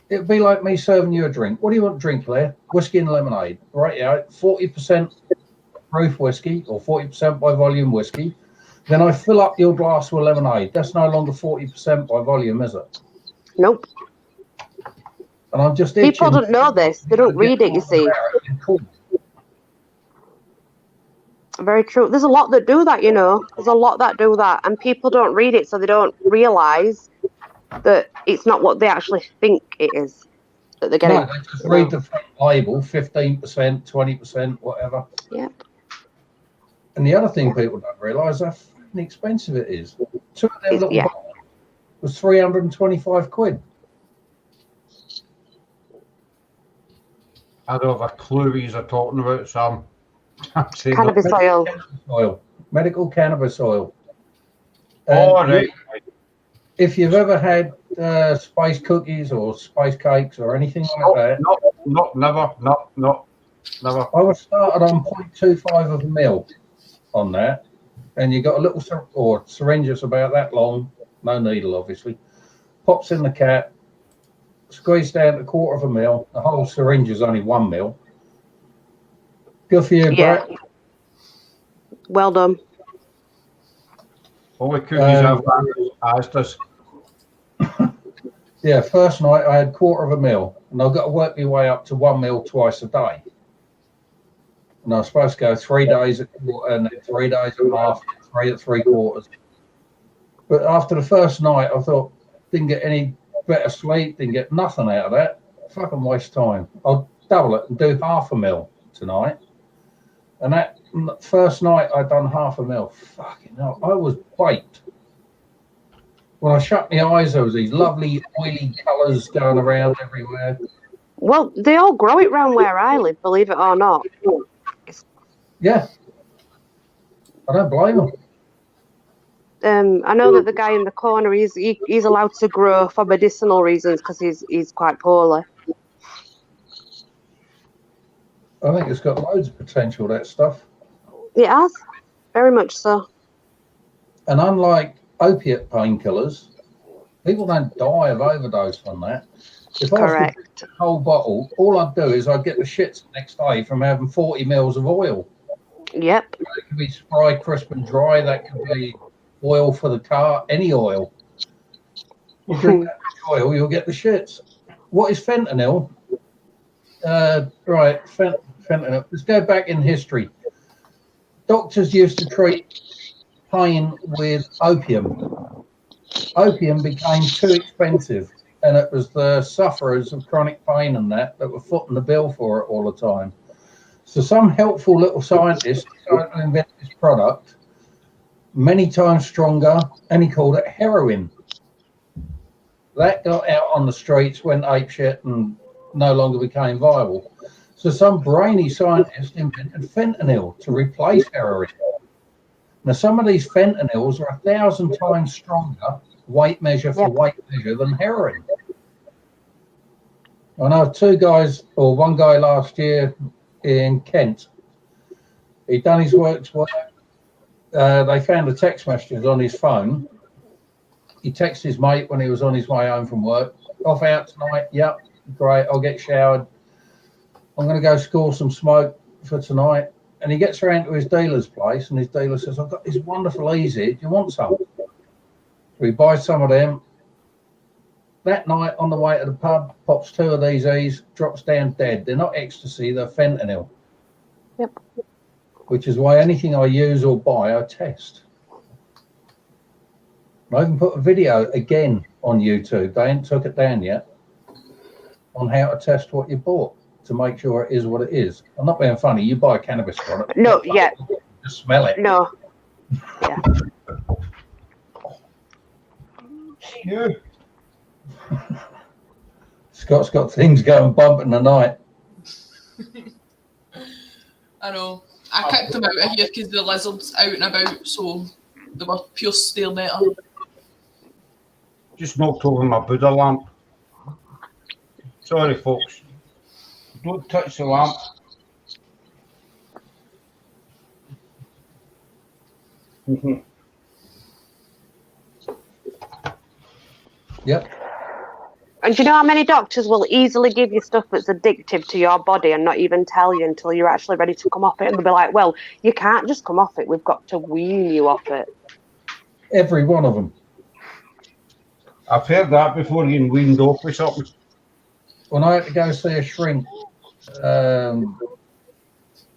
it'd be like me serving you a drink. What do you want to drink, Claire? Whiskey and lemonade. Right, yeah, 40% proof whiskey or 40% by volume whiskey. Then I fill up your glass with lemonade. That's no longer 40% by volume, is it? Nope. And I'm just People itching. don't know this. They don't read it, you see. Very true. There's a lot that do that, you know. There's a lot that do that. And people don't read it, so they don't realise that it's not what they actually think it is that they're getting. No, they just read the front label, 15%, 20%, whatever. Yep. And the other thing people don't realise how expensive it is. 2 of them little bottles was 325 quid. I don't have a clue what you're talking about, Sam. Cannabis oil. Medical cannabis oil. Oh, right. If you've ever had spice cookies or spice cakes or anything like that. Never. I was started on 0.25 of a mil on that. And you got a little syringe that's about that long, no needle obviously. Pops in the cap, squeeze down to 1/4 of a mil. The whole syringe is only 1 mil. Good for you, Brett. Well done. All the cookies I've asked us. Yeah, first night I had 1/4 of a mil, and I've got to work my way up to 1 mil twice a day. And I was supposed to go 3 days at 1/4, and then 3 days at half, 3 at 3/4. But after the first night, I thought, didn't get any better sleep, didn't get nothing out of that. Fucking waste time. I'll double it and do 1/2 a mil tonight. And that first night I'd done 1/2 a mil. Fucking hell, I was baked. When I shut my eyes, there was these lovely oily colours going around everywhere. Well, they all grow it round where I live, believe it or not. Yeah. I don't blame them. I know that the guy in the corner, he's allowed to grow for medicinal reasons because he's quite poorly. I think it's got loads of potential, that stuff. It has, very much so. And unlike opiate painkillers, people don't die of overdose on that. If I was to drink the whole bottle, all I'd do is I'd get the shits the next day from having 40 mils of oil. Yep. It could be spry, crisp and dry. That could be oil for the car, any oil. You drink that much oil, you'll get the shits. What is fentanyl? Fentanyl. Let's go back in history. Doctors used to treat pain with opium. Opium became too expensive, and it was the sufferers of chronic pain and that were footing the bill for it all the time. So some helpful little scientist decided to invent this product, many times stronger, and he called it heroin. That got out on the streets, went apeshit, and no longer became viable. So some brainy scientist invented fentanyl to replace heroin. Now, some of these fentanyls are 1,000 times stronger, weight measure for weight measure, than heroin. I know one guy last year in Kent. He'd done his work's work. They found the text messages on his phone. He texted his mate when he was on his way home from work. Off out tonight. Yep, great. I'll get showered. I'm going to go score some smoke for tonight. And he gets around to his dealer's place, and his dealer says, I've got this wonderful easy. Do you want some? So he buys some of them. That night on the way to the pub, pops 2 of these E's, drops down dead. They're not ecstasy, they're fentanyl. Yep. Which is why anything I use or buy, I test. I even put a video again on YouTube. They ain't took it down yet on how to test what you bought to make sure it is what it is. I'm not being funny. You buy a cannabis product. No, yeah. Just smell it. No. Yeah. Yeah. Scott's got things going bump in the night. I know. I kicked them out of here because the lizard's out and about, so they were pure staring at her. Just knocked over my Buddha lamp. Sorry, folks. Don't touch the lamp. Yep. And do you know how many doctors will easily give you stuff that's addictive to your body and not even tell you until you're actually ready to come off it? And they'll be like, well, you can't just come off it. We've got to wean you off it. Every one of them. I've heard that before, getting weaned off with something. when I had to go see a shrink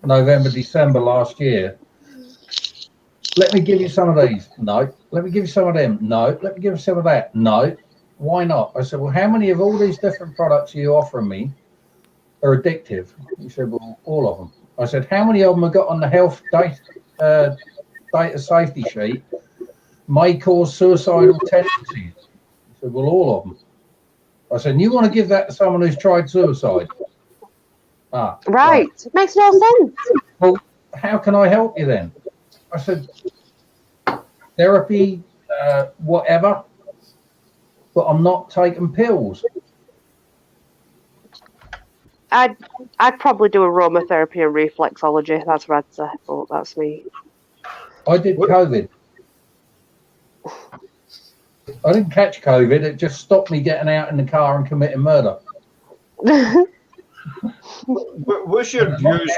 November, December last year, let me give you some of these. No. Let me give you some of them. No. Let me give you some of that. No. Why not? I said, well, how many of all these different products you offering me are addictive? He said, well, all of them. I said, how many of them have got on the health data safety sheet may cause suicidal tendencies? He said, well, all of them. I said, you want to give that to someone who's tried suicide? Right. Makes no sense. Well, how can I help you then? I said, therapy, whatever, but I'm not taking pills. I'd probably do aromatherapy and reflexology. That's what I'd say, but that's me. I did COVID. I didn't catch COVID. It just stopped me getting out in the car and committing murder. What's your views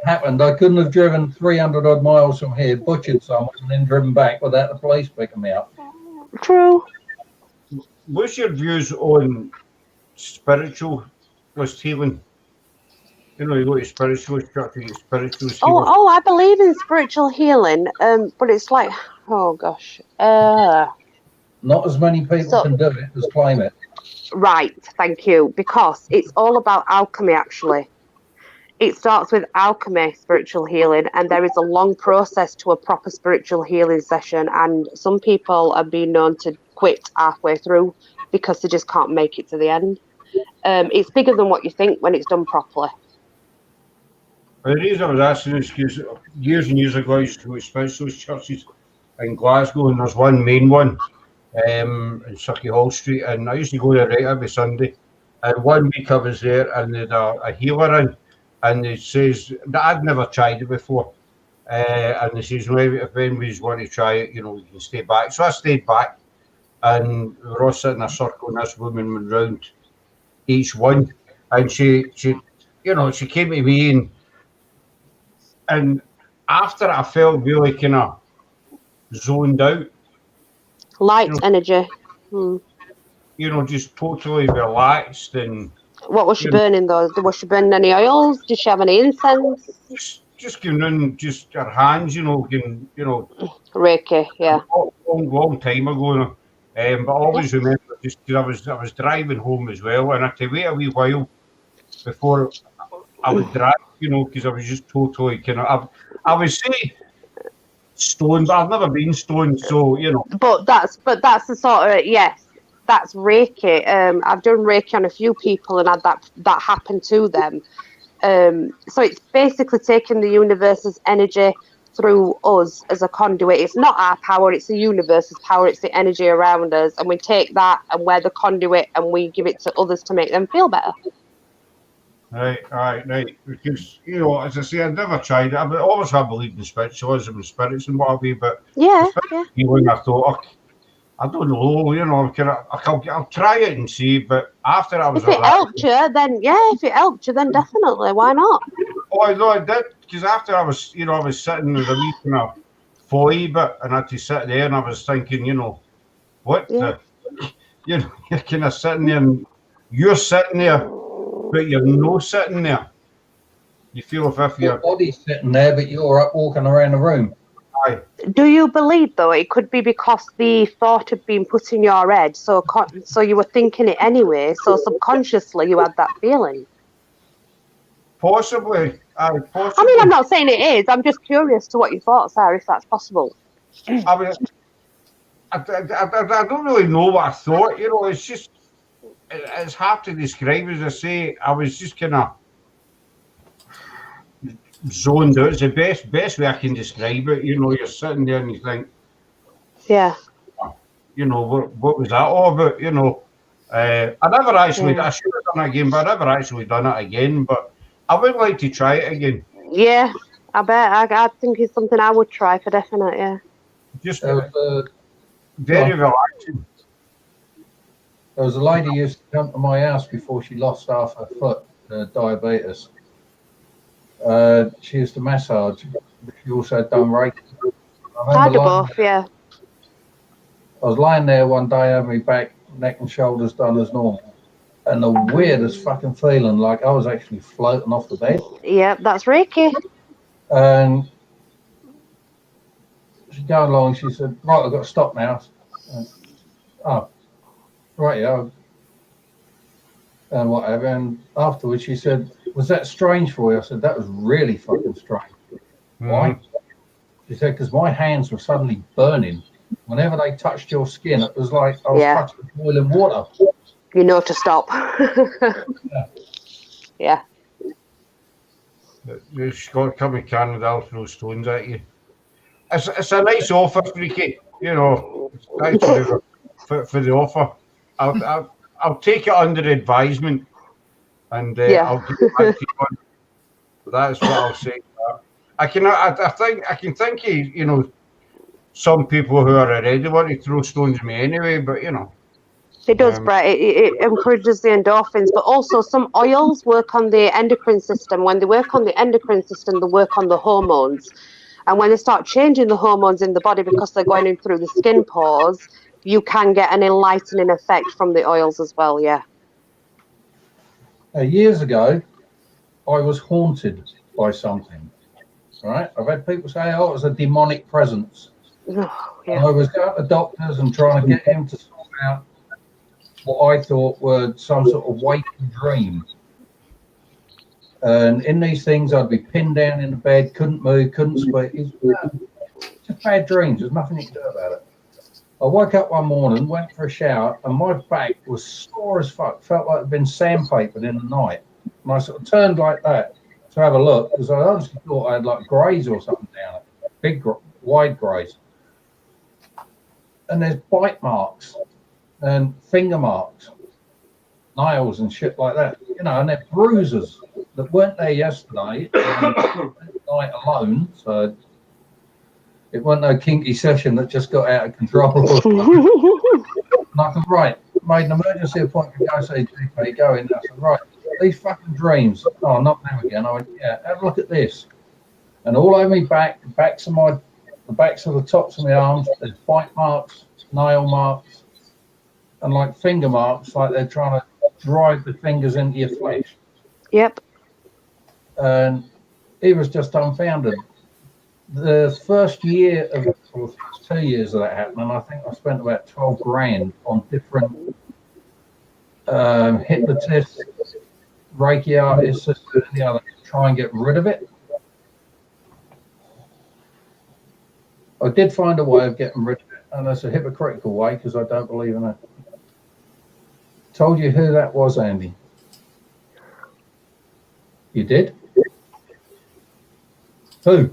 happened? I couldn't have driven 300 odd miles from here, butchered someone, and then driven back without the police picking me up. True. What's your views on spiritualist healing? You know, you go to spiritualist church, you get spiritualist healing. Oh, I believe in spiritual healing, but it's like, oh gosh. Not as many people can do it as claim it. Right, thank you. Because it's all about alchemy, actually. It starts with alchemy, spiritual healing, and there is a long process to a proper spiritual healing session. And some people are being known to quit halfway through because they just can't make it to the end. It's bigger than what you think when it's done properly. The reason I was asking is because years and years ago, I used to go to spiritualist churches in Glasgow, and there's one main one in Sucky Hall Street, and I used to go there right every Sunday. And one week I was there, and they had a healer in, and it says that I'd never tried it before, and they says, well, if anybody's want to try it, you know, you can stay back. So I stayed back, and we were all sitting in a circle, and this woman went round each one, and she you know, she came to me, and after I felt really kind of zoned out. Light energy. You know, just totally relaxed. And what was she burning though? Was she burning any oils? Did she have any incense? Just giving in just her hands, you know, Reiki, yeah. Long time ago. But I always remember just because I was driving home as well, and I had to wait a wee while before I would drive, you know, because I was just totally kind of I would say stoned, but I've never been stoned, so you know. But that's the sort of, yes, that's Reiki. I've done Reiki on a few people and had that happen to them. So it's basically taking the universe's energy through us as a conduit. It's not our power, it's the universe's power, it's the energy around us, and we take that and we're the conduit and we give it to others to make them feel better. Right. Because, you know, as I say, I've never tried it. I've always have believed in spiritualism and spirits and what have you, but when I thought, I don't know, you know, I'll try it and see, but after I was... If it helped you, then definitely, why not? Oh, no, I did, because after I was sitting with a wee kind of foy bit, and I had to sit there, and I was thinking, you know, what the... You know, you're kind of sitting there, and you're sitting there, but you're not sitting there. You feel as if your body's sitting there, but you're up walking around the room. Aye. Do you believe, though, it could be because the thought had been put in your head, so you were thinking it anyway, so subconsciously you had that feeling? Possibly. I mean, I'm not saying it is. I'm just curious to what your thoughts are, if that's possible. I mean, I don't really know what I thought. You know, it's just... It's hard to describe. As I say, I was just kind of zoned out. It's the best way I can describe it. You know, you're sitting there and you think, you know, what was that all about? You know, I never actually, I should have done it again, but I never actually done it again. But I would like to try it again. Yeah, I bet. I think it's something I would try for definite. Yeah. Just very relaxing. There was a lady who used to come to my house before she lost half her foot, diabetes. She used to massage. She also done Reiki. I do both, yeah. I was lying there one day, having my back, neck and shoulders done as normal. and the weirdest fucking feeling, like I was actually floating off the bed. Yep, that's Reiki. And she's going along. She said, "Right, I've got to stop now." Oh, right, yeah. And whatever. And afterwards, she said, "Was that strange for you?" I said, "That was really fucking strange." Why? She said, "Because my hands were suddenly burning. Whenever they touched your skin, it was like I was touching boiling water." You know to stop. Yeah. She's got to come to Canada, I'll throw stones at you. It's a nice offer, Freaky. You know, thanks for the offer. I'll take it under advisement, and I'll give it back to you. That's what I'll say. I can think of, you know, some people who are already want to throw stones at me anyway, but you know. It does, Brett. It encourages the endorphins, but also some oils work on the endocrine system. When they work on the endocrine system, they work on the hormones. And when they start changing the hormones in the body because they're going in through the skin pores, you can get an enlightening effect from the oils as well, yeah. Years ago, I was haunted by something, right? I've had people say, "Oh, it was a demonic presence." I was going to doctors and trying to get him to sort out what I thought were some sort of waking dream. And in these things, I'd be pinned down in the bed, couldn't move, couldn't speak. Just bad dreams. There's nothing you can do about it. I woke up one morning, went for a shower, and my back was sore as fuck. Felt like it'd been sandpapered in the night. And I sort of turned like that to have a look, because I honestly thought I had like grays or something down it. Big, wide grays. And there's bite marks and finger marks, nails and shit like that, you know, and they're bruises that weren't there yesterday night alone, so it wasn't no kinky session that just got out of control. And I said, right, made an emergency appointment, go see GP, go in there. I said, right, these fucking dreams, oh, not them again. I went, yeah, have a look at this. And all over me back, the backs of the tops of my arms, there's bite marks, nail marks, and like finger marks, like they're trying to drive the fingers into your flesh. Yep. And he was just dumbfounded. The first year of, or the first 2 years of that happening, I think I spent about 12 grand on different hypnotists, Reiki artists, and the other to try and get rid of it. I did find a way of getting rid of it, and that's a hypocritical way because I don't believe in it. Told you who that was, Andy. You did? Who?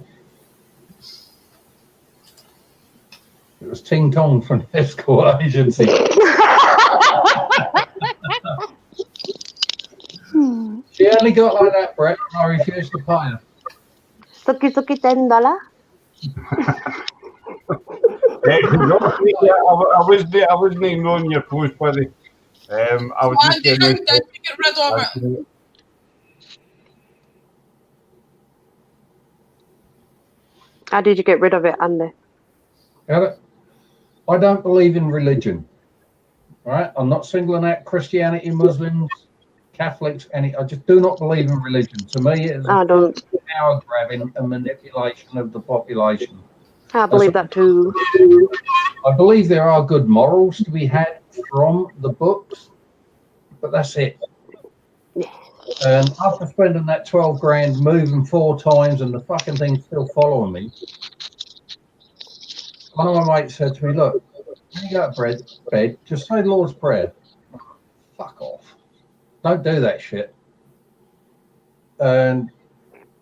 It was Ting Tong from the escort agency. She only got like that, Brett, and I refused to pay her. Suki $10. I wasn't ignoring your post, buddy. I was just Andy, how did you get rid of it? How did you get rid of it, Andy? I don't believe in religion. All right, I'm not singling out Christianity, Muslims, Catholics, any. I just do not believe in religion. To me, it's power grabbing and manipulation of the population. I believe that too. I believe there are good morals to be had from the books, but that's it. And after spending that 12 grand, moving 4 times, and the fucking thing's still following me, one of my mates said to me, "Look, when you go to bed, just say the Lord's Prayer." Fuck off. Don't do that shit. And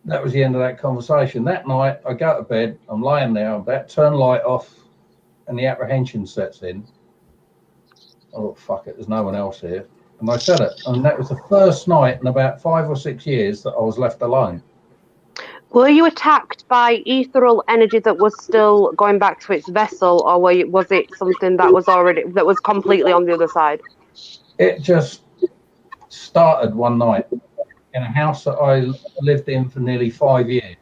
that was the end of that conversation. That night, I go to bed, I'm lying there, I'm about to turn the light off, and the apprehension sets in. Oh, fuck it, there's no one else here. And I said it. And that was the first night in about 5 or 6 years that I was left alone. Were you attacked by ethereal energy that was still going back to its vessel, or was it something that was completely on the other side? It just started one night in a house that I lived in for nearly 5 years.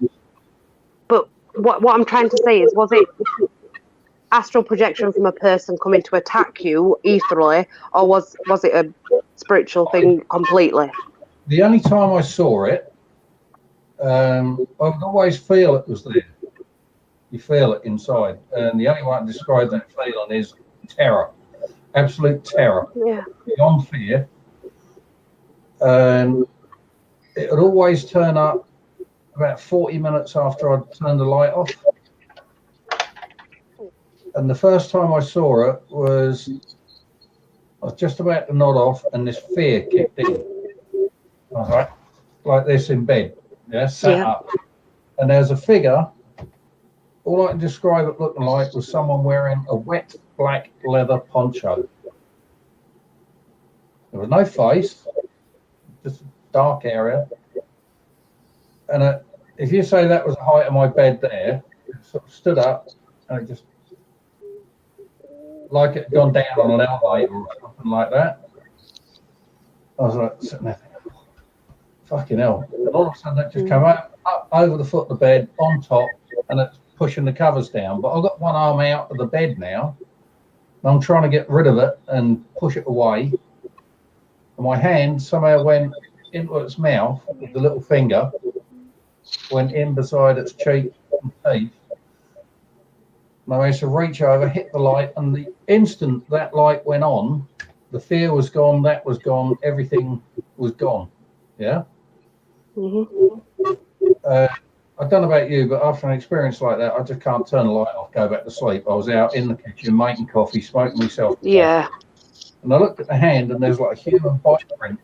But what I'm trying to say is, was it astral projection from a person coming to attack you ethereally, or was it spiritual thing completely. The only time I saw it, I would always feel it was there. You feel it inside. And the only way I can describe that feeling is terror. Absolute terror. Yeah. Beyond fear. It would always turn up about 40 minutes after I'd turned the light off. And the first time I saw it was, I was just about to nod off and this fear kicked in. I was like this in bed, sat up. And there's a figure, all I can describe it looking like was someone wearing a wet black leather poncho. There was no face, just a dark area. And if you say that was the height of my bed there, it sort of stood up and it just, like it had gone down on an elevator or something like that. I was like sitting there thinking, fucking hell. And all of a sudden it just came up over the foot of the bed, on top, and it's pushing the covers down. But I've got one arm out of the bed now. And I'm trying to get rid of it and push it away. And my hand somehow went into its mouth with the little finger, went in beside its cheek and teeth. And I managed to reach over, hit the light, and the instant that light went on, the fear was gone, that was gone, everything was gone. Yeah? Mm-hmm. I don't know about you, but after an experience like that, I just can't turn the light off, go back to sleep. I was out in the kitchen making coffee, smoking myself. Yeah. And I looked at the hand, and there's like a human bite print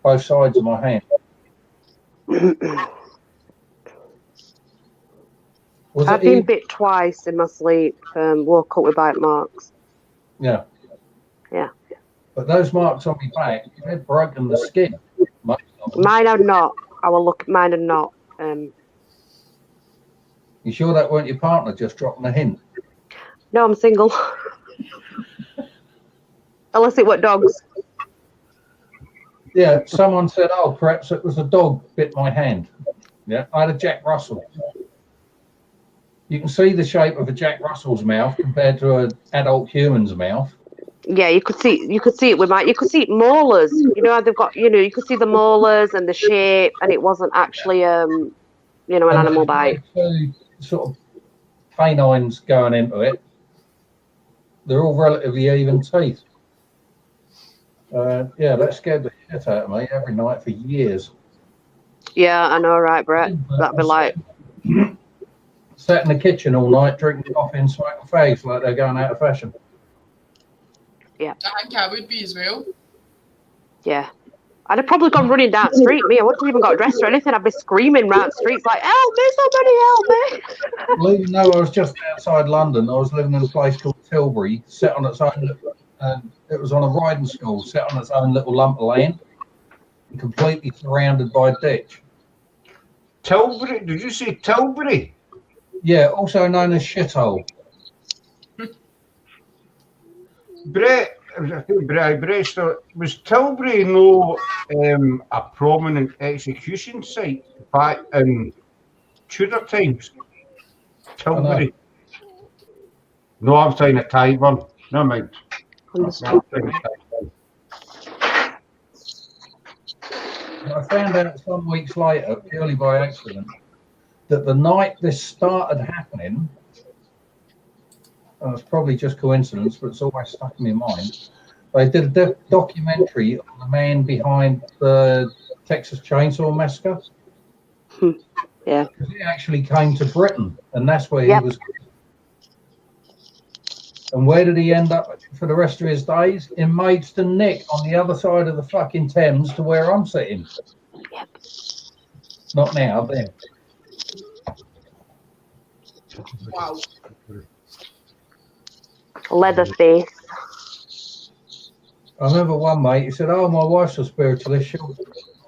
both sides of my hand. I've been bit twice in my sleep, woke up with bite marks. Yeah. Yeah. But those marks on my back, they've broken the skin. Mine are not. I will look. Mine are not. You sure that weren't your partner just dropping a hint? No, I'm single. Unless it were dogs. Yeah, someone said, oh, perhaps it was a dog bit my hand. Yeah, I had a Jack Russell. You can see the shape of a Jack Russell's mouth compared to an adult human's mouth. Yeah, you could see it with you could see molars. You know, they've got, you could see the molars and the shape, and it wasn't actually an animal bite. Two sort of canines going into it. They're all relatively even teeth. That scared the shit out of me every night for years. Yeah, I know, right, Brett? That'd be like sat in the kitchen all night drinking coffee and smoking fags like they're going out of fashion. Yeah. I think I would be as well. Yeah. I'd have probably gone running down the street. Me, I wouldn't have even got dressed or anything. I'd be screaming round the streets like, help me, somebody help me. Well, even though I was just outside London, I was living in a place called Tilbury, set on its own, and it was on a riding school, set on its own little lump of land, completely surrounded by a ditch. Tilbury? Did you say Tilbury? Yeah, also known as Shithole. Brett, was Tilbury no a prominent execution site back in Tudor times? Tilbury. No, I'm saying a Tyburn. No, mind. I found out some weeks later, purely by accident, that the night this started happening, and it's probably just coincidence, but it's always stuck in my mind, they did a documentary on the man behind the Texas Chainsaw Massacre. Yeah. Because he actually came to Britain, and that's where he was. And where did he end up for the rest of his days? In Maidstone Neck, on the other side of the fucking Thames to where I'm sitting. Yep. Not now, then. Wow. Leatherface. I remember one mate, he said, oh, my wife's a spiritualist, she'll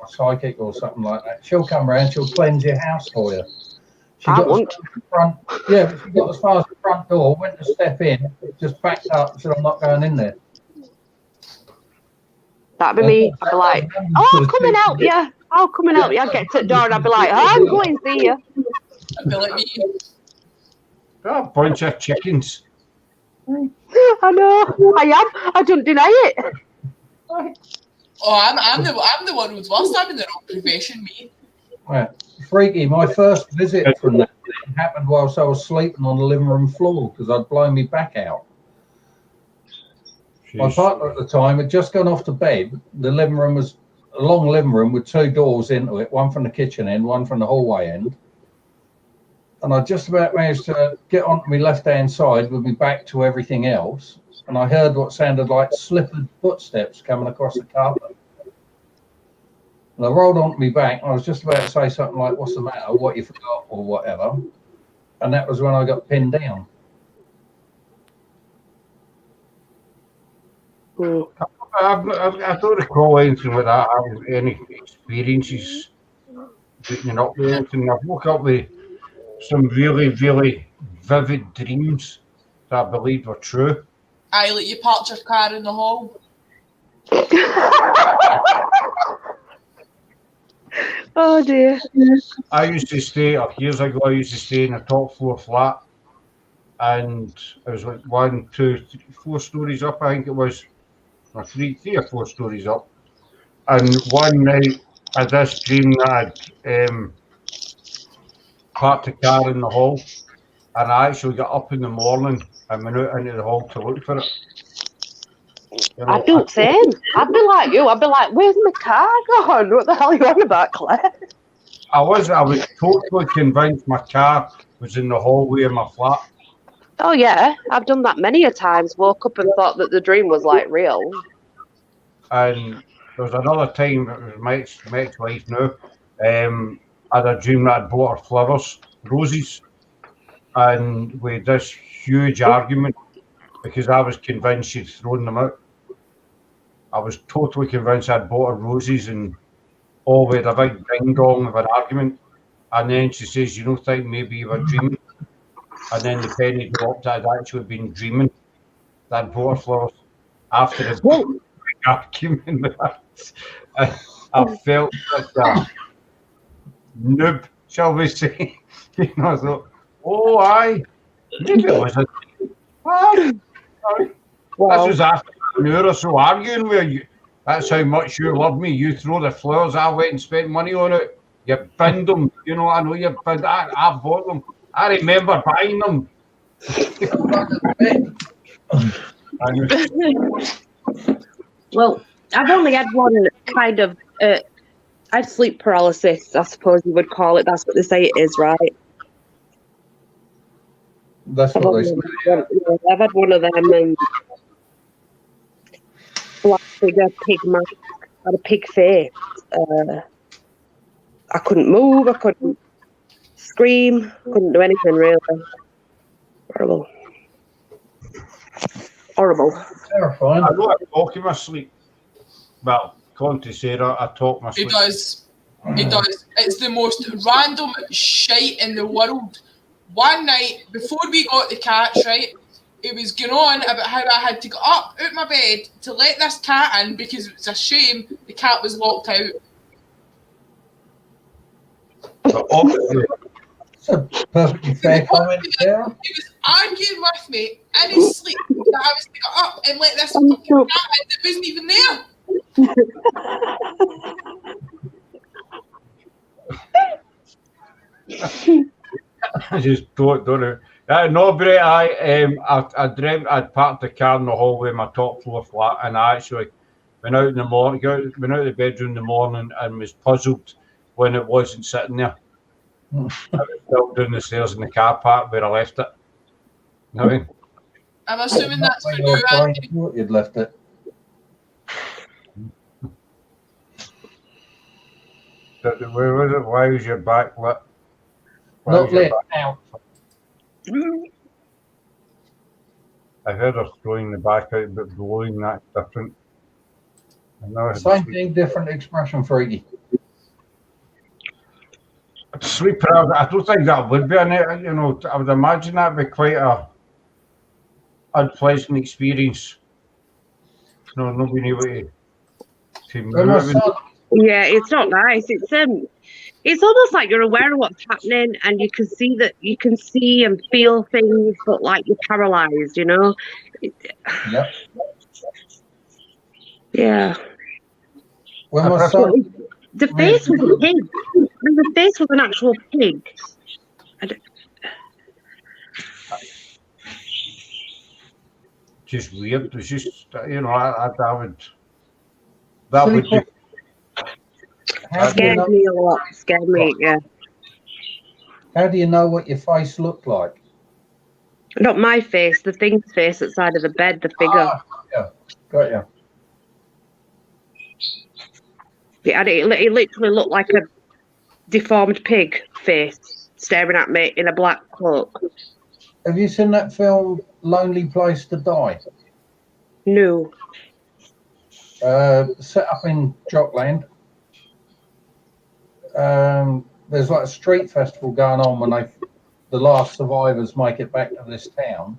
psychic or something like that. She'll come around, she'll cleanse your house for you. She got she got as far as the front door, went to step in, just backed up and said, I'm not going in there. That'd be me. I'd be like, I'll come and help you. I'll come and help you. I'd get to the door and I'd be like, I'm going to see you. I'd be like me. A bunch of chickens. I know. I am. I don't deny it. Oh, I'm the world's worst. I'm in the wrong profession, me. Right. Freaky, my first visit from that thing happened whilst I was sleeping on the living room floor because I'd blown my back out. My partner at the time had just gone off to bed. The living room was a long living room with two doors into it, one from the kitchen end, one from the hallway end. And I just about managed to get onto my left-hand side with my back to everything else. And I heard what sounded like slippered footsteps coming across the carpet. And I rolled onto my back, and I was just about to say something like, "What's the matter? What you forgot?" or whatever. And that was when I got pinned down. I don't recall anything like that. Any experiences beating up with anything. I woke up with some really, really vivid dreams that I believed were true. I let you park your car in the hall. Oh dear. I used to stay up years ago. I used to stay in a top floor flat, and it was like 1, 2, 3, 4 stories up. I think it was, or 3 or 4 stories up. And one night, I had this dream that I'd parked the car in the hall, and I actually got up in the morning and went out into the hall to look for it. You know, I'd do the same. I'd be like you. I'd be like, "Where's my car gone? What the hell are you on about, Claire?" I was totally convinced my car was in the hallway of my flat. Oh yeah, I've done that many a times. Woke up and thought that the dream was like real. And there was another time, it was my ex-wife now, I had a dream that I'd bought her flowers, roses, and we had this huge argument because I was convinced she'd thrown them out. I was totally convinced I'd bought her roses, and we had a big ding-dong of an argument. And then she says, "You don't think maybe you were dreaming?" And then the penny dropped. I'd actually been dreaming that I'd bought her flowers after the big argument with that. I felt like a noob, shall we say. You know, I thought, "Oh, aye, maybe it was a aye. Wow. This was after an hour or so arguing with you. That's how much you love me. You throw the flowers. I went and spent money on it. You binned them. You know, I know you binned. I bought them. I remember buying them." Well, I've only had one kind of. I had sleep paralysis, I suppose you would call it. That's what they say it is, right? That's what they say. I've had one of them, and black figure, pig mask, had a pig face. I couldn't move, I couldn't scream, couldn't do anything really. Horrible. Terrifying. I know I talk in my sleep. Well, according to Sarah, I talk my sleep. He does. It's the most random shite in the world. One night, before we got the cats, right, it was going on about how I had to get up out my bed to let this cat in because it was a shame the cat was locked out. But obviously, It's a perfectly fair comment there. He was arguing with me in his sleep that I was to get up and let this fucking cat in that wasn't even there. I just don't know. No, Brett, I dreamt I'd parked the car in the hallway of my top floor flat, and I actually went out in the morning, went out of the bedroom in the morning, and was puzzled when it wasn't sitting there. I was still down the stairs in the car park where I left it. You know what I mean? I'm assuming that's for you, Andy. You'd left it. Where was it? Why was your back lit? Not lit now. I heard her throwing the back out, but blowing, that's different. Same thing, different expression, Freaky. Sleep paralysis, I don't think that would be a net, you know, I would imagine that would be quite a unpleasant experience. No, not being able to move. Yeah, it's not nice. It's almost like you're aware of what's happening and you can see and feel things, but like you're paralyzed, you know? Yep. Yeah. When my son, The face was a pig. The face was an actual pig. Just weird. It's just, you know, that would be. Scared me a lot. Scared me, yeah. How do you know what your face looked like? Not my face, the thing's face outside of the bed, the figure. Yeah, got you. It literally looked like a deformed pig face staring at me in a black cloak. Have you seen that film, Lonely Place to Die? No. Set up in Jockland. There's like a street festival going on when the last survivors make it back to this town.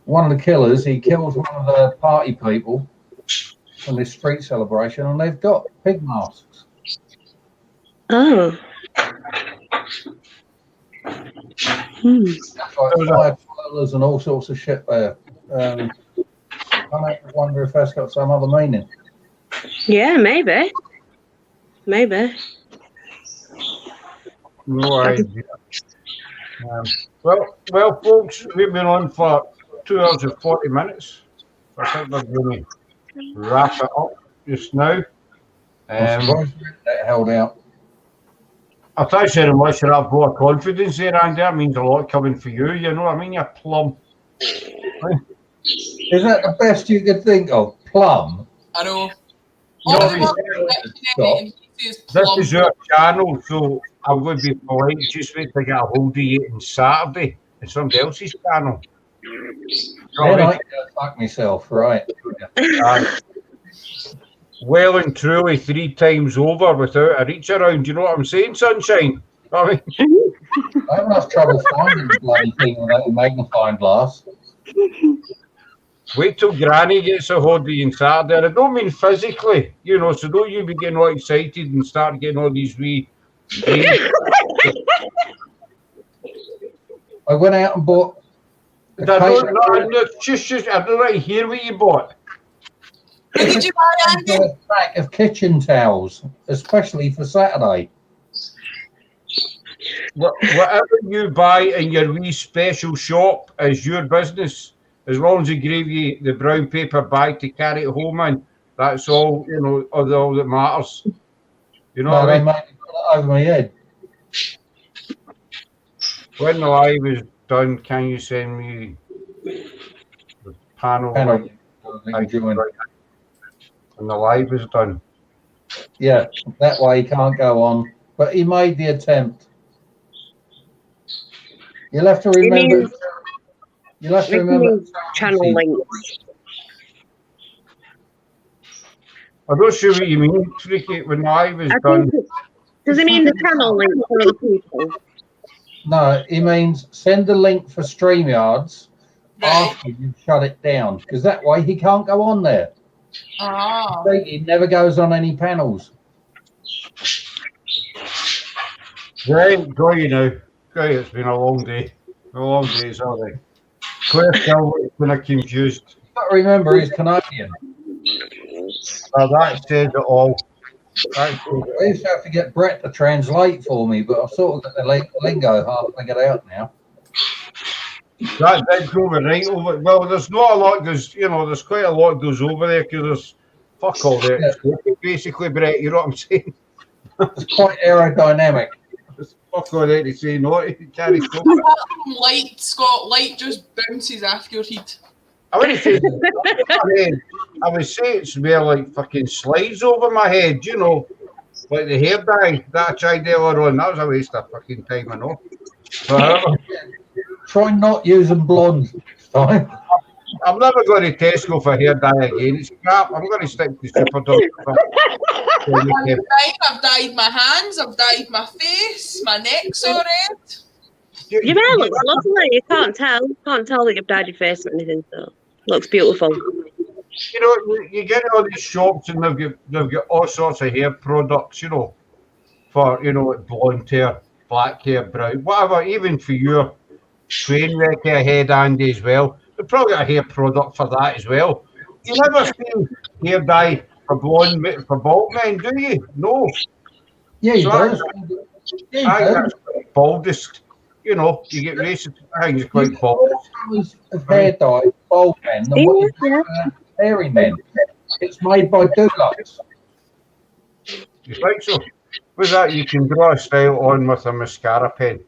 One of the killers, he kills one of the party people on this street celebration, and they've got pig masks. Oh. Like fire and all sorts of shit there. I wonder if that's got some other meaning. Yeah, maybe. Maybe. No idea. Well, folks, we've been on for 2 hours and 40 minutes. I think we're going to wrap it up just now. That held out. I'll tell you so much that I've got confidence there, Andy. That means a lot coming for you, you know what I mean? You're plum. Is that the best you could think of? Plum? I know. This is your channel, so I'm going to be polite. Just wait to get a hold of you on Saturday. It's somebody else's channel. Then I can fuck myself, right? Well and truly 3 times over without a reach around. You know what I'm saying, sunshine? I mean, I have enough trouble finding the bloody thing without a magnifying glass. wait till Granny gets a hold of you on Saturday. And I don't mean physically, you know, so don't you be getting all excited and start getting all these wee. I went out and bought. I don't want to hear what you bought. What did you buy, Andy? A pack of kitchen towels, especially for Saturday. Whatever you buy in your wee special shop is your business. As long as they give you the brown paper bag to carry it home in, that's all, you know, all that matters. You know what I mean? They make me put it over my head. When the live is done, can you send me the panel? When the live is done. Yeah, that way he can't go on. But he made the attempt. You'll have to remember. You'll have to remember channel links. I'm not sure what you mean, Tricky. When the live is done. Does it mean the channel link for other people? No, he means send the link for StreamYards after you shut it down, because that way he can't go on there. Ah. He never goes on any panels. Right, go you now. Great, it's been a long day. A long day, sorry. Claire Gilbert's been confused. You've got to remember, he's Canadian. That says it all. I used to have to get Brett to translate for me, but I've sort of got the lingo half figured out now. That did go right over. Well, there's not a lot goes, you know, there's quite a lot goes over there because there's fuck all that. Yeah. Basically, Brett, you know what I'm saying? It's quite aerodynamic. There's fuck all that to say, no, it carries Light, Scott, light just bounces off your head. I wouldn't say I would say it's more like fucking slides over my head, you know, like the hair dye that I tried earlier on. That was a waste of fucking time, I know. Try not using blonde this time. I'm never going to Tesco for hair dye again. It's crap. I'm going to stick to Superdog. I've dyed my hands, I've dyed my face, my neck's all red. Your hair looks lovely. You can't tell. Can't tell that you've dyed your face or anything. So looks beautiful. You know, you get all these shops and they've got all sorts of hair products. You know, for like blonde hair, black hair, brown, whatever. Even for your train wreck head, Andy, as well. They've probably got a hair product for that as well. You never see hair dye for bald men, do you? No. Yeah, he So does. Yeah, I he think does. that's baldest. You know, you get racist. I think it's quite baldest. Colours of hair dye, bald men, than what you Yeah, do for hairy men. It's made by Dulux. You think so? With that, you can draw a style on with a mascara pen.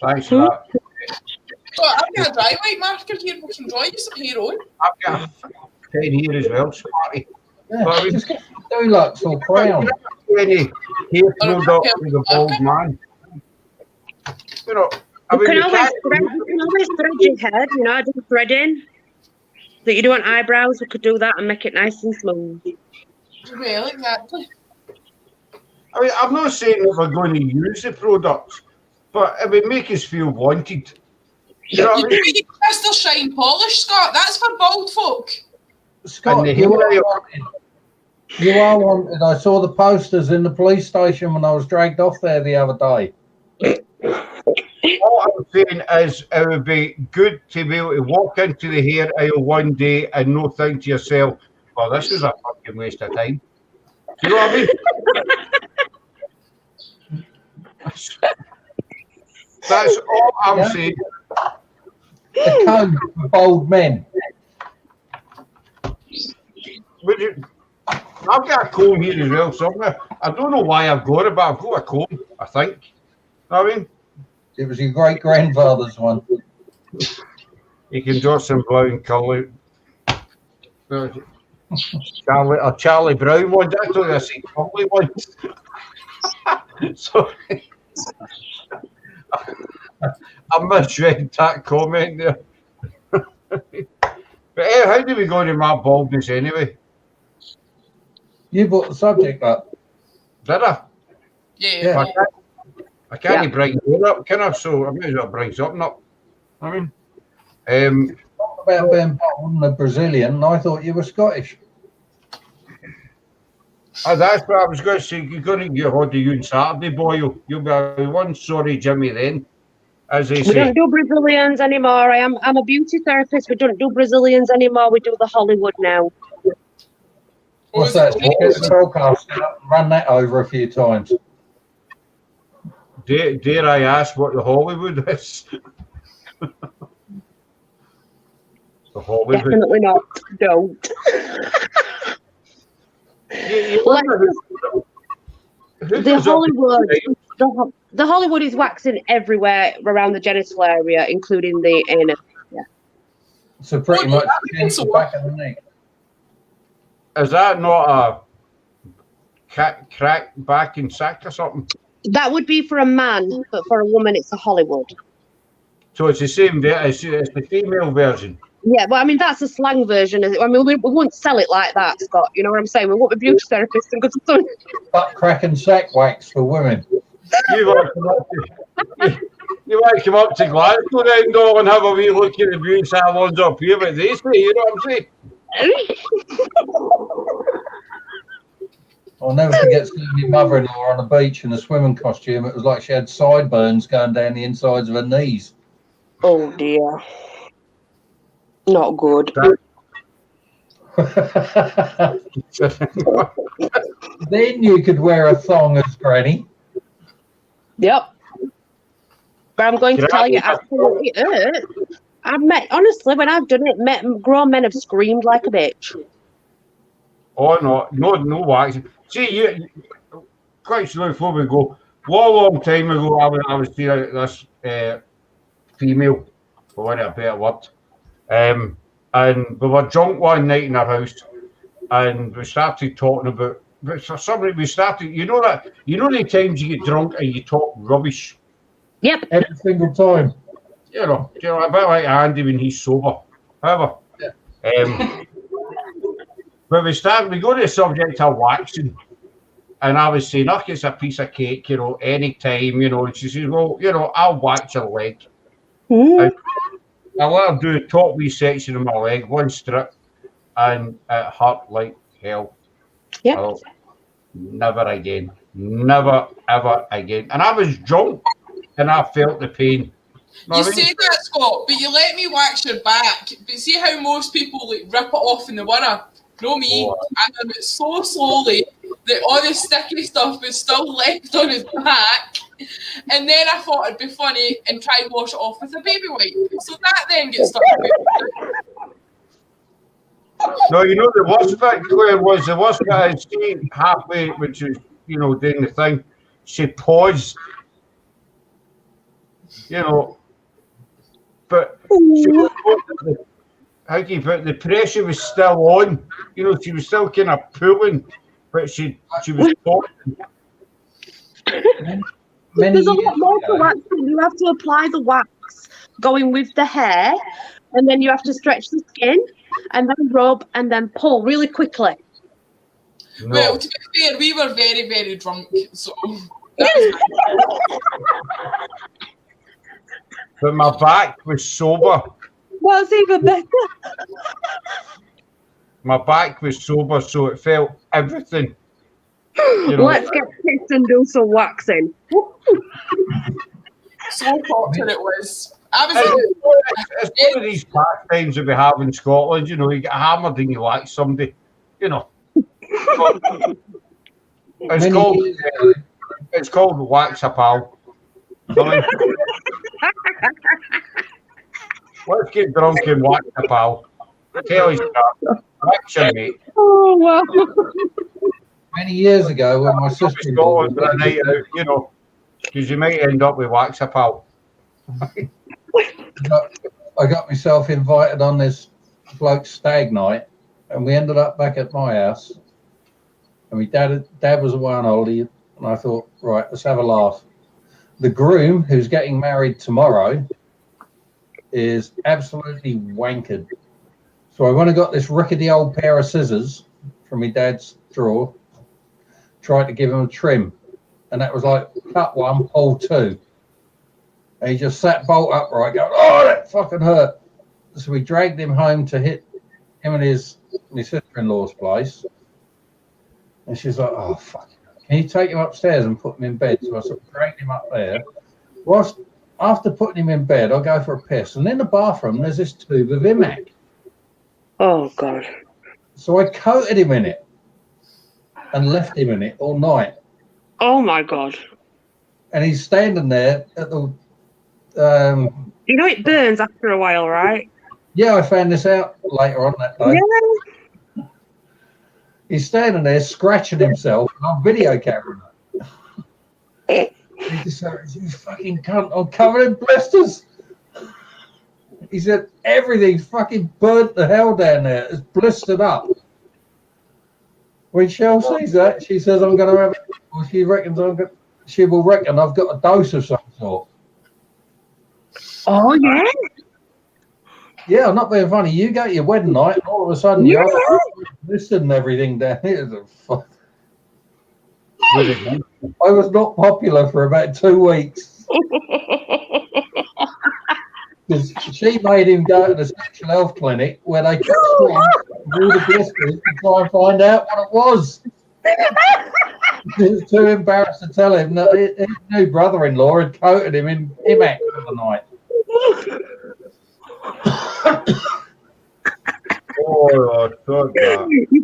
Thanks for that. So I've got a dry white marker here. We can draw you some hair on. I've got a pen here as well, Smarty. Yeah, But I mean, just get some Dulux or Crown. any hair product with a bald man. You know, I you mean, can you always can't. thread your head, you know, do threading that you do on eyebrows. We could do that and make it nice and smooth. Well, exactly. I mean, I'm not saying that we're going to use the products, but it would make us feel wanted. You know what I mean? You need Crystal Shine Polish, Scott. That's for bald folk. Scott, And the you hair- are wanted. You are wanted. I saw the posters in the police station when I was dragged off there the other day. All I'm saying is it would be good to be able to walk into the hair aisle one day and not think to yourself, well, this is a fucking waste of time. Do you know what I mean? That's all I'm Yeah. saying. The code for bald men. Would you, I've got a comb here as well somewhere. I don't know why I've got it, but I've got a comb, I think. You know what I mean? It was your great grandfather's one. You can draw some brown colour. Charlie Brown ones. I thought I see ugly ones. So I misread that comment there. But how do we go to my baldness anyway? You brought the subject up. Did I? Yeah. I can't bring it up, can I? So I may as well bring something up. I mean, Talk about being bald and a Brazilian, and I thought you were Scottish. that's what I was going to say. You're going to get hold of you on Saturday, boy. You'll be one sorry Jimmy then, as they We say. don't do Brazilians anymore. I'm a beauty therapist. We don't do Brazilians anymore. We do the Hollywood now. What's that? Get the broadcast out and run that over a few times. Dare I ask what the Hollywood is? The Hollywood. Definitely not. Don't. You Like, wonder who the goes up Hollywood. to- The Hollywood is waxing everywhere around the genital area, including the anus. Yeah. So pretty much the back of the neck. Is that not a crack back and sack or something? That would be for a man, but for a woman, it's a Hollywood. So it's the same. It's the female version. Yeah, well, I mean, that's a slang version. I mean, we wouldn't sell it like that, Scott. You know what I'm saying? We won't be beauty therapists and good stuff. Butt crack and sack wax for women. You want to come up to Glasgow then, though, and have a wee look at the beauty salons up here, but they say, you know what I'm saying? I'll never forget seeing my mother-in-law on the beach in a swimming costume. It was like she had sideburns going down the insides of her knees. Oh dear, not good. Then you could wear a thong as granny. Yep. But I'm going to tell you, absolutely hurt. Honestly, when I've done it, grown men have screamed like a bitch. Oh, no wax. See, you quite slow before we go. Long time ago, I was seeing this female, for want of a better word. And we were drunk one night in our house, and we started talking about. But for some reason, we started. You know the times you get drunk and you talk rubbish. Yep. Every single time. You know, a bit like Andy when he's sober. However, but we go to the subject of waxing, and I was saying, it's a piece of cake, you know, any time, you know. And she says, well, you know, I'll wax your leg. Mm. I let her do the top wee section of my leg, one strip, and it hurt like hell. Yep. Oh, never again. Never, ever again. And I was drunk, and I felt the pain. You say that, Scott, but you let me wax your back. But see how most people like rip it off in the winter? No me. I done it so slowly that all the sticky stuff was still left on his back. And then I thought it'd be funny and try and wash it off with a baby wipe. So that then gets stuck. No, you know the worst bit, Claire, was the worst bit I'd seen halfway, which is, you know, doing the thing. She paused, you know, but she was, how do you put it, the pressure was still on. You know, she was still kind of pulling, but she was pausing. There's a lot more to waxing. You have to apply the wax going with the hair, and then you have to stretch the skin, and then rub, and then pull really quickly. No. Well, to be fair, we were very, very drunk, so... But my back was sober. What's even better? My back was sober, so it felt everything. You know, Let's get pissed and do some waxing. So popular it was. I was it's one of these pastimes that we have in Scotland. You know, you get hammered and you like somebody. You know, it's called wax a pal. Let's get drunk and wax a pal. Tell us that. Wax your mate. Oh wow! Many years ago, when my sister Scotland for a night out, you know, because you might end up with wax a pal. I got myself invited on this bloke's stag night, and we ended up back at my house. And my dad was away on holiday, and I thought, right, let's have a laugh. The groom, who's getting married tomorrow, is absolutely wankered. So I went and got this rickety old pair of scissors from my dad's drawer, tried to give him a trim, and that was like cut one, pull two. And he just sat bolt upright, going, "Oh, that fucking hurt." So we dragged him home to hit him and my sister-in-law's place. And she's like, "Oh, fuck. Can you take him upstairs and put him in bed?" So I sort of dragged him up there. Whilst after putting him in bed, I'll go for a piss. And in the bathroom, there's this tube of Imac. Oh God! So I coated him in it and left him in it all night. Oh my God! And he's standing there at the. You know it burns after a while, right? Yeah, I found this out later on that day. Yeah. He's standing there scratching himself on video camera. He just said, "You fucking cunt, I'm covered in blisters." He said, "Everything's fucking burnt the hell down there. It's blistered up." When Shell sees that, she says, "I'm going to have it." Well, she reckons she will reckon I've got a dose of some sort. Oh yeah. Yeah, I'm not being funny. You go to your wedding night, and all of a sudden you're blistered and everything down here. I was not popular for about 2 weeks. Because she made him go to the sexual health clinic where they kept all the blisters to try and find out what it was. He was too embarrassed to tell him that his new brother-in-law had coated him in Imac for the night. Oh,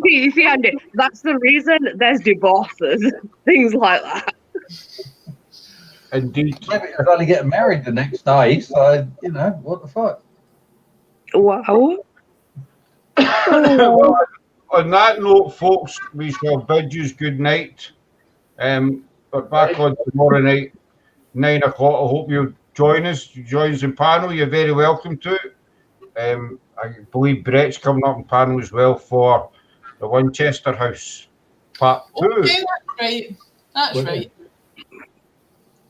You see, Andy, that's the reason there's divorces, things like that. indeed. Maybe I was only getting married the next day, so, you know, what the fuck. Wow. Well, on that note, folks, we shall bid you good night. But back on tomorrow night, 9 o'clock. I hope you join us. Join us in panel. You're very welcome to it. I believe Brett's coming up in panel as well for the Winchester House Part 2. Okay, that's right. That's right.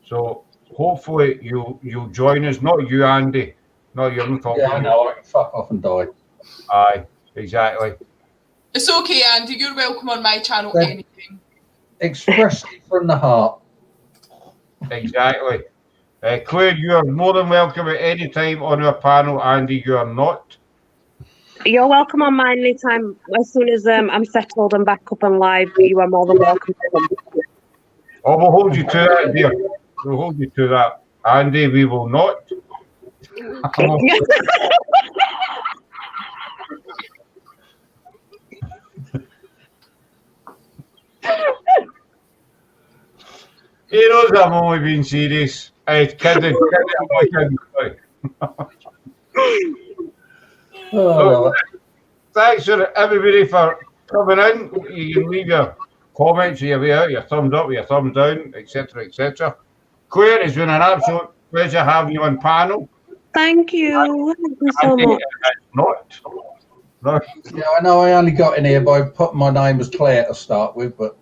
So hopefully you'll join us. Not you, Andy. No, you're not talking. Yeah, I know. I can fuck off and die. Aye, exactly. It's okay, Andy. You're welcome on my channel Yeah. anytime. Expressly from the heart. Exactly. Claire, you are more than welcome at any time on our panel. Andy, you are not. You're welcome on mine anytime. As soon as I'm settled and back up and live, you are more than welcome to come. Oh, we'll hold you to that, dear. We'll hold you to that. Andy, we will not. He knows I'm only being serious. It's kidding. Oh, Thanks for everybody for coming in. You can leave your comments your way out, your thumbs up, your thumbs down, etc., etc. Claire, it's been an absolute pleasure having you on panel. Thank you. Thank you so Andy, much. it's not. yeah, I know I only got in here by putting my name as Claire to start with, but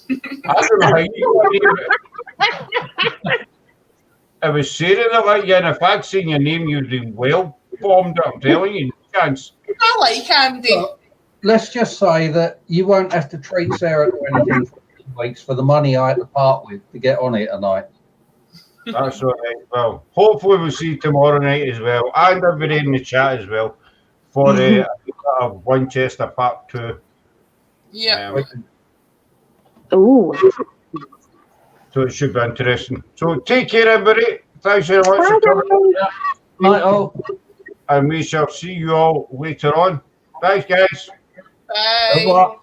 I don't know how you got here. I was saying that like you, and if I'd seen your name, you'd be well bombed. I'm telling you, no chance. I like Andy. let's just say that you won't have to treat Sarah to anything for 2 weeks for the money I had to part with to get on it tonight. That's all right. Well, hopefully we'll see you tomorrow night as well, and everybody in the chat as well for Winchester Part 2. Yeah. Ooh. So it should be interesting. So take care, everybody. Thanks very much for coming. Night all. And we shall see you all later on. Thanks, guys. Bye. Good luck.